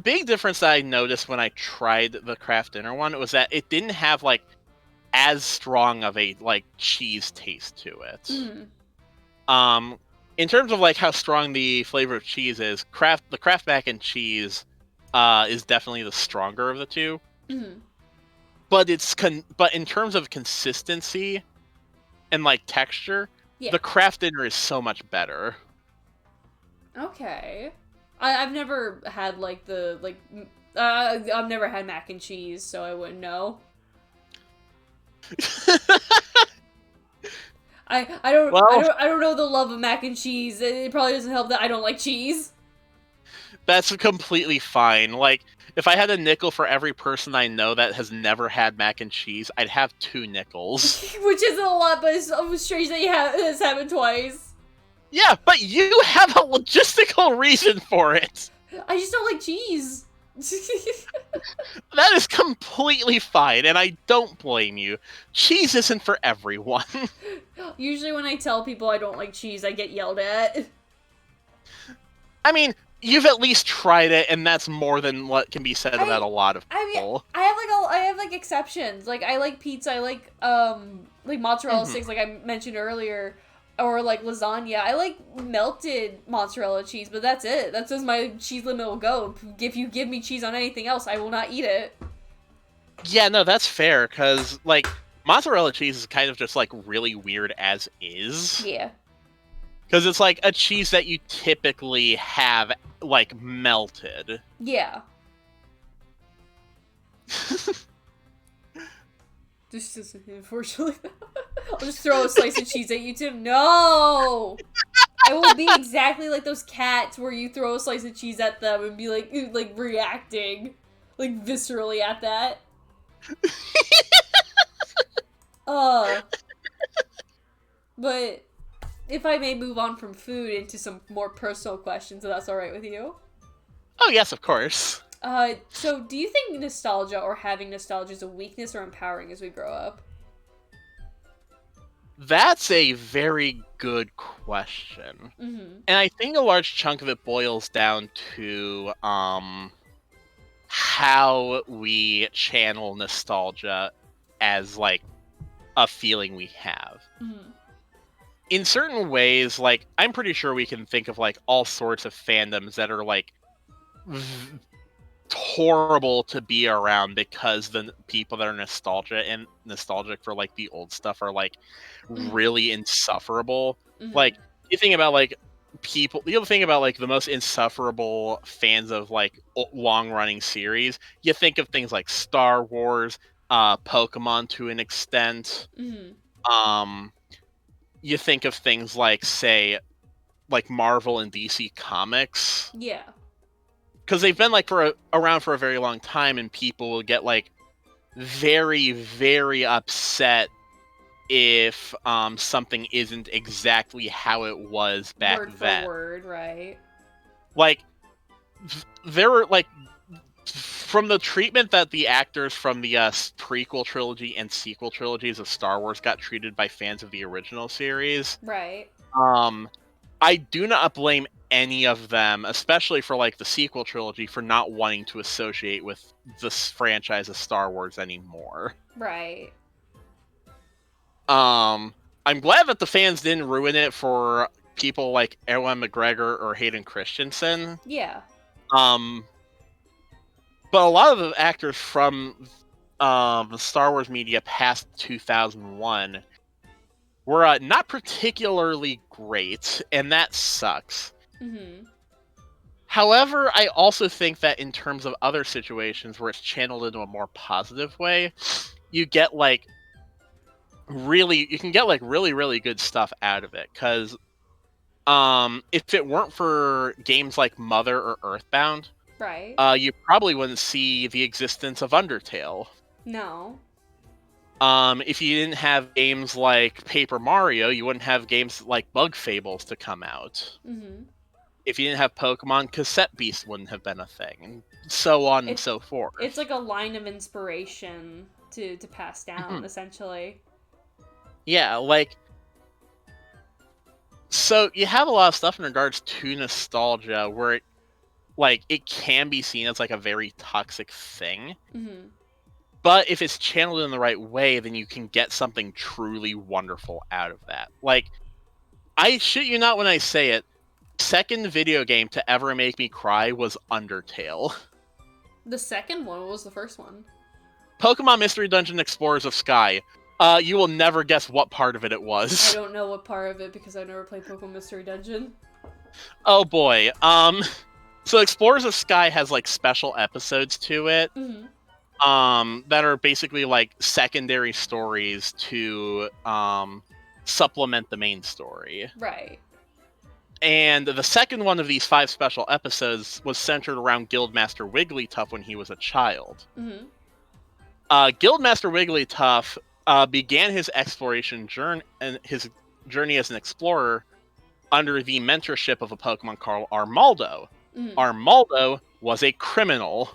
big difference that I noticed when I tried the Kraft dinner one was that it didn't have like as strong of a like cheese taste to it. In terms of like how strong the flavor of cheese is, the Kraft mac and cheese is definitely the stronger of the two. But but in terms of consistency and like texture, the Kraft dinner is so much better. Okay. I've never had like I've never had mac and cheese, so I wouldn't know. Well, I don't know the love of mac and cheese. It probably doesn't help that I don't like cheese. that's completely fine. Like, if I had a nickel for every person I know that has never had mac and cheese, I'd have 2 nickels. Which isn't a lot, but it's strange that it's happened twice. Yeah, but you have a logistical reason for it. I just don't like cheese. That is completely fine, and I don't blame you. Cheese isn't for everyone. Usually when I tell people I don't like cheese, I get yelled at. I mean, you've at least tried it, and that's more than what can be said about a lot of people. I have like exceptions. Like I like pizza. I like mozzarella sticks, like I mentioned earlier, or like lasagna. I like melted mozzarella cheese, but that's it. That's as my cheese limit will go. If you give me cheese on anything else, I will not eat it. Yeah, no, that's fair, because, like, mozzarella cheese is kind of just, like, really weird as is. Yeah. Because it's, like, a cheese that you typically have, like, melted. Yeah. Just unfortunately. I'll just throw a slice of cheese at you, Tim. No! I will be exactly like those cats where you throw a slice of cheese at them and be like reacting, like viscerally at that. But if I may move on from food into some more personal questions, if that's alright with you. Oh, yes, of course. So do you think nostalgia or having nostalgia is a weakness or empowering as we grow up? That's a very good question. Mm-hmm. And I think a large chunk of it boils down to, how we channel nostalgia as, like, a feeling we have. Mm-hmm. In certain ways, like, I'm pretty sure we can think of, like, all sorts of fandoms that are, like, horrible to be around because the people that are nostalgic for, like, the old stuff are, like, really insufferable. Mm-hmm. Like, you think about, like, you'll think about, like, the most insufferable fans of, like, long-running series. You think of things like Star Wars, Pokemon to an extent. Mm-hmm. You think of things like, say, like Marvel and DC Comics. Yeah. Because they've been, like, around for a very long time, and people will get, like, very, very upset if something isn't exactly how it was back then. Word for word, right? Like, there were, like, from the treatment that the actors from the prequel trilogy and sequel trilogies of Star Wars got treated by fans of the original series. Right. I do not blame any of them, especially for, like, the sequel trilogy, for not wanting to associate with this franchise of Star Wars anymore. Right. I'm glad that the fans didn't ruin it for people like Ewan McGregor or Hayden Christensen. Yeah. But a lot of the actors from the Star Wars media past 2001 were not particularly great, and that sucks. Mm-hmm. However, I also think that in terms of other situations where it's channeled into a more positive way, you get, like, really good stuff out of it. Because if it weren't for games like Mother or Earthbound, right, you probably wouldn't see the existence of Undertale. No. If you didn't have games like Paper Mario, you wouldn't have games like Bug Fables to come out. Mm-hmm. If you didn't have Pokemon, Cassette Beast wouldn't have been a thing, and so on and so forth. It's like a line of inspiration to pass down, essentially. Yeah, like, so you have a lot of stuff in regards to nostalgia where it can be seen as, like, a very toxic thing. Mm-hmm. But if it's channeled in the right way, then you can get something truly wonderful out of that. Like, I shit you not when I say it, second video game to ever make me cry was Undertale. The second one? What was the first one? Pokemon Mystery Dungeon Explorers of Sky. You will never guess what part of it was. I don't know what part of it because I've never played Pokemon Mystery Dungeon. Oh boy. So Explorers of Sky has, like, special episodes to it. Mm-hmm. That are basically, like, secondary stories to supplement the main story. Right. And the second one of these 5 special episodes was centered around Guildmaster Wigglytuff when he was a child. Mm-hmm. Guildmaster Wigglytuff began his exploration journey and his journey as an explorer under the mentorship of a Pokemon called Armaldo. Mm-hmm. Armaldo was a criminal.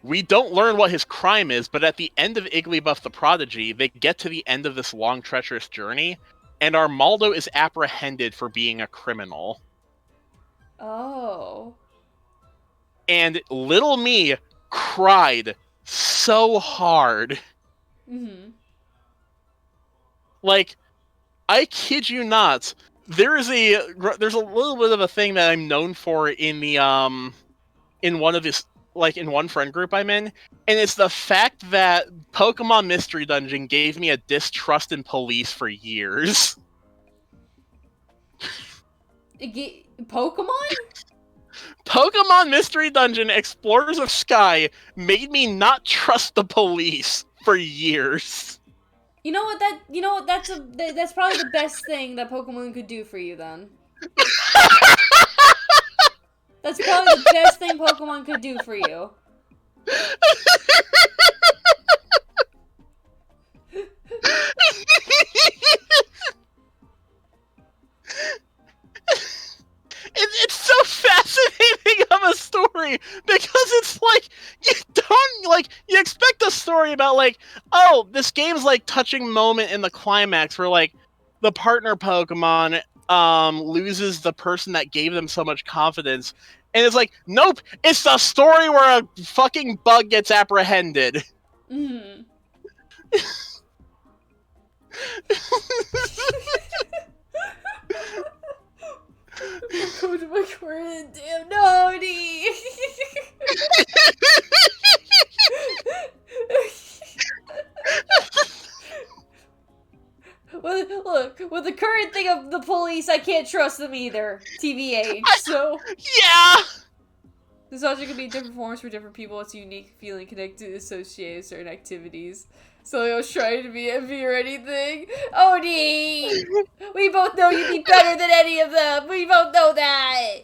We don't learn what his crime is, but at the end of Igglybuff the Prodigy, they get to the end of this long, treacherous journey, and Armaldo is apprehended for being a criminal. Oh. And little me cried so hard. Mm-hmm. Like, I kid you not, there's a little bit of a thing that I'm known for in the in one of this, like, in one friend group I'm in, and it's the fact that Pokemon Mystery Dungeon gave me a distrust in police for years. Pokemon? Pokemon Mystery Dungeon Explorers of Sky made me not trust the police for years. You know what? That's probably the best thing that Pokemon could do for you. Then that's probably the best thing Pokemon could do for you. It's so fascinating of a story because it's like you expect a story about like, oh, this game's like touching moment in the climax where like the partner Pokemon loses the person that gave them so much confidence, and it's like, nope, it's the story where a fucking bug gets apprehended. Mm-hmm. Go to my current damn naughty. Well, look, with the current thing of the police, I can't trust them either. TVH. So Yeah. nostalgia can be different forms for different people. It's a unique feeling connected, associated with certain activities. So I was trying to be envy or anything. Odie! We both know you'd be better than any of them. We both know that.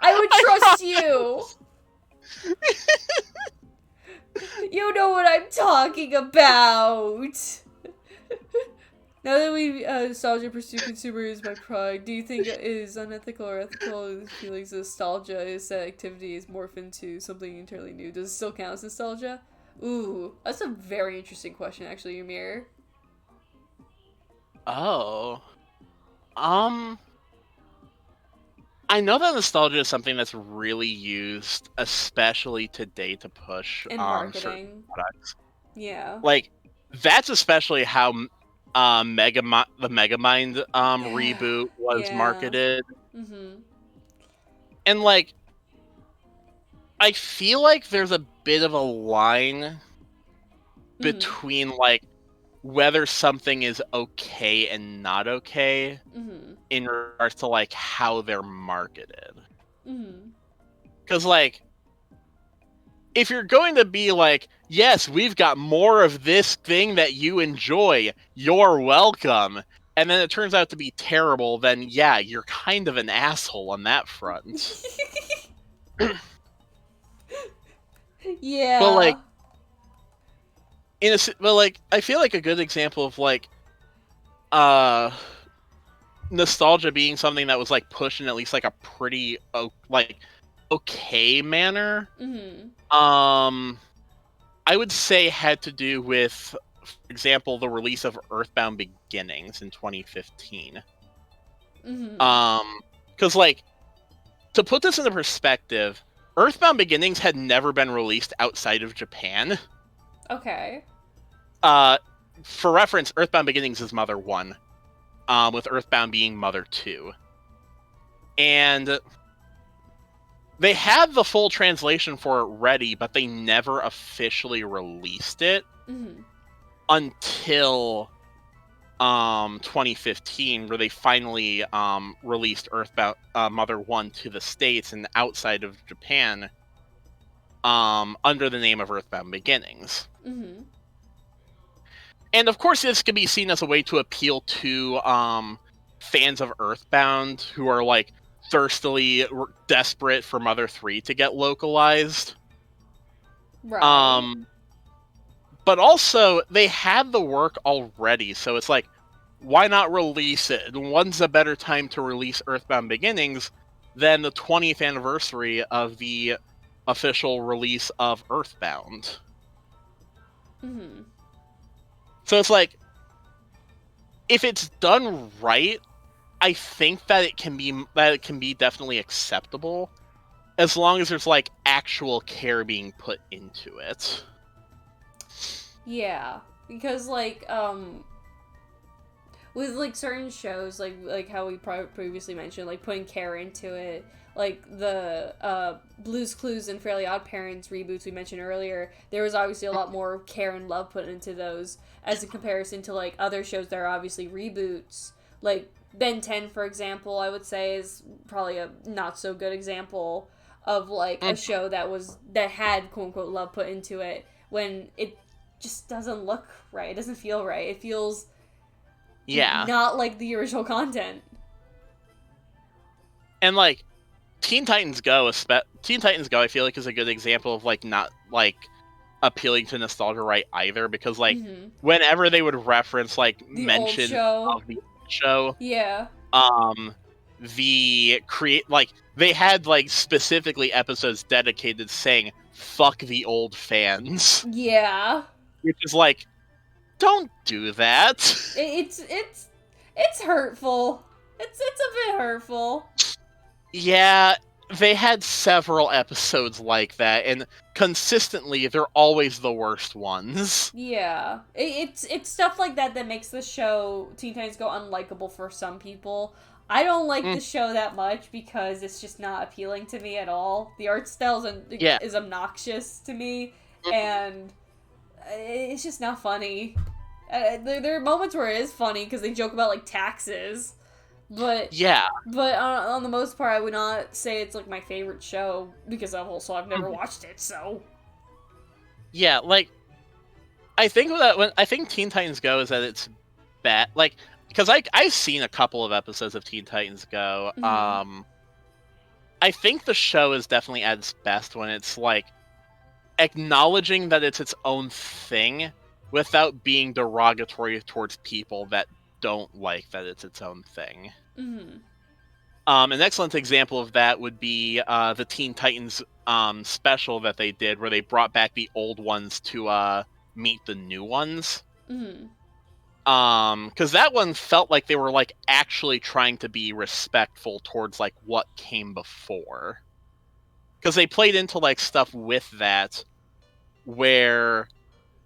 I would trust you. You know what I'm talking about. Now that we nostalgia pursue consumers by pride, do you think it is unethical or ethical feelings of nostalgia is that activity is morphed into something entirely new? Does it still count as nostalgia? Ooh, that's a very interesting question, actually, Ymir. Oh. I know that nostalgia is something that's really used, especially today, to push In certain marketing. products. Yeah. Like, that's especially how the Megamind reboot was marketed. Mm-hmm. And, like, I feel like there's a bit of a line between, like, whether something is okay and not okay in regards to, like, how they're marketed. Because, like, if you're going to be like, yes, we've got more of this thing that you enjoy, you're welcome, and then it turns out to be terrible, then yeah, you're kind of an asshole on that front. Yeah. But like, I feel like a good example of like, nostalgia being something that was like pushed in at least like a pretty like okay manner. I would say had to do with, for example, the release of Earthbound Beginnings in 2015. Because like, to put this into perspective, Earthbound Beginnings had never been released outside of Japan. Okay. For reference, Earthbound Beginnings is Mother 1, with Earthbound being Mother 2. And they had the full translation for it ready, but they never officially released it until 2015, where they finally released Earthbound Mother 1 to the States and outside of Japan under the name of Earthbound Beginnings. And of course, this can be seen as a way to appeal to fans of Earthbound who are like thirstily desperate for Mother 3 to get localized. Right. But also, they had the work already, so it's like, why not release it? And when's a better time to release Earthbound Beginnings than the 20th anniversary of the official release of Earthbound? Mm-hmm. So it's like, if it's done right, I think that it can be definitely acceptable, as long as there's like actual care being put into it. Yeah, because like with like certain shows like how we previously mentioned, like putting care into it, like the Blue's Clues and Fairly Odd Parents reboots we mentioned earlier, there was obviously a lot more care and love put into those as a comparison to like other shows that are obviously reboots, like Ben 10 for example. I would say is probably a not so good example of like a show that had quote unquote love put into it when it just doesn't look right. It doesn't feel right. It feels Yeah. not like the original content. And like Teen Titans Go, I feel like is a good example of like not like appealing to nostalgia right either, because like whenever they would reference like The old mention show. of the show, Yeah. the create like they had like specifically episodes dedicated saying fuck the old fans. Yeah. Which is like, don't do that. It's hurtful. It's a bit hurtful. Yeah, they had several episodes like that, and consistently they're always the worst ones. Yeah. It's stuff like that that makes the show Teen Titans Go unlikable for some people. I don't like the show that much because it's just not appealing to me at all. The art style is obnoxious to me, and it's just not funny. There are moments where it is funny because they joke about like taxes, but on the most part, I would not say it's like my favorite show because I've never watched it. So yeah, like I think Teen Titans Go is that it's bad, like because I've seen a couple of episodes of Teen Titans Go. I think the show is definitely at its best when it's like acknowledging that it's its own thing without being derogatory towards people that don't like that it's its own thing. An excellent example of that would be the Teen Titans special that they did, where they brought back the old ones to meet the new ones. Because that one felt like they were like actually trying to be respectful towards like what came before. Because they played into like stuff with that, where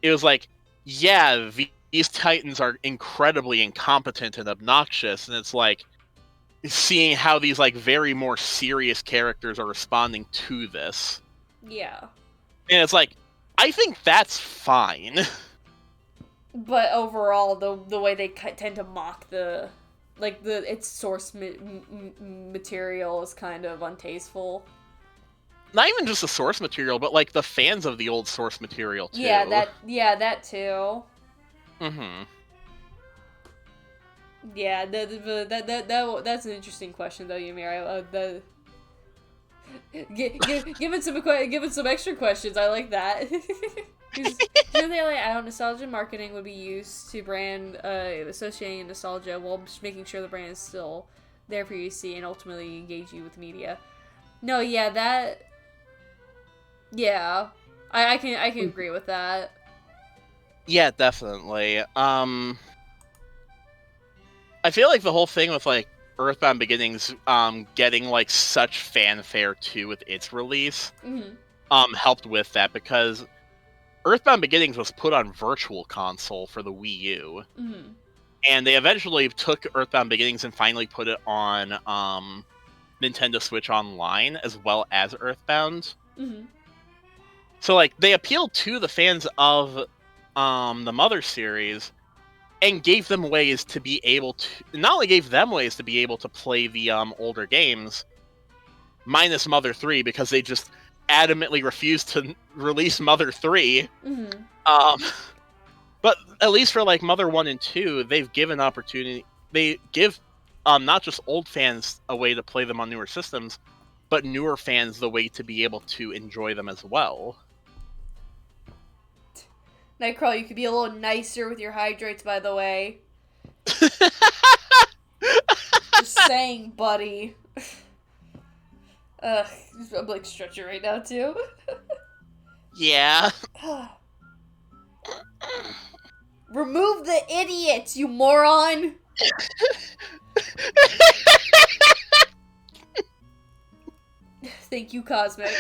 it was like, yeah, these Titans are incredibly incompetent and obnoxious, and it's like seeing how these like very more serious characters are responding to this. Yeah. And it's like, I think that's fine. But overall, the way they tend to mock its source material is kind of untasteful. Not even just the source material, but like the fans of the old source material too. Yeah, that too. Yeah, that's an interesting question though, Ymir. Given some extra questions, I like that. How nostalgia marketing would be used to brand associating nostalgia while just making sure the brand is still there for you to see and ultimately engage you with media. No, yeah, I can agree with that. Yeah, definitely. I feel like the whole thing with like Earthbound Beginnings getting like such fanfare too with its release helped with that, because Earthbound Beginnings was put on Virtual Console for the Wii U. And they eventually took Earthbound Beginnings and finally put it on Natendoswitch Online as well as Earthbound. So like they appealed to the fans of the Mother series and gave them ways to be able to, not only gave them ways to be able to play the older games, minus Mother 3, because they just adamantly refused to release Mother 3. But at least for like Mother 1 and 2, they've given opportunity. They give not just old fans a way to play them on newer systems, but newer fans the way to be able to enjoy them as well. Nightcrawler, you could be a little nicer with your hydrates, by the way. Just saying, buddy. Ugh, I'm like stretching right now too. Yeah. Remove the idiots, you moron! Thank you, Cosmic.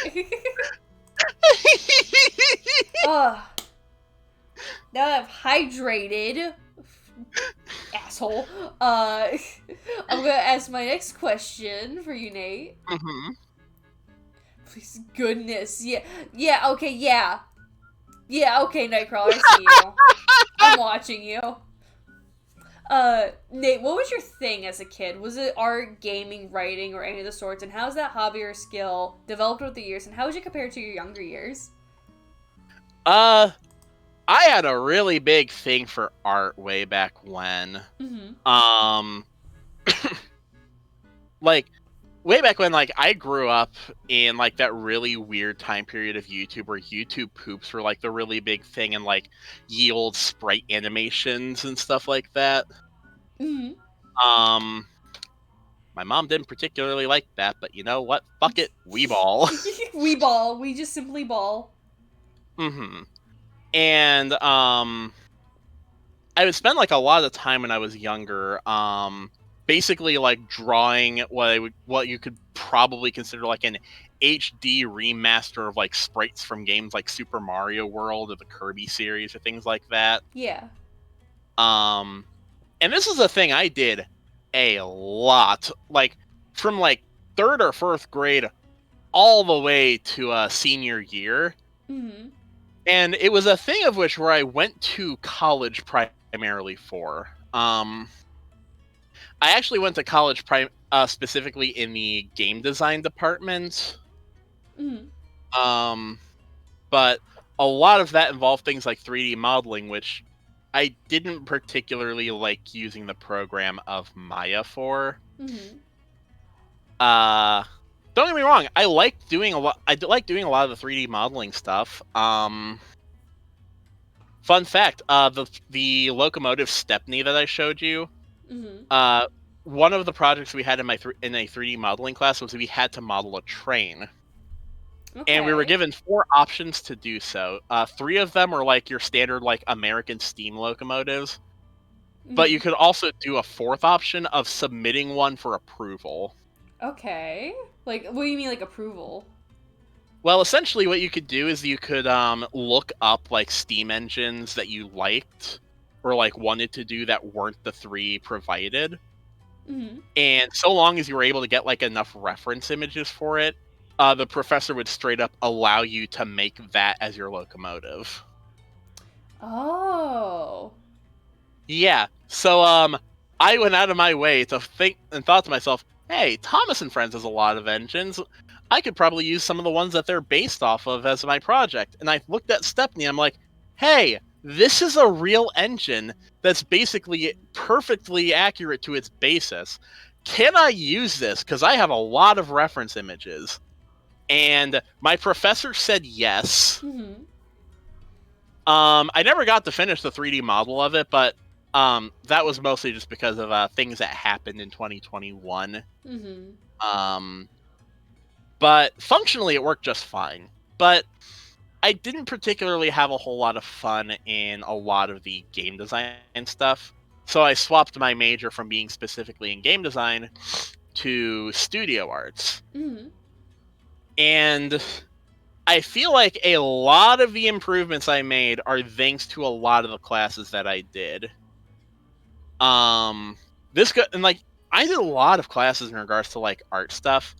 Ugh. Now that I've hydrated, asshole. I'm gonna ask my next question for you, Nate. Mm-hmm. Please, goodness, yeah, okay, yeah, okay, Nightcrawler, I see you. I'm watching you. Nate, what was your thing as a kid? Was it art, gaming, writing, or any of the sorts? And how's that hobby or skill developed with the years? And how would you compare it to your younger years? I had a really big thing for art way back when. Mm-hmm. Like, way back when, like, I grew up in, like, that really weird time period of YouTube where YouTube poops were, like, the really big thing and, like, yield sprite animations and stuff like that. Mm-hmm. My mom didn't particularly like that, but you know what? Fuck it. We ball. We ball. We just simply ball. Mm-hmm. And, I would spend, like, a lot of time when I was younger, basically, like, drawing what you could probably consider, like, an HD remaster of, like, sprites from games like Super Mario World or the Kirby series or things like that. Yeah. And this is a thing I did a lot, like, from, like, 3rd or 4th grade all the way to senior year. Mm-hmm. And it was a thing of which where I went to college primarily for. I actually went to college specifically in the game design department. Mm-hmm. But a lot of that involved things like 3D modeling, which I didn't particularly like using the program of Maya for. Mm-hmm. Don't get me wrong, I like doing a lot. I like doing a lot of the 3D modeling stuff. Fun fact: the locomotive Stepney that I showed you. Mm-hmm. One of the projects we had in a 3D modeling class was we had to model a train. Okay. And we were given 4 options to do so. 3 of them were like your standard like American steam locomotives. Mm-hmm. But you could also do a 4th option of submitting one for approval. Okay. Like, what do you mean, like, approval? Well, essentially what you could do is you could look up like steam engines that you liked or like wanted to do that weren't the 3 provided. Mm-hmm. And so long as you were able to get like enough reference images for it, the professor would straight up allow you to make that as your locomotive. Oh. Yeah. So I went out of my way to think and thought to myself, hey, Thomas and Friends has a lot of engines. I could probably use some of the ones that they're based off of as my project. And I looked at Stepney, I'm like, hey, this is a real engine that's basically perfectly accurate to its basis. Can I use this? Because I have a lot of reference images. And my professor said yes. Mm-hmm. I never got to finish the 3D model of it, but that was mostly just because of things that happened in 2021. Mm-hmm. But functionally, it worked just fine. But I didn't particularly have a whole lot of fun in a lot of the game design stuff. So I swapped my major from being specifically in game design to studio arts. Mm-hmm. And I feel like a lot of the improvements I made are thanks to a lot of the classes that I did. And like I did a lot of classes in regards to like art stuff,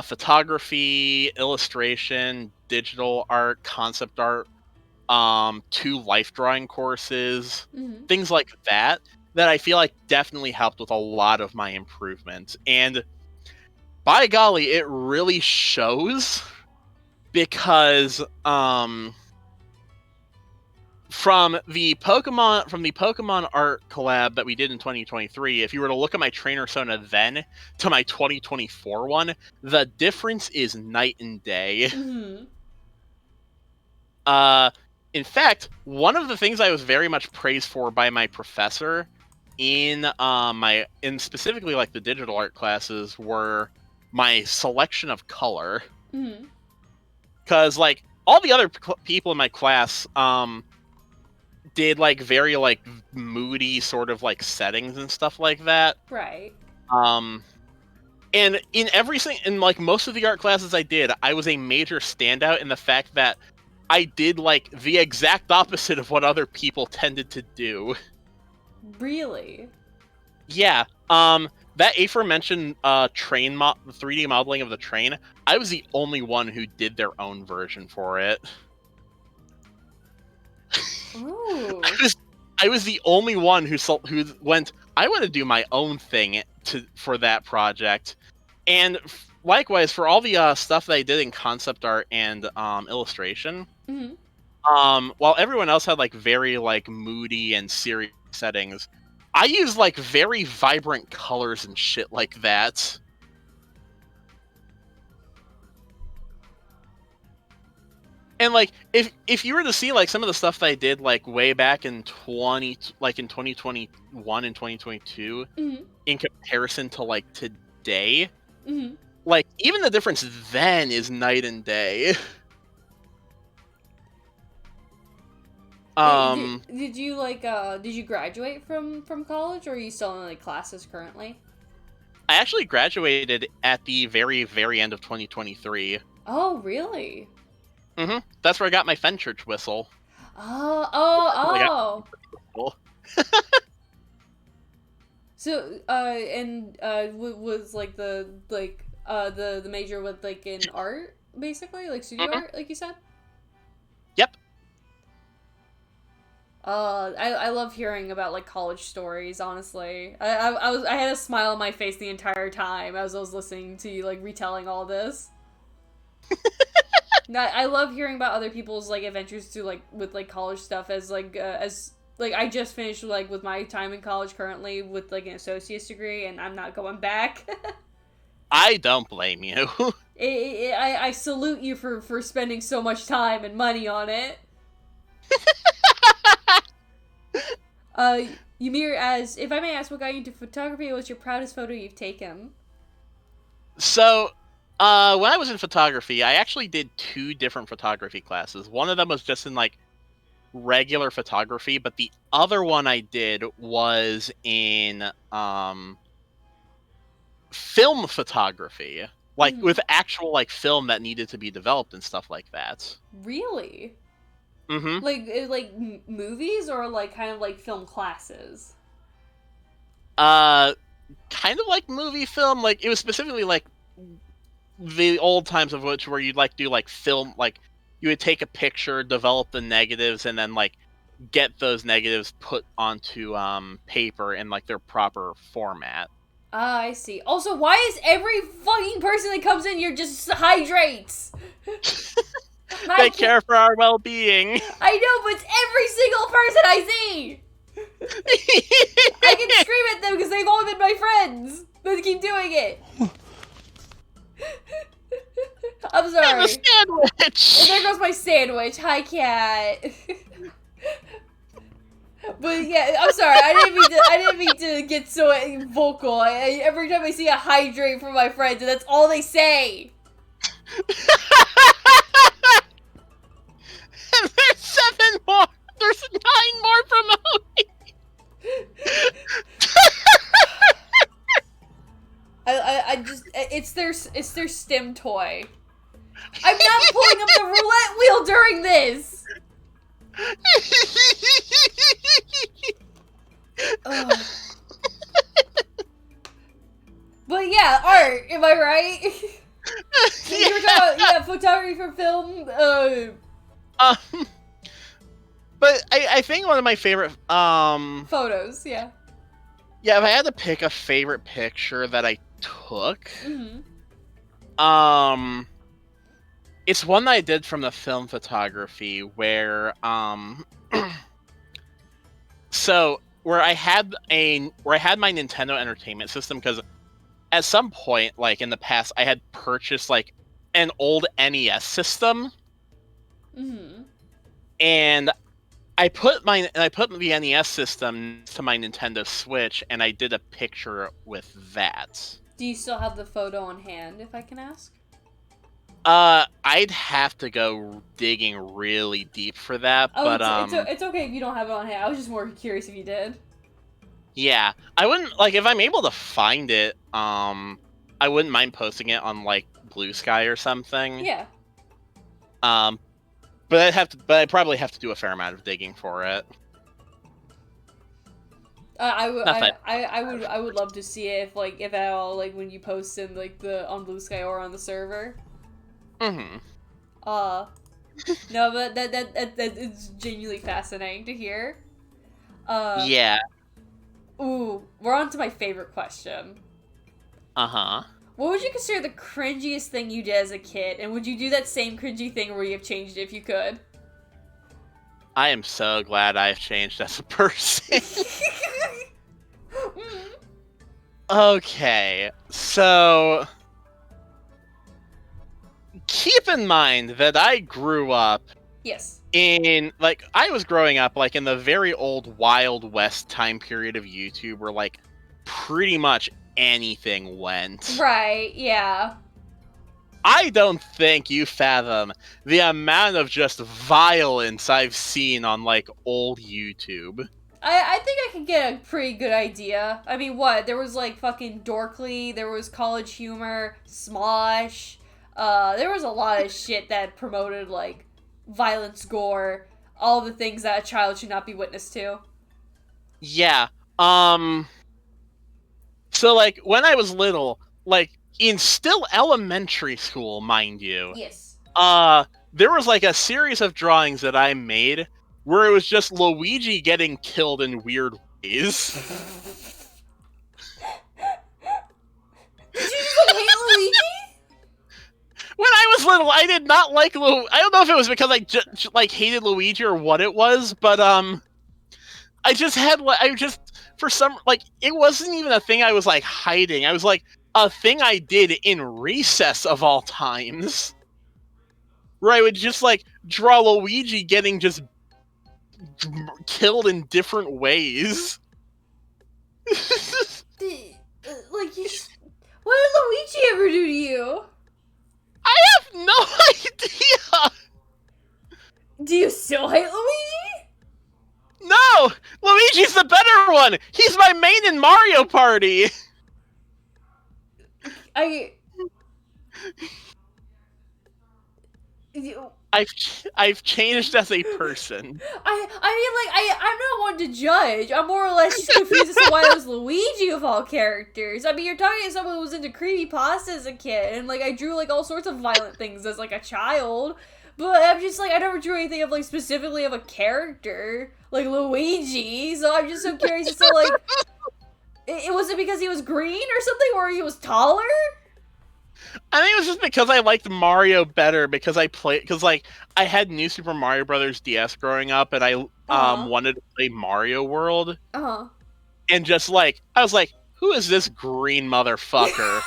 photography, illustration, digital art, concept art, 2 life drawing courses, Mm-hmm. things like that I feel like definitely helped with a lot of my improvements. And by golly, it really shows because from the Pokemon art collab that we did in 2023, if you were to look at my trainer Sona then to my 2024 one, the difference is night and day. Mm-hmm. In fact, one of the things I was very much praised for by my professor in specifically like the digital art classes were my selection of color. Mm-hmm. Because like all the other people in my class did like very like moody sort of like settings and stuff like that. Right. And in like most of the art classes I did, I was a major standout in the fact that I did like the exact opposite of what other people tended to do. Really? Yeah. That aforementioned train 3D modeling of the train, I was the only one who did their own version for it. Ooh. I was the only one who went, I want to do my own thing for that project. And likewise, for all the stuff that I did in concept art and illustration, Mm-hmm. While everyone else had like very like moody and serious settings, I used like very vibrant colors and shit like that. And like if you were to see like some of the stuff that I did like way back in 2021 and 2022 Mm-hmm. in comparison to like today, Mm-hmm. like even the difference then is night and day. Did you like did you graduate from college, or are you still in like classes currently? I actually graduated at the very, very end of 2023. Oh, really? Mm-hmm. That's where I got my Fenchurch whistle. Oh. Cool. So, was like the major with like in art, basically, like studio art, like you said. Yep. I love hearing about like college stories. Honestly, I had a smile on my face the entire time as I was listening to you like retelling all this. I love hearing about other people's like adventures to like with like college stuff as I just finished like with my time in college currently with like an associate's degree, and I'm not going back. I don't blame you. I salute you for spending so much time and money on it. Ymir, as if I may ask, what got you into photography? What's your proudest photo you've taken? So, when I was in photography, I actually did 2 different photography classes. One of them was just in like regular photography, but the other one I did was in film photography, like with actual like film that needed to be developed and stuff like that. Really? Mm-hmm. Like movies, or like kind of like film classes? Kind of like movie film. Like it was specifically like the old times of which where you'd like do like film, like you would take a picture, develop the negatives, and then like get those negatives put onto paper in like their proper format. Ah, I see. Also, why is every fucking person that comes in here just hydrates? They care for our well-being. I know, but it's every single person I see. I can scream at them because they've all been my friends. They keep doing it. I'm sorry. And the sandwich. And there goes my sandwich. Hi, cat. But yeah, I'm sorry. I didn't mean to get so vocal. Every time I see a hydrate from my friends, and that's all they say. And there's 7 more. There's 9 more promoting. I just it's their STEM toy. I'm not pulling up the roulette wheel during this. Ugh. But yeah, art. Am I right? You were talking about photography for film. But I think one of my favorite Photos. Yeah. Yeah, if I had to pick a favorite picture that I took, Mm-hmm. It's one that I did from the film photography where so where I had my Nintendo Entertainment System, because at some point, like in the past, I had purchased like an old NES system, and I put the NES system next to my Nintendo Switch, and I did a picture with that. Do you still have the photo on hand, if I can ask? I'd have to go digging really deep for that, but it's okay if you don't have it on hand. I was just more curious if you did. Yeah, I wouldn't like if I'm able to find it. I wouldn't mind posting it on like Blue Sky or something. Yeah. But I'd probably have to do a fair amount of digging for it. I would love to see it if at all, like when you post in like on Blue Sky or on the server. Mm-hmm. No, but that it's genuinely fascinating to hear. Yeah. Ooh, we're on to my favorite question. Uh-huh. What would you consider the cringiest thing you did as a kid, and would you do that same cringy thing where you've changed it if you could? I am so glad I've changed as a person. Okay, so keep in mind that I grew up Yes. I was growing up like in the very old Wild West time period of YouTube where like pretty much anything went. Right, yeah. I don't think you fathom the amount of just violence I've seen on like old YouTube. I think I could get a pretty good idea. I mean, what? There was like fucking Dorkly, there was College Humor, Smosh. There was a lot of shit that promoted like violence, gore, all the things that a child should not be witness to. Yeah. So like when I was little, like in still elementary school, mind you. Yes. There was like a series of drawings that I made where it was just Luigi getting killed in weird ways. Did you just hate Luigi? When I was little, I did not like I don't know if it was because I just like hated Luigi or what it was, but for some like it wasn't even a thing I was like hiding. I was like a thing I did in recess of all times, where I would just like draw Luigi getting just killed in different ways. What did Luigi ever do to you? I have no idea. Do you still hate Luigi? No, Luigi's the better one. He's my main in Mario Party. I've changed as a person. I'm not one to judge. I'm more or less just confused as to why it was Luigi of all characters. I mean, you're talking to someone who was into creepypasta as a kid, and like I drew like all sorts of violent things as like a child. But I'm just like I never drew anything of like specifically of a character like Luigi. So I'm just so curious as to like, it was it because he was green or something, or he was taller? I think it was just because I liked Mario better because I had New Super Mario Brothers DS growing up, and I wanted to play Mario World. And just like I was like, who is this green motherfucker?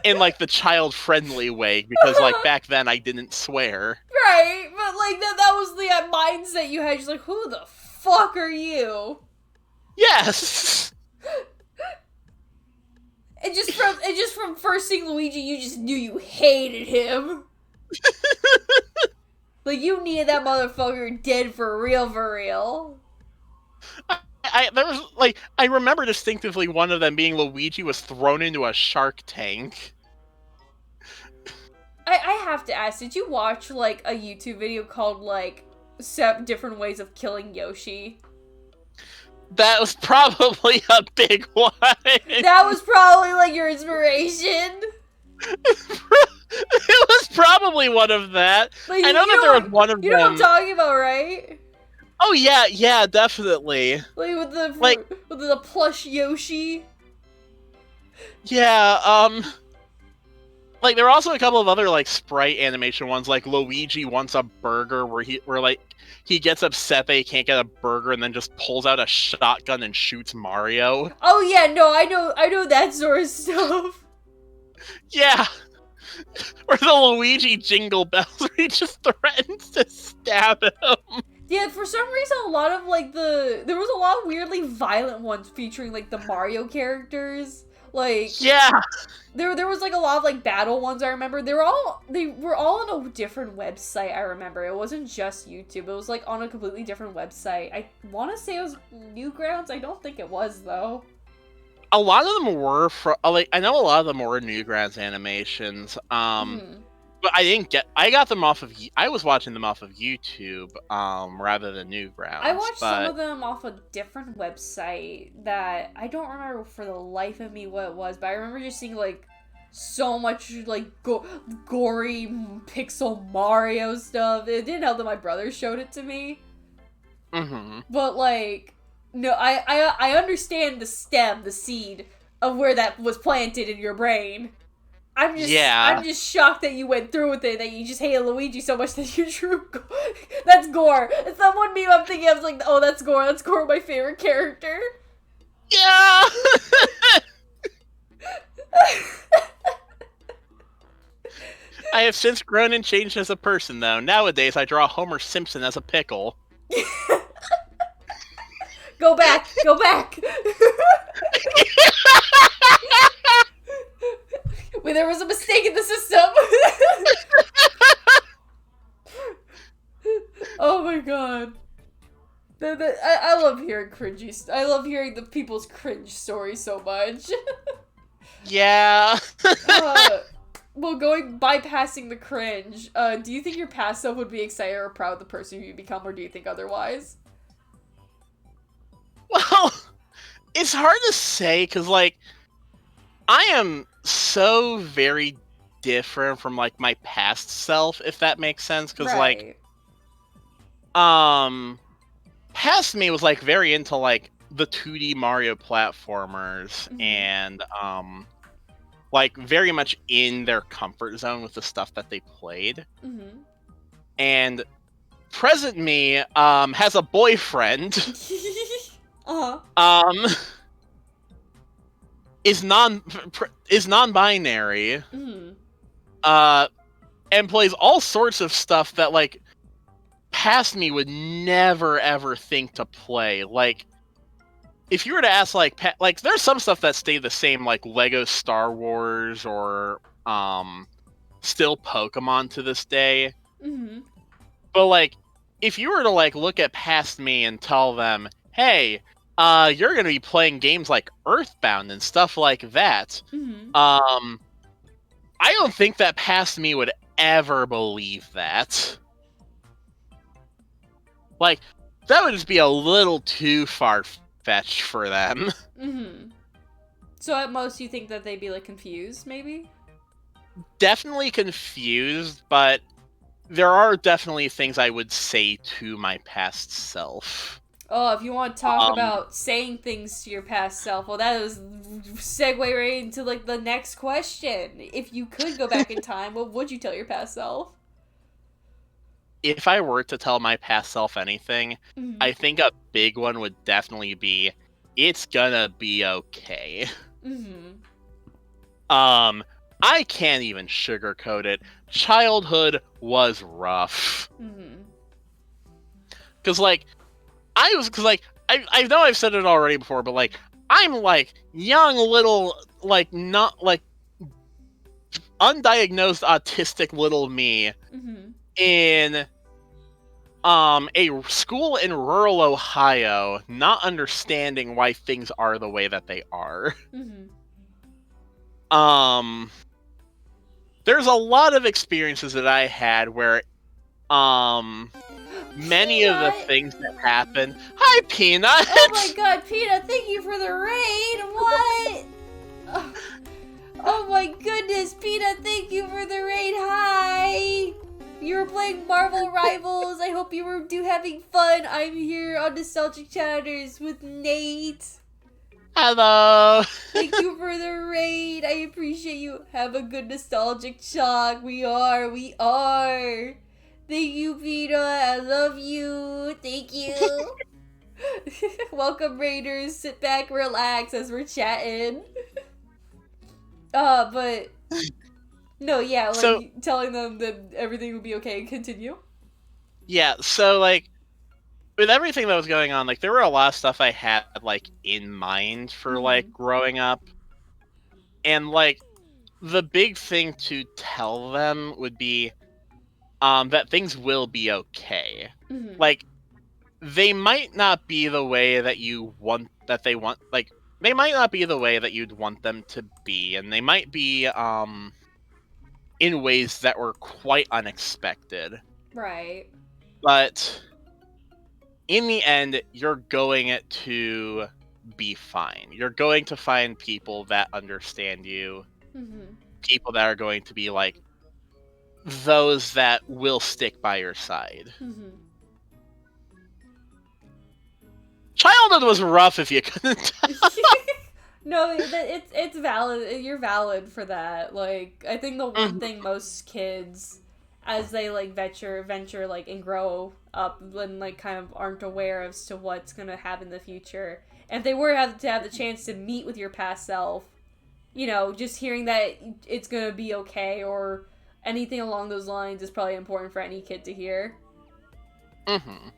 In like the child-friendly way, because like back then I didn't swear. Right, but like that was the mindset you had. Just like, who the fuck are you? Yes. And just from first seeing Luigi, you just knew you hated him. Like you needed that motherfucker dead for real, for real. I remember distinctively one of them being Luigi was thrown into a shark tank. I have to ask, did you watch like a YouTube video called like 7 different ways of killing Yoshi? That was probably a big one. That was probably like your inspiration. It was probably one of that. Like, I know that there was one of them. You know what I'm talking about, right? Oh yeah, definitely. Like with the plush Yoshi. Yeah, like there were also a couple of other like sprite animation ones, like Luigi wants a burger, where like he gets upset that he can't get a burger and then just pulls out a shotgun and shoots Mario. Oh yeah, no, I know that sort of stuff. Yeah. Or the Luigi jingle bells where he just threatens to stab him. Yeah, for some reason a lot of like there was a lot of weirdly violent ones featuring like the Mario characters. Like yeah. There was like a lot of like battle ones I remember. They were all on a different website, I remember. It wasn't just YouTube. It was like on a completely different website. I wanna say it was Newgrounds. I don't think it was though. A lot of them were like I know a lot of them were Newgrounds animations. But I got them off of I was watching them off of YouTube rather than Newgrounds. I watched some of them off a different website that I don't remember for the life of me what it was, but I remember just seeing like so much like gory pixel Mario stuff. It didn't help that my brother showed it to me. But like no, I understand the seed of where that was planted in your brain. I'm just shocked that you went through with it, that you just hated Luigi so much that you drew that's gore. It's not one meme I'm thinking of, like, oh, that's gore, my favorite character. Yeah! I have since grown and changed as a person, though. Nowadays, I draw Homer Simpson as a pickle. Go back! Wait, there was a mistake in the system! Oh my god. I love hearing I love hearing the people's cringe stories so much. Yeah. Well, bypassing the cringe, do you think your past self would be excited or proud of the person you become, or do you think otherwise? Well, it's hard to say, because, like, I am so very different from, like, my past self, if that makes sense, because, right. like, past me was, like, very into, like, the 2D Mario platformers, and, like, very much in their comfort zone with the stuff that they played. And present me, has a boyfriend, is non-binary, and plays all sorts of stuff that, like, past me would never ever think to play. Like, if you were to ask, like, there's some stuff that stay the same, like Lego Star Wars or still Pokemon to this day. But, like, if you were to, like, look at past me and tell them, hey, you're gonna be playing games like Earthbound and stuff like that, I don't think that past me would ever believe that. Like, that would just be a little too far-fetched for them. So at most you think that they'd be, like, confused, maybe? Definitely confused, but there are definitely things I would say to my past self. Oh, if you want to talk about saying things to your past self, well, that was segue right into, like, the next question. If you could go back in time, what would you tell your past self? If I were to tell my past self anything, I think a big one would definitely be, it's gonna be okay. I can't even sugarcoat it. Childhood was rough. Cause, like, I know I've said it already before, but, like, I'm, like, young little, like, not, like, undiagnosed autistic little me in a school in rural Ohio, not understanding why things are the way that they are. There's a lot of experiences that I had where many of the things that happen. Hi, Peanut! Oh my god, Peanut, thank you for the raid! What? Oh my goodness, Peanut, thank you for the raid! Hi! You were playing Marvel Rivals. I hope you were having fun. I'm here on Nostalgic Chatters with Nate. Hello. Thank you for the raid. I appreciate you. Have a good nostalgic shock. We are. Thank you, Peter. I love you. Thank you. Welcome, Raiders. Sit back, relax as we're chatting. But no, yeah, So like telling them that everything will be okay and continue. yeah, so like with everything that was going on, like there were a lot of stuff I had like in mind for like growing up, and like the big thing to tell them would be that things will be okay. Mm-hmm. Like they might not be the way that you want that they want like they might not be the way that you'd want them to be, and they might be in ways that were quite unexpected. Right. But in the end, you're going to be fine. You're going to find people that understand you, Mm-hmm. people that are going to be like those that will stick by your side. Mm-hmm. Childhood was rough if you couldn't tell. No, it's valid. You're valid for that. Like, I think the one thing most kids, as they like venture like and grow up, and like kind of aren't aware as to what's gonna happen in the future. And if they were to have the chance to meet with your past self, you know, just hearing that it's gonna be okay or anything along those lines is probably important for any kid to hear. Mm-hmm.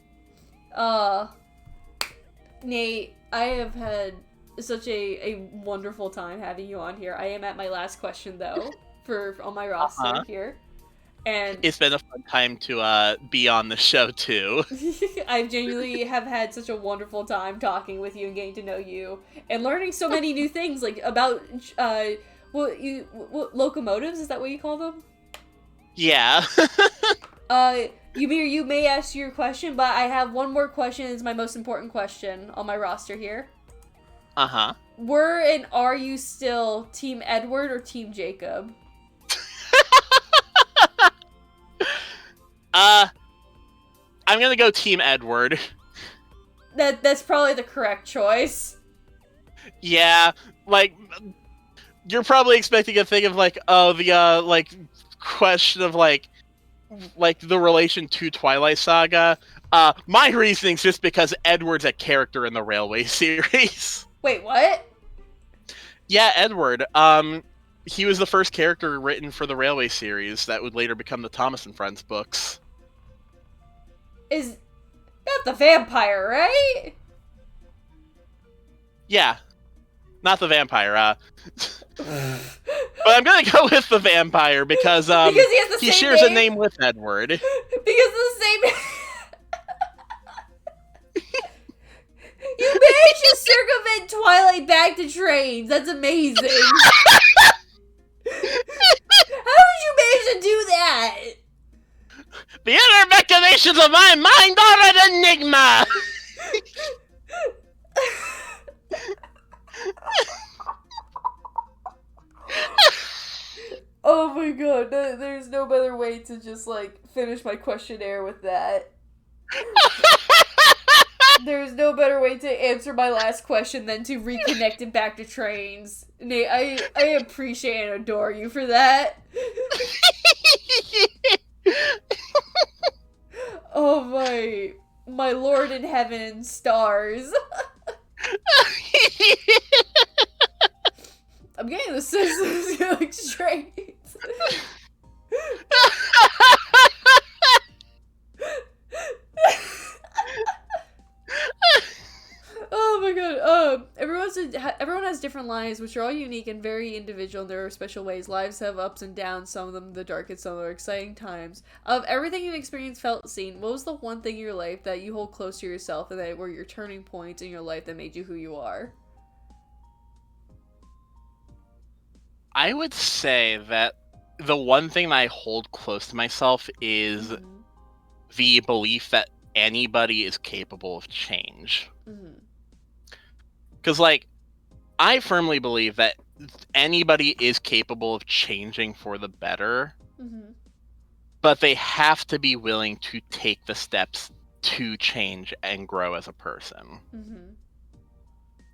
Nate, I have had such a wonderful time having you on here. I am at my last question though for on my roster here, and It's been a fun time to be on the show too. I genuinely have had such a wonderful time talking with you and getting to know you and learning so many new things like about what locomotives, is that what you call them? Yeah. You may ask your question, but I have one more question. It's my most important question on my roster here. Uh-huh. Were and are you still Team Edward or Team Jacob? I'm gonna go Team Edward. That's probably the correct choice. Yeah, like you're probably expecting to think of like, oh, the like question of like the relation to Twilight Saga. My reasoning's just because Edward's a character in the Railway series. Wait, what? Yeah, Edward. He was the first character written for the Railway series that would later become the Thomas and Friends books. Is not the vampire, right? Yeah, not the vampire. But I'm gonna go with the vampire because he shares a name with Edward. Because of the same. You managed to circumvent Twilight back to trains. That's amazing. How did you manage to do that? The inner machinations of my mind are an enigma. Oh my god, there's no better way to just like finish my questionnaire with that. There's no better way to answer my last question than to reconnect it back to trains. Nate, I appreciate and adore you for that. Oh my Lord in heaven, stars. I'm getting the systems going straight. Oh my god. Everyone has different lives, which are all unique and very individual in their special ways. Lives have ups and downs, some of them the darkest, some of them are exciting times. Of everything you've experienced, felt, seen, what was the one thing in your life that you hold close to yourself and that were your turning points in your life that made you who you are? I would say that the one thing that I hold close to myself is the belief that anybody is capable of change. Because, like, I firmly believe that anybody is capable of changing for the better, but they have to be willing to take the steps to change and grow as a person.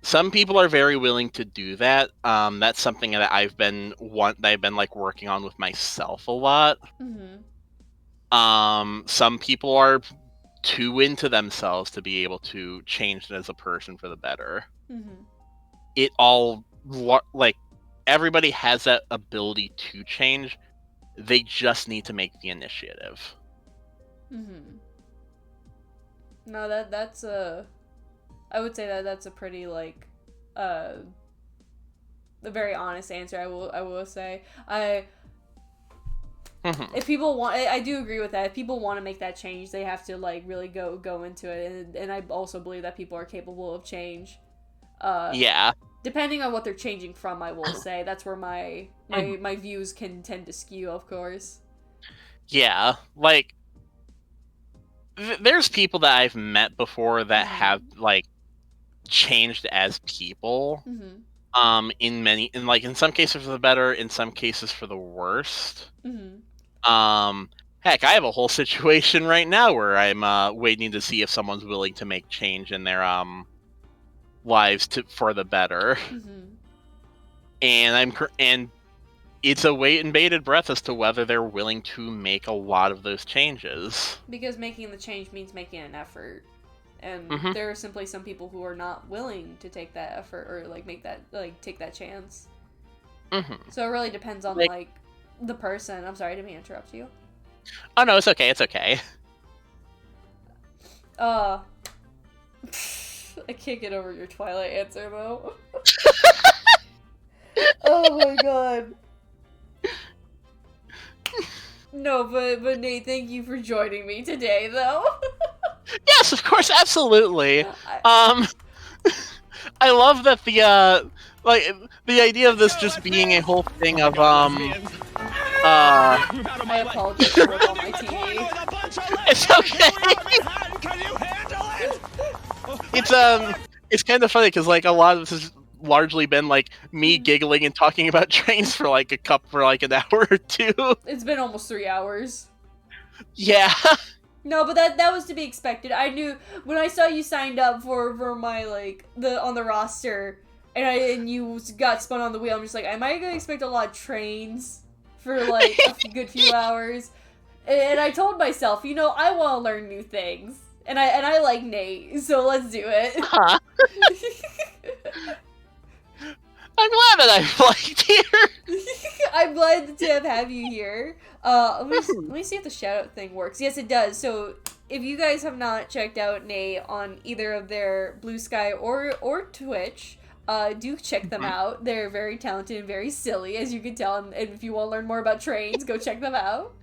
Some people are very willing to do that. That's something that I've been like working on with myself a lot. Some people are too into themselves to be able to change as a person for the better. It all like everybody has that ability to change. They just need to make the initiative. No, that's a. I would say that's a pretty like, a very honest answer. I will say if people want, I do agree with that. If people want to make that change, they have to like really go into it, and I also believe that people are capable of change. Yeah. Depending on what they're changing from, I will say that's where my views can tend to skew, of course. Yeah, like there's people that I've met before that have like changed as people. In some cases for the better, in some cases for the worst. Heck, I have a whole situation right now where I'm waiting to see if someone's willing to make change in their lives for the better. And it's a wait and bated breath as to whether they're willing to make a lot of those changes. Because making the change means making an effort. And there are simply some people who are not willing to take that effort or like take that chance. So it really depends on like the person. I'm sorry, I didn't mean to interrupt you. Oh no, it's okay. It's okay. I can't get over your Twilight answer though. Oh my god. No, but Nate, thank you for joining me today, though. Yes, of course, absolutely. I love that the idea of this just being a whole thing of I apologize for what's on my TV. It's okay. It's kind of funny because like a lot of this has largely been like me giggling and talking about trains for like an hour or two. It's been almost 3 hours. Yeah. No, but that was to be expected. I knew when I saw you signed up for my like on the roster, and you got spun on the wheel. I'm just like, am I gonna expect a lot of trains for like a good few hours? And I told myself, I want to learn new things, and I like Nate, so let's do it. I'm glad that I've liked here. I'm glad to have you here. Let me see if the shout out thing works. Yes, it does. So if you guys have not checked out Nate on either of their Blue Sky or Twitch, do check them out. They're very talented and very silly, as you can tell. And if you want to learn more about trains, go check them out.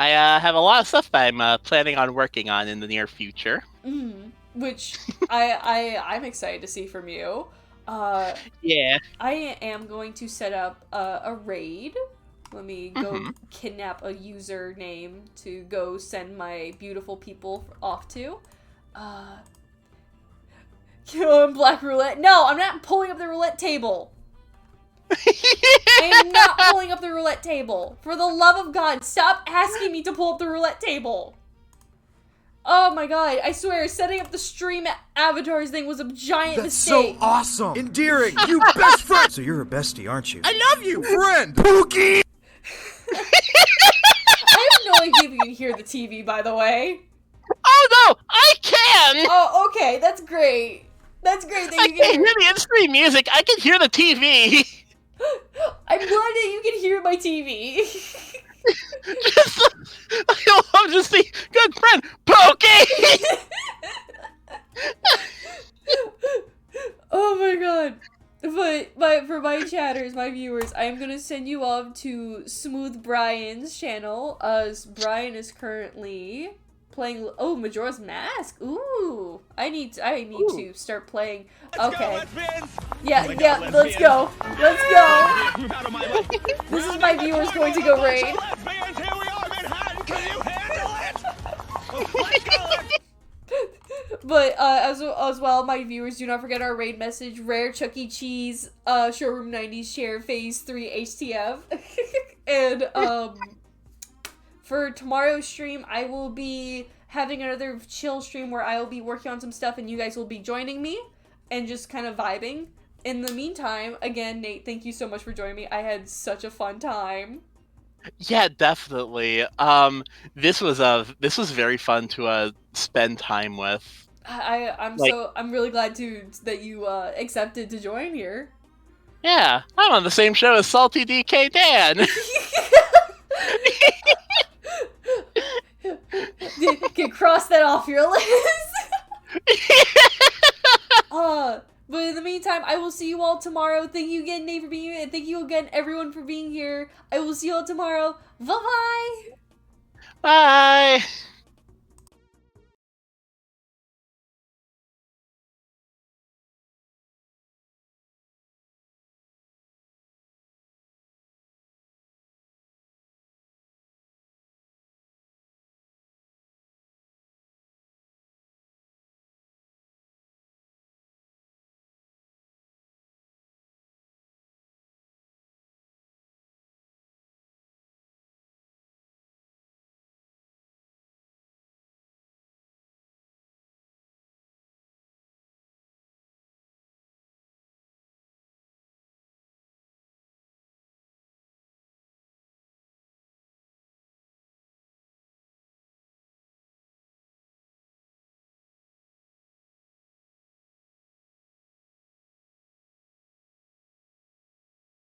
I have a lot of stuff that I'm planning on working on in the near future. Which I'm excited to see from you. Yeah. I am going to set up a raid. Let me go kidnap a username to go send my beautiful people off to. Black roulette. No, I'm not pulling up the roulette table. I am not pulling up the roulette table. For the love of God, stop asking me to pull up the roulette table. Oh my god, I swear, setting up the stream avatars thing was a giant mistake. That's so awesome! Endearing! You best friend! So you're a bestie, aren't you? I love you! Friend! Pookie! I have no idea if you can hear the TV, by the way. Oh no, I can! Oh, okay, that's great. That's great that you can hear the in-screen music, I can hear the TV! I'm glad that you can hear my TV. I love to see good friend Pokey. Oh my god! But for my chatters, my viewers, I am gonna send you off to Smooth Brian's channel. Brian is currently playing. Oh, Majora's Mask. Ooh, I need to start playing. Okay. Yeah, let's go. Let's go. This is my viewers going to go raid. But as well, my viewers, do not forget our raid message: Rare Chuck E. Cheese, Showroom 90s Share Phase 3 HTF. And for tomorrow's stream, I will be having another chill stream where I will be working on some stuff and you guys will be joining me. and just kind of vibing. In the meantime, again, Nate, thank you so much for joining me. I had such a fun time. Yeah, definitely. This was very fun to spend time with. I'm really glad that you accepted to join here. Yeah, I'm on the same show as Salty DK Dan. You can cross that off your list. But in the meantime, I will see you all tomorrow. Thank you again, Nate, for being here, and thank you again, everyone, for being here. I will see you all tomorrow. Bye-bye! Bye!